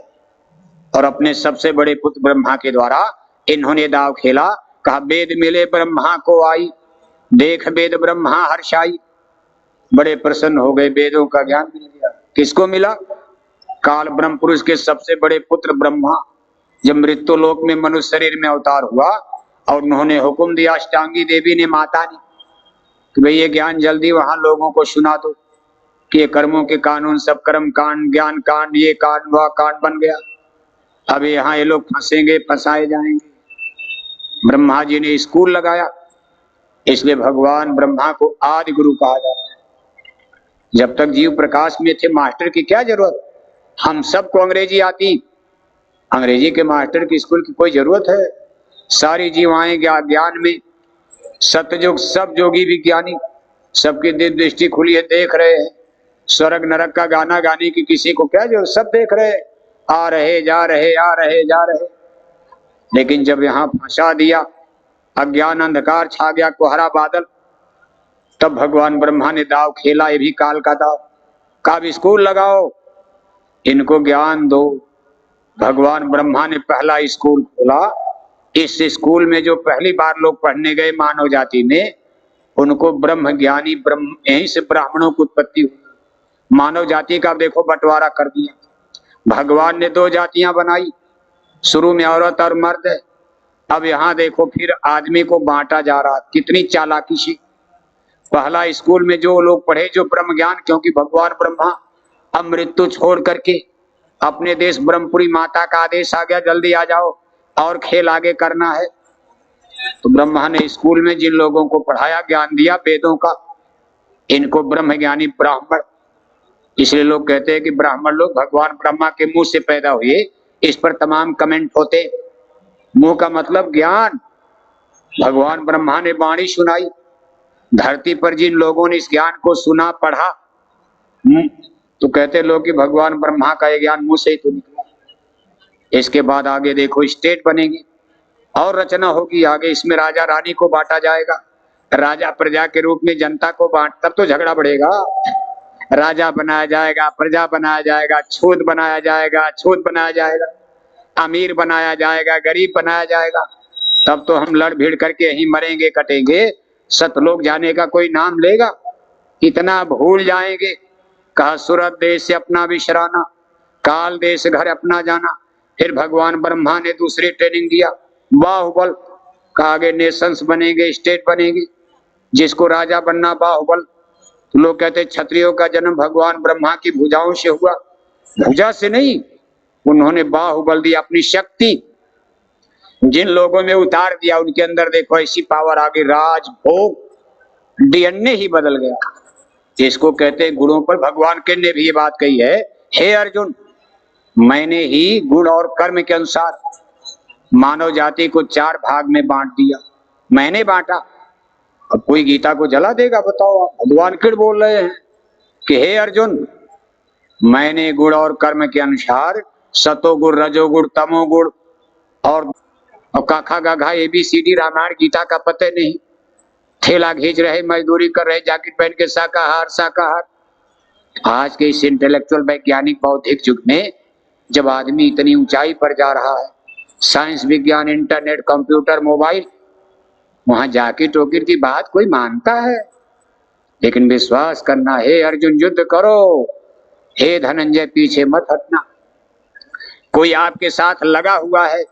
और अपने सबसे बड़े पुत्र ब्रह्मा के द्वारा इन्होंने दाव खेला। कहा वेद मिले ब्रह्मा को आई, देख वेद ब्रह्मा हर्षाई। बड़े प्रसन्न हो गए, वेदों का ज्ञान मिल गया। किसको मिला? काल ब्रह्म पुरुष के सबसे बड़े पुत्र ब्रह्मा जब मृत्यु लोक में मनुष्य शरीर में अवतार हुआ और उन्होंने हुक्म दिया अष्टांगी देवी ने, माता ने, कि भाई ये ज्ञान जल्दी वहां लोगों को सुना दो कि ये कर्मों के कानून, सब कर्म कांड, ज्ञान कांड, ये कांड वह कांड बन गया। अब यहाँ ये लोग फंसेंगे, फंसाए जाएंगे। ब्रह्मा जी ने स्कूल लगाया, इसलिए भगवान ब्रह्मा को आदि गुरु कहा जाता है। जब तक जीव प्रकाश में थे मास्टर की क्या जरूरत? हम सबको अंग्रेजी आती, अंग्रेजी के मास्टर की स्कूल की कोई जरूरत है? सारी जीवाएं ज्ञान में, सतयुग सब जोगी विज्ञानी, सबकी दिव्य दृष्टि खुली है, देख रहे हैं। स्वर्ग नरक का गाना गाने की किसी को क्या जरूरत? सब देख रहे, आ रहे जा रहे, आ रहे जा रहे। लेकिन जब यहाँ फंसा दिया, अज्ञान अंधकार छा गया, कोहरा बादल, तब भगवान ब्रह्मा ने दाव खेला, ये भी काल का दाव। कब स्कूल लगाओ, इनको ज्ञान दो। भगवान ब्रह्मा ने पहला स्कूल खोला। इस स्कूल में जो पहली बार लोग पढ़ने गए मानव जाति में, उनको ब्रह्म ज्ञानी, ब्रह्म, यहीं से ब्राह्मणों की उत्पत्ति हुई। मानव जाति का देखो बंटवारा कर दिया। भगवान ने दो जातियां बनाई, शुरू में औरत और मर्द है। अब यहाँ देखो फिर आदमी को बांटा जा रहा, कितनी चालाकी से। पहला स्कूल में जो लोग पढ़े, जो ब्रह्म ज्ञान, क्योंकि भगवान ब्रह्मा अब मृत्यु छोड़ करके अपने देश ब्रह्मपुरी माता का आदेश आ गया, जल्दी आ जाओ और खेल आगे करना है। तो ब्रह्मा ने स्कूल में जिन लोगों को पढ़ाया, ज्ञान दिया वेदों का, इनको ब्रह्म ज्ञानी ब्राह्मण। इसलिए लोग कहते हैं कि ब्राह्मण लोग भगवान ब्रह्मा के मुंह से पैदा हुए। इस पर तमाम कमेंट होते। मुंह का मतलब ज्ञान, भगवान ब्रह्मा ने वाणी सुनाई। धरती पर जिन लोगों ने इस ज्ञान को सुना पढ़ा, तो कहते लोग कि भगवान ब्रह्मा का ये ज्ञान मुंह से ही तो निकला। इसके बाद आगे देखो स्टेट बनेगी और रचना होगी आगे, इसमें राजा रानी को बांटा जाएगा। राजा प्रजा के रूप में जनता को बांट, तब तो झगड़ा बढ़ेगा। राजा बनाया जाएगा, प्रजा बनाया जाएगा, छूत बनाया जाएगा, छूत बनाया जाएगा, अमीर बनाया जाएगा, गरीब बनाया जाएगा। तब तो हम लड़ भीड़ करके यहीं मरेंगे कटेंगे। सतलोक जाने का कोई नाम लेगा? इतना भूल जाएंगे। कहा सूरत देश से अपना विश्राना, काल देश घर अपना जाना। फिर भगवान ब्रह्मा ने दूसरी ट्रेनिंग दिया, बाहुबल का आगे नेशंस बनेंगे, स्टेट बनेगी। जिसको राजा बनना बाहुबल। तो लोग कहते क्षत्रियों का जन्म भगवान ब्रह्मा की भुजाओं से हुआ। भुजा से नहीं, उन्होंने बाहुबल दी, अपनी शक्ति जिन लोगों में उतार दिया उनके अंदर देखो ऐसी पावर आ गई, राज भोग, डीएनए ही बदल गया। इसको कहते हैं गुणों पर। भगवान के ने भी ये बात कही है, हे अर्जुन, मैंने ही गुण और कर्म के अनुसार मानव जाति को 4 भाग में बांट दिया। मैंने बांटा। अब कोई गीता को जला देगा? बताओ आप। भगवान क्यों बोल रहे हैं कि हे अर्जुन, मैंने गुण और कर्म के अनुसार सतोगुण, रजोगुण, तमोगुण और काखा गाघा ABCD रामायण गीता का पता नहीं। ठेला खींच रहे, मजदूरी कर रहे, जैकेट पहन के शाकाहार शाकाहार। आज के इस इंटेलेक्चुअल वैज्ञानिक बौद्धिक युग में जब आदमी इतनी ऊंचाई पर जा रहा है, साइंस, विज्ञान, इंटरनेट, कंप्यूटर, मोबाइल, वहां जैकेट वोकेट की बात कोई मानता है? लेकिन विश्वास करना, हे अर्जुन युद्ध करो, हे धनंजय पीछे मत हटना। कोई आपके साथ लगा हुआ है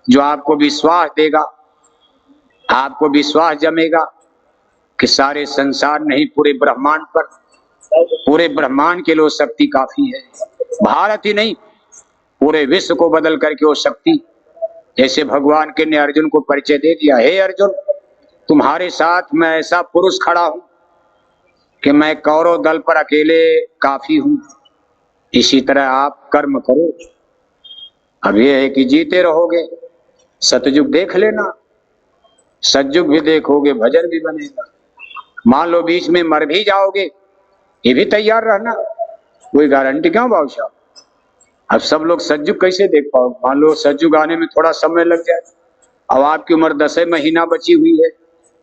जो आपको विश्वास देगा, आपको विश्वास जमेगा कि सारे संसार नहीं, पूरे ब्रह्मांड पर, पूरे ब्रह्मांड के लिए शक्ति काफी है। भारत ही नहीं, पूरे विश्व को बदल करके वो शक्ति, जैसे भगवान के ने अर्जुन को परिचय दे दिया, हे अर्जुन, तुम्हारे साथ मैं ऐसा पुरुष खड़ा हूं कि मैं कौरव दल पर अकेले काफी हूं। इसी तरह आप कर्म करो। अब ये है कि जीते रहोगे। सतयुग देख लेना, सतयुग भी देखोगे, भजन भी बनेगा। मान लो बीच में मर भी जाओगे, ये भी तैयार रहना, कोई गारंटी क्यों बादशाह? अब सब लोग सतयुग कैसे देख पाओ? मान लो सतयुग आने में थोड़ा समय लग जाए, अब आपकी उम्र 10 महीना बची हुई है,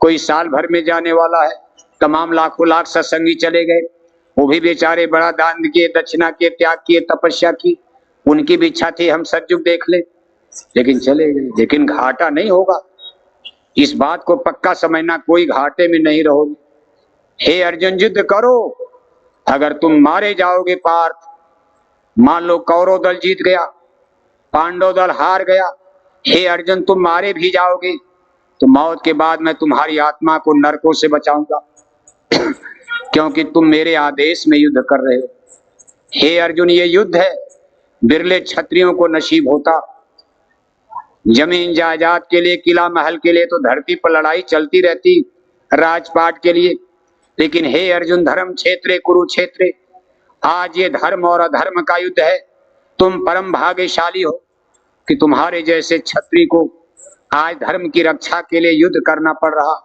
कोई साल भर में जाने वाला है, तमाम लाखों लाख सत्संगी चले गए, वो भी बेचारे बड़ा दान किए, दक्षिणा किए, त्याग किए, तपस्या की, उनकी भी इच्छा थी हम सतयुग देख ले, लेकिन चले गए। लेकिन घाटा नहीं होगा, इस बात को पक्का समझना, कोई घाटे में नहीं रहोगे। हे अर्जुन युद्ध करो। अगर तुम मारे जाओगे पार्थ, मान लो कौरव दल जीत गया, पांडव दल हार गया, हे अर्जुन तुम मारे भी जाओगे, तो मौत के बाद मैं तुम्हारी आत्मा को नरकों से बचाऊंगा क्योंकि तुम मेरे आदेश में युद्ध कर रहे हो। हे अर्जुन, ये युद्ध है, बिरले क्षत्रियों को नसीब होता। जमीन जायदाद के लिए, किला महल के लिए तो धरती पर लड़ाई चलती रहती, राजपाट के लिए। लेकिन हे अर्जुन, धर्म क्षेत्रे कुरुक्षेत्रे, आज ये धर्म और अधर्म का युद्ध है। तुम परम भाग्यशाली हो कि तुम्हारे जैसे क्षत्रिय को आज धर्म की रक्षा के लिए युद्ध करना पड़ रहा।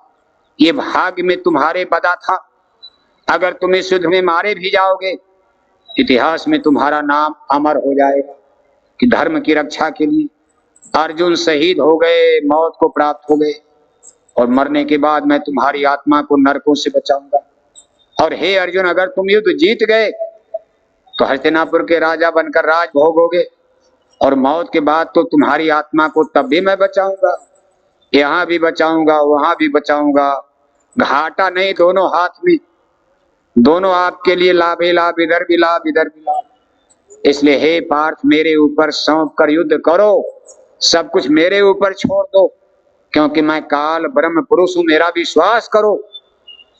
ये भाग्य में तुम्हारे बदा था। अगर तुम इस युद्ध में मारे भी जाओगे, इतिहास में तुम्हारा नाम अमर हो जाएगा कि धर्म की रक्षा के लिए अर्जुन शहीद हो गए, मौत को प्राप्त हो गए, और मरने के बाद मैं तुम्हारी आत्मा को नरकों से बचाऊंगा। और हे अर्जुन, अगर तुम युद्ध जीत गए तो हस्तिनापुर के राजा बनकर राज भोगोगे, और मौत के बाद तो तुम्हारी आत्मा को तब भी मैं बचाऊंगा, यहाँ भी बचाऊंगा, वहां भी बचाऊंगा। घाटा नहीं, दोनों हाथ में, दोनों आपके लिए लाभ ही लाभ, इधर भी लाभ, इधर भी लाभ। इसलिए हे पार्थ, मेरे ऊपर सौंप कर युद्ध करो, सब कुछ मेरे ऊपर छोड़ दो, क्योंकि मैं काल ब्रह्म पुरुष हूं, मेरा विश्वास करो।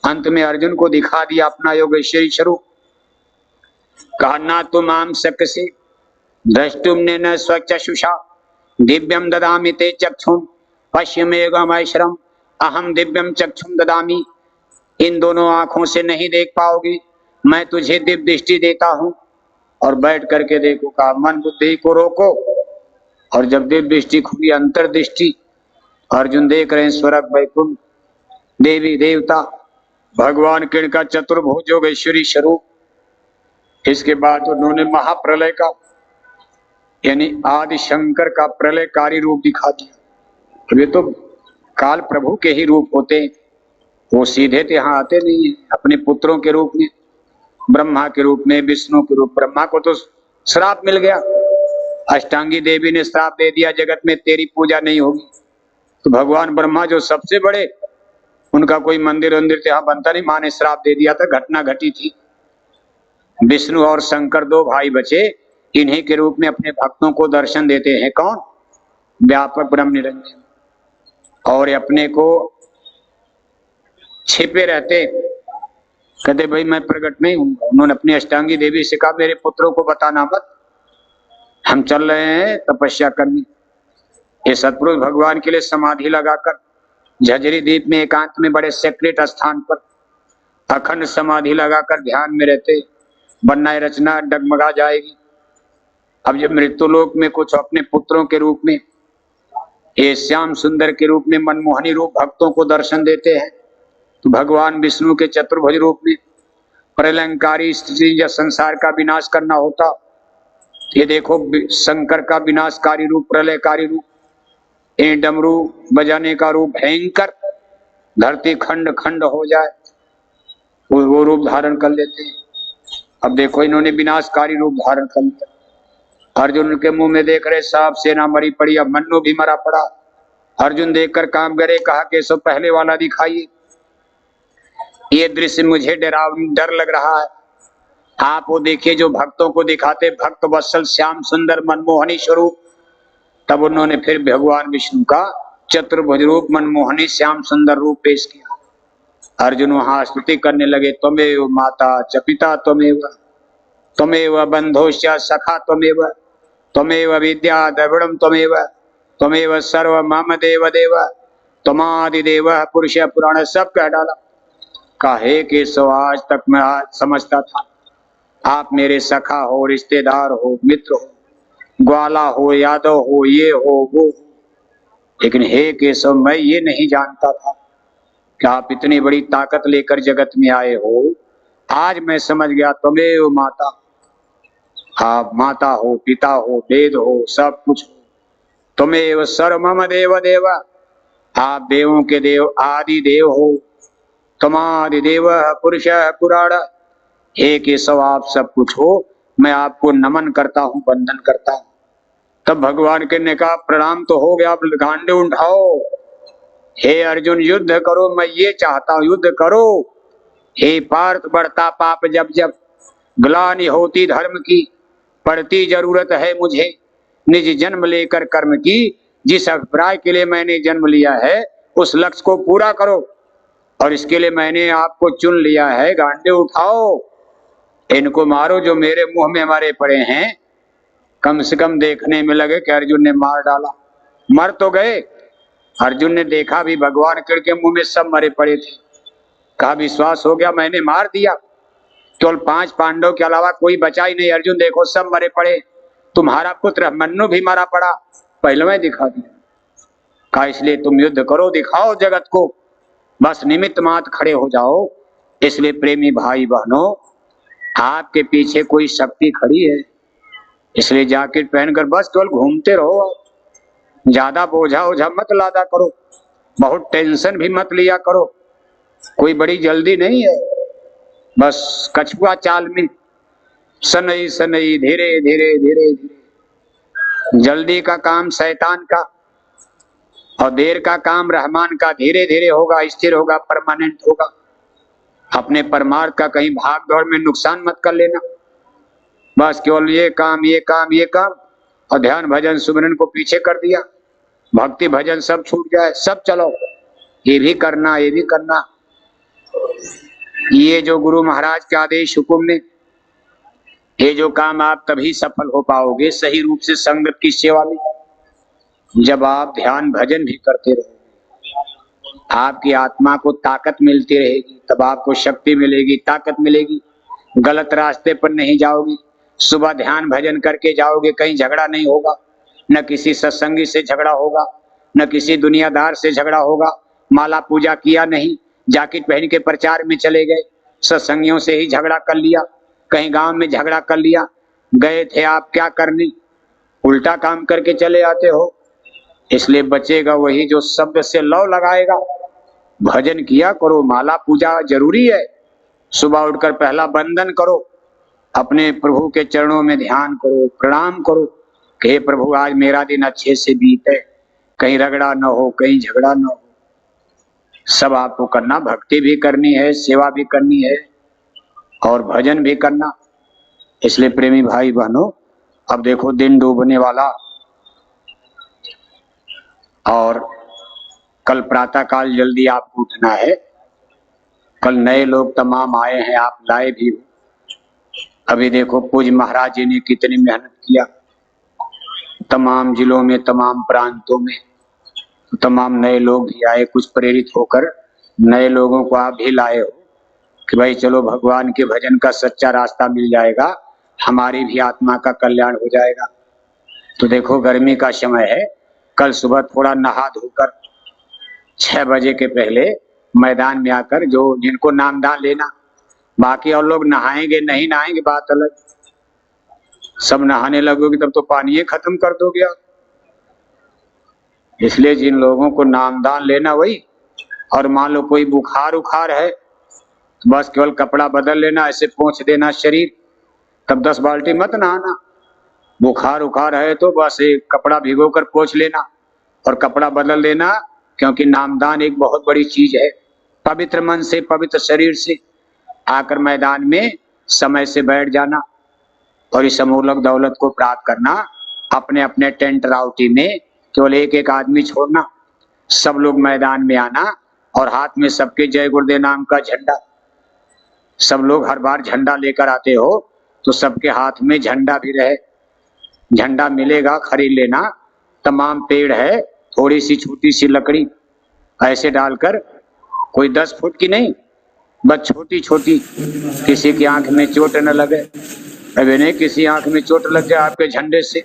अंत में अर्जुन को दिखा दिया अपना योगेश्वरी स्वरूप। कहना तुम आम सकसे द्रष्टुम न स्वचक्षुषा दिव्यम ददामि ते चक्षुम पश्यमेगमैश्रम अहम दिव्यम चक्षुम ददामि। इन दोनों आंखों से नहीं देख पाओगे, मैं तुझे दिव्य दृष्टि देता हूं, और बैठ करके देखो। कहा मन बुद्धि को रोको, और जब दिव्य दृष्टि खुली, अंतर्दृष्टि, अर्जुन देख रहे हैं स्वर्ग वैकुंठ, देवी देवता, भगवान कृष्ण का चतुर्भुज योगेश्वरी स्वरूप। इसके बाद उन्होंने महाप्रलय का यानी आदि शंकर का प्रलयकारी रूप दिखा दिया। वे तो काल प्रभु के ही रूप होते हैं, वो सीधे तो यहाँ आते नहीं है। अपने पुत्रों के रूप में, ब्रह्मा के रूप में, विष्णु के रूप। ब्रह्मा को तो श्राप मिल गया, अष्टांगी देवी ने श्राप दे दिया, जगत में तेरी पूजा नहीं होगी। तो भगवान ब्रह्मा जो सबसे बड़े, उनका कोई मंदिर वंदिर यहाँ बनता नहीं, माँ ने श्राप दे दिया था, घटना घटी थी। विष्णु और शंकर दो भाई बचे, इन्हीं के रूप में अपने भक्तों को दर्शन देते हैं। कौन? व्यापक ब्रह्म निरंजन। और अपने को छिपे रहते, कहते भाई मैं प्रकट नहीं हूं। उन्होंने अपनी अष्टांगी देवी से कहा मेरे पुत्रों को बताना मत, हम चल रहे हैं तपस्या करने। ये सतपुरुष भगवान के लिए समाधि लगाकर झजरी द्वीप में एकांत में बड़े सेक्रेट स्थान पर अखंड समाधि लगाकर ध्यान में रहते, बनना रचना डगमगा जाएगी। अब जब मृत्युलोक में कुछ अपने पुत्रों के रूप में, ये श्याम सुंदर के रूप में मनमोहनी रूप भक्तों को दर्शन देते हैं, तो भगवान विष्णु के चतुर्भुज रूप में प्रलयंकारी स्थिति या संसार का विनाश करना होता। ये देखो शंकर का विनाशकारी रूप, प्रलयकारी रूप, ये डमरू बजाने का रूप भयंकर, धरती खंड खंड हो जाए वो रूप धारण कर लेते हैं। अब देखो इन्होंने विनाशकारी रूप धारण कर लिया। अर्जुन के मुंह में देख रहे साहब सेना मरी पड़ी, अब मन्नू भी मरा पड़ा। अर्जुन देखकर काम करे, कहा कि सो पहले वाला दिखाइए। ये दृश्य मुझे डर लग रहा है। आप वो देखिए जो भक्तों को दिखाते, भक्त वत्सल श्याम सुंदर मनमोहनी स्वरूप। तब उन्होंने फिर भगवान विष्णु का चतुर्भुज रूप मनमोहनी श्याम सुंदर रूप पेश किया। अर्जुन वहां स्तुति करने लगे, त्वमेव माता च पिता त्वमेव, त्वमेव बंधोश्च सखा त्वमेव, त्वमेव विद्या द्रविड़म त्वमेव, त्वमेव सर्व मम देव देव, त्वमादि देव पुरुष पुराण। सब कह डाला। कहे केशव आज तक मैं समझता था आप मेरे सखा हो, रिश्तेदार हो, मित्र हो, ग्वाला हो, यादव हो, ये हो वो हो, लेकिन हे केशव मैं ये नहीं जानता था कि आप इतनी बड़ी ताकत लेकर जगत में आए हो। आज मैं समझ गया, त्वमेव माता, आप माता हो, पिता हो, वेद हो, सब कुछ हो। त्वमेव सर्वमम देव देव, आप देवों के देव, आदि देव हो। त्वमादि देव पुरुष पुराण, हे केशव आप सब कुछ हो, मैं आपको नमन करता हूँ, वंदन करता हूँ। तब भगवान के ने कहा प्रणाम तो हो गया, आप गांडे उठाओ। हे अर्जुन युद्ध करो, मैं ये चाहता हूँ युद्ध करो। हे पार्थ बढ़ता पाप जब जब, ग्लानि होती धर्म की, पड़ती जरूरत है मुझे निज जन्म लेकर कर्म की। जिस अभिप्राय के लिए मैंने जन्म लिया है उस लक्ष्य को पूरा करो, और इसके लिए मैंने आपको चुन लिया है। गांडे उठाओ, इनको मारो जो मेरे मुंह में मरे पड़े हैं। कम से कम देखने में लगे कि अर्जुन ने मार डाला। मर तो गए, अर्जुन ने देखा भी भगवान कृष्ण के मुंह में सब मरे पड़े थे। कहा विश्वास हो गया, मैंने मार दिया, केवल 5 पांडव के अलावा कोई बचा ही नहीं। अर्जुन देखो सब मरे पड़े, तुम्हारा पुत्र मन्नु भी मारा पड़ा, पहले मैं दिखा दिया। कहा इसलिए तुम युद्ध करो, दिखाओ जगत को, बस निमित्त मात्र खड़े हो जाओ। इसलिए प्रेमी भाई बहनों, आपके पीछे कोई शक्ति खड़ी है, इसलिए जैकेट पहनकर बस केवल घूमते रहो। ज्यादा बोझा ओझा मत लादा करो, बहुत टेंशन भी मत लिया करो, कोई बड़ी जल्दी नहीं है। बस कछुआ चाल में सनई सनई, धीरे धीरे धीरे धीरे। जल्दी का काम शैतान का और देर का काम रहमान का। धीरे धीरे होगा, स्थिर होगा, परमानेंट होगा। अपने परमार्थ का कहीं भाग दौड़ में नुकसान मत कर लेना। बस केवल ये काम ये काम ये काम, और ध्यान भजन सुमिरन को पीछे कर दिया, भक्ति भजन सब छूट जाए। सब चलो, ये भी करना ये भी करना। ये जो गुरु महाराज के आदेश हुकुम में, ये जो काम आप तभी सफल हो पाओगे सही रूप से संगत की सेवा में, जब आप ध्यान भजन भी करते रहोगे। आपकी आत्मा को ताकत मिलती रहेगी, तब आपको शक्ति मिलेगी, ताकत मिलेगी। गलत रास्ते पर नहीं जाओगे। सुबह ध्यान भजन करके जाओगे, कहीं झगड़ा नहीं होगा, न किसी सत्संगी से झगड़ा होगा, न किसी दुनियादार से झगड़ा होगा, माला पूजा किया नहीं, जैकेट पहन के प्रचार में चले गए, सत्संगियों से ही झगड़ा कर लिया, कहीं गांव में झगड़ा कर लिया, गए थे आप क्या करने, उल्टा काम करके चले आते हो। इसलिए बचेगा वही जो शब्द से लौ लगाएगा। भजन किया करो, माला पूजा जरूरी है। सुबह उठकर पहला बंदन करो, अपने प्रभु के चरणों में ध्यान करो, प्रणाम करो कि हे प्रभु आज मेरा दिन अच्छे से बीते, कहीं रगड़ा न हो, कहीं झगड़ा न हो। सब आपको करना, भक्ति भी करनी है, सेवा भी करनी है और भजन भी करना। इसलिए प्रेमी भाई बहनों, अब देखो दिन डूबने वाला और कल प्रातः काल जल्दी आपको उठना है। कल नए लोग तमाम आए हैं, आप लाए भी हो। अभी देखो पूज्य महाराज जी ने कितनी मेहनत किया, तमाम जिलों में, तमाम प्रांतों में तमाम नए लोग भी आए, कुछ प्रेरित होकर नए लोगों को आप भी लाए हो कि भाई चलो भगवान के भजन का सच्चा रास्ता मिल जाएगा, हमारी भी आत्मा का कल्याण हो जाएगा। तो देखो गर्मी का समय है, कल सुबह थोड़ा नहा धोकर 6 बजे के पहले मैदान में आकर जो जिनको नामदान लेना, बाकी और लोग नहाएंगे नहीं नहाएंगे बात अलग, सब नहाने लगोगे तब तो पानी खत्म कर दोगे आप। इसलिए जिन लोगों को नामदान लेना वही, और मान लो कोई बुखार उखार है तो बस केवल कपड़ा बदल लेना, ऐसे पोंछ देना शरीर, तब 10 बाल्टी मत नहाना। बुखार उखार है तो बस एक कपड़ा भिगो कर पोंछ लेना और कपड़ा बदल देना, क्योंकि नामदान एक बहुत बड़ी चीज है। पवित्र मन से, पवित्र शरीर से आकर मैदान में समय से बैठ जाना और इस अमूल्य दौलत को प्राप्त करना। अपने अपने टेंट राउटी में केवल एक एक आदमी छोड़ना, सब लोग मैदान में आना और हाथ में सबके जय गुरुदेव नाम का झंडा। सब लोग हर बार झंडा लेकर आते हो तो सबके हाथ में झंडा भी रहे। झंडा मिलेगा खरीद लेना, तमाम पेड़ है, थोड़ी सी छोटी सी लकड़ी ऐसे डालकर, कोई 10 फुट की नहीं, बस छोटी छोटी, किसी की आंख में चोट न लगे। अभी नहीं किसी आंख में चोट लग जाए आपके झंडे से,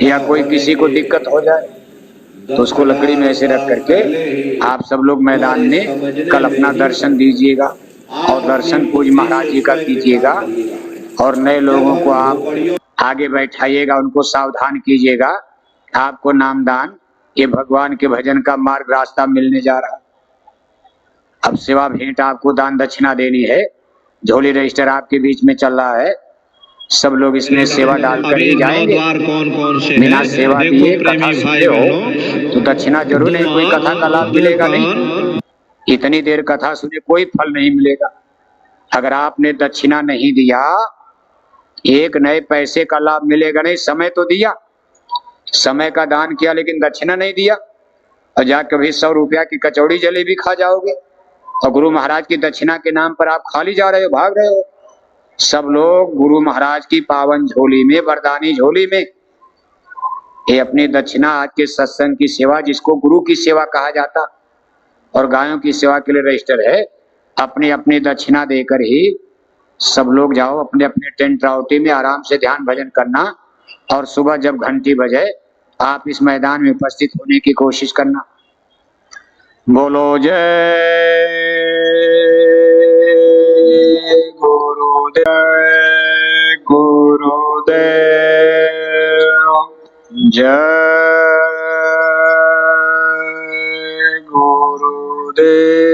या कोई किसी को दिक्कत हो जाए तो उसको लकड़ी में ऐसे रख करके आप सब लोग मैदान में कल अपना दर्शन दीजिएगा और दर्शन पूज्य महाराज जी का कीजिएगा और नए लोगों को आप आगे बैठाइएगा, उनको सावधान कीजिएगा। आपको नामदान, ये भगवान के भजन का मार्ग रास्ता मिलने जा रहा। अब सेवा भेंट आपको दान दक्षिणा देनी है, झोली रजिस्टर आपके बीच में चल रहा है, सब लोग इसमें सेवा डालकर ही जाएंगे। बिना सेवा दिए कथा सुनते हो तो दक्षिणा जरूर नहीं, कोई कथा का लाभ मिलेगा नहीं, इतनी देर कथा सुने कोई फल नहीं मिलेगा। अगर आपने दक्षिणा नहीं दिया, एक नए पैसे का लाभ मिलेगा नहीं। समय तो दिया, समय का दान किया, लेकिन दक्षिणा नहीं दिया और जाकर कभी 100 रुपया की कचौड़ी जलेबी खा जाओगे और गुरु महाराज की दक्षिणा के नाम पर आप खाली जा रहे हो, भाग रहे हो। सब लोग गुरु महाराज की पावन झोली में, वरदानी झोली में, ये अपनी दक्षिणा, आज के सत्संग की सेवा जिसको गुरु की सेवा कहा जाता और गायों की सेवा के लिए रजिस्टर है, अपनी अपनी दक्षिणा देकर ही सब लोग जाओ अपने अपने टेंट राउटी में आराम से ध्यान भजन करना और सुबह जब घंटी बजे आप इस मैदान में उपस्थित होने की कोशिश करना। बोलो जय गुरुदेव, गुरुदेव जय गुरुदेव।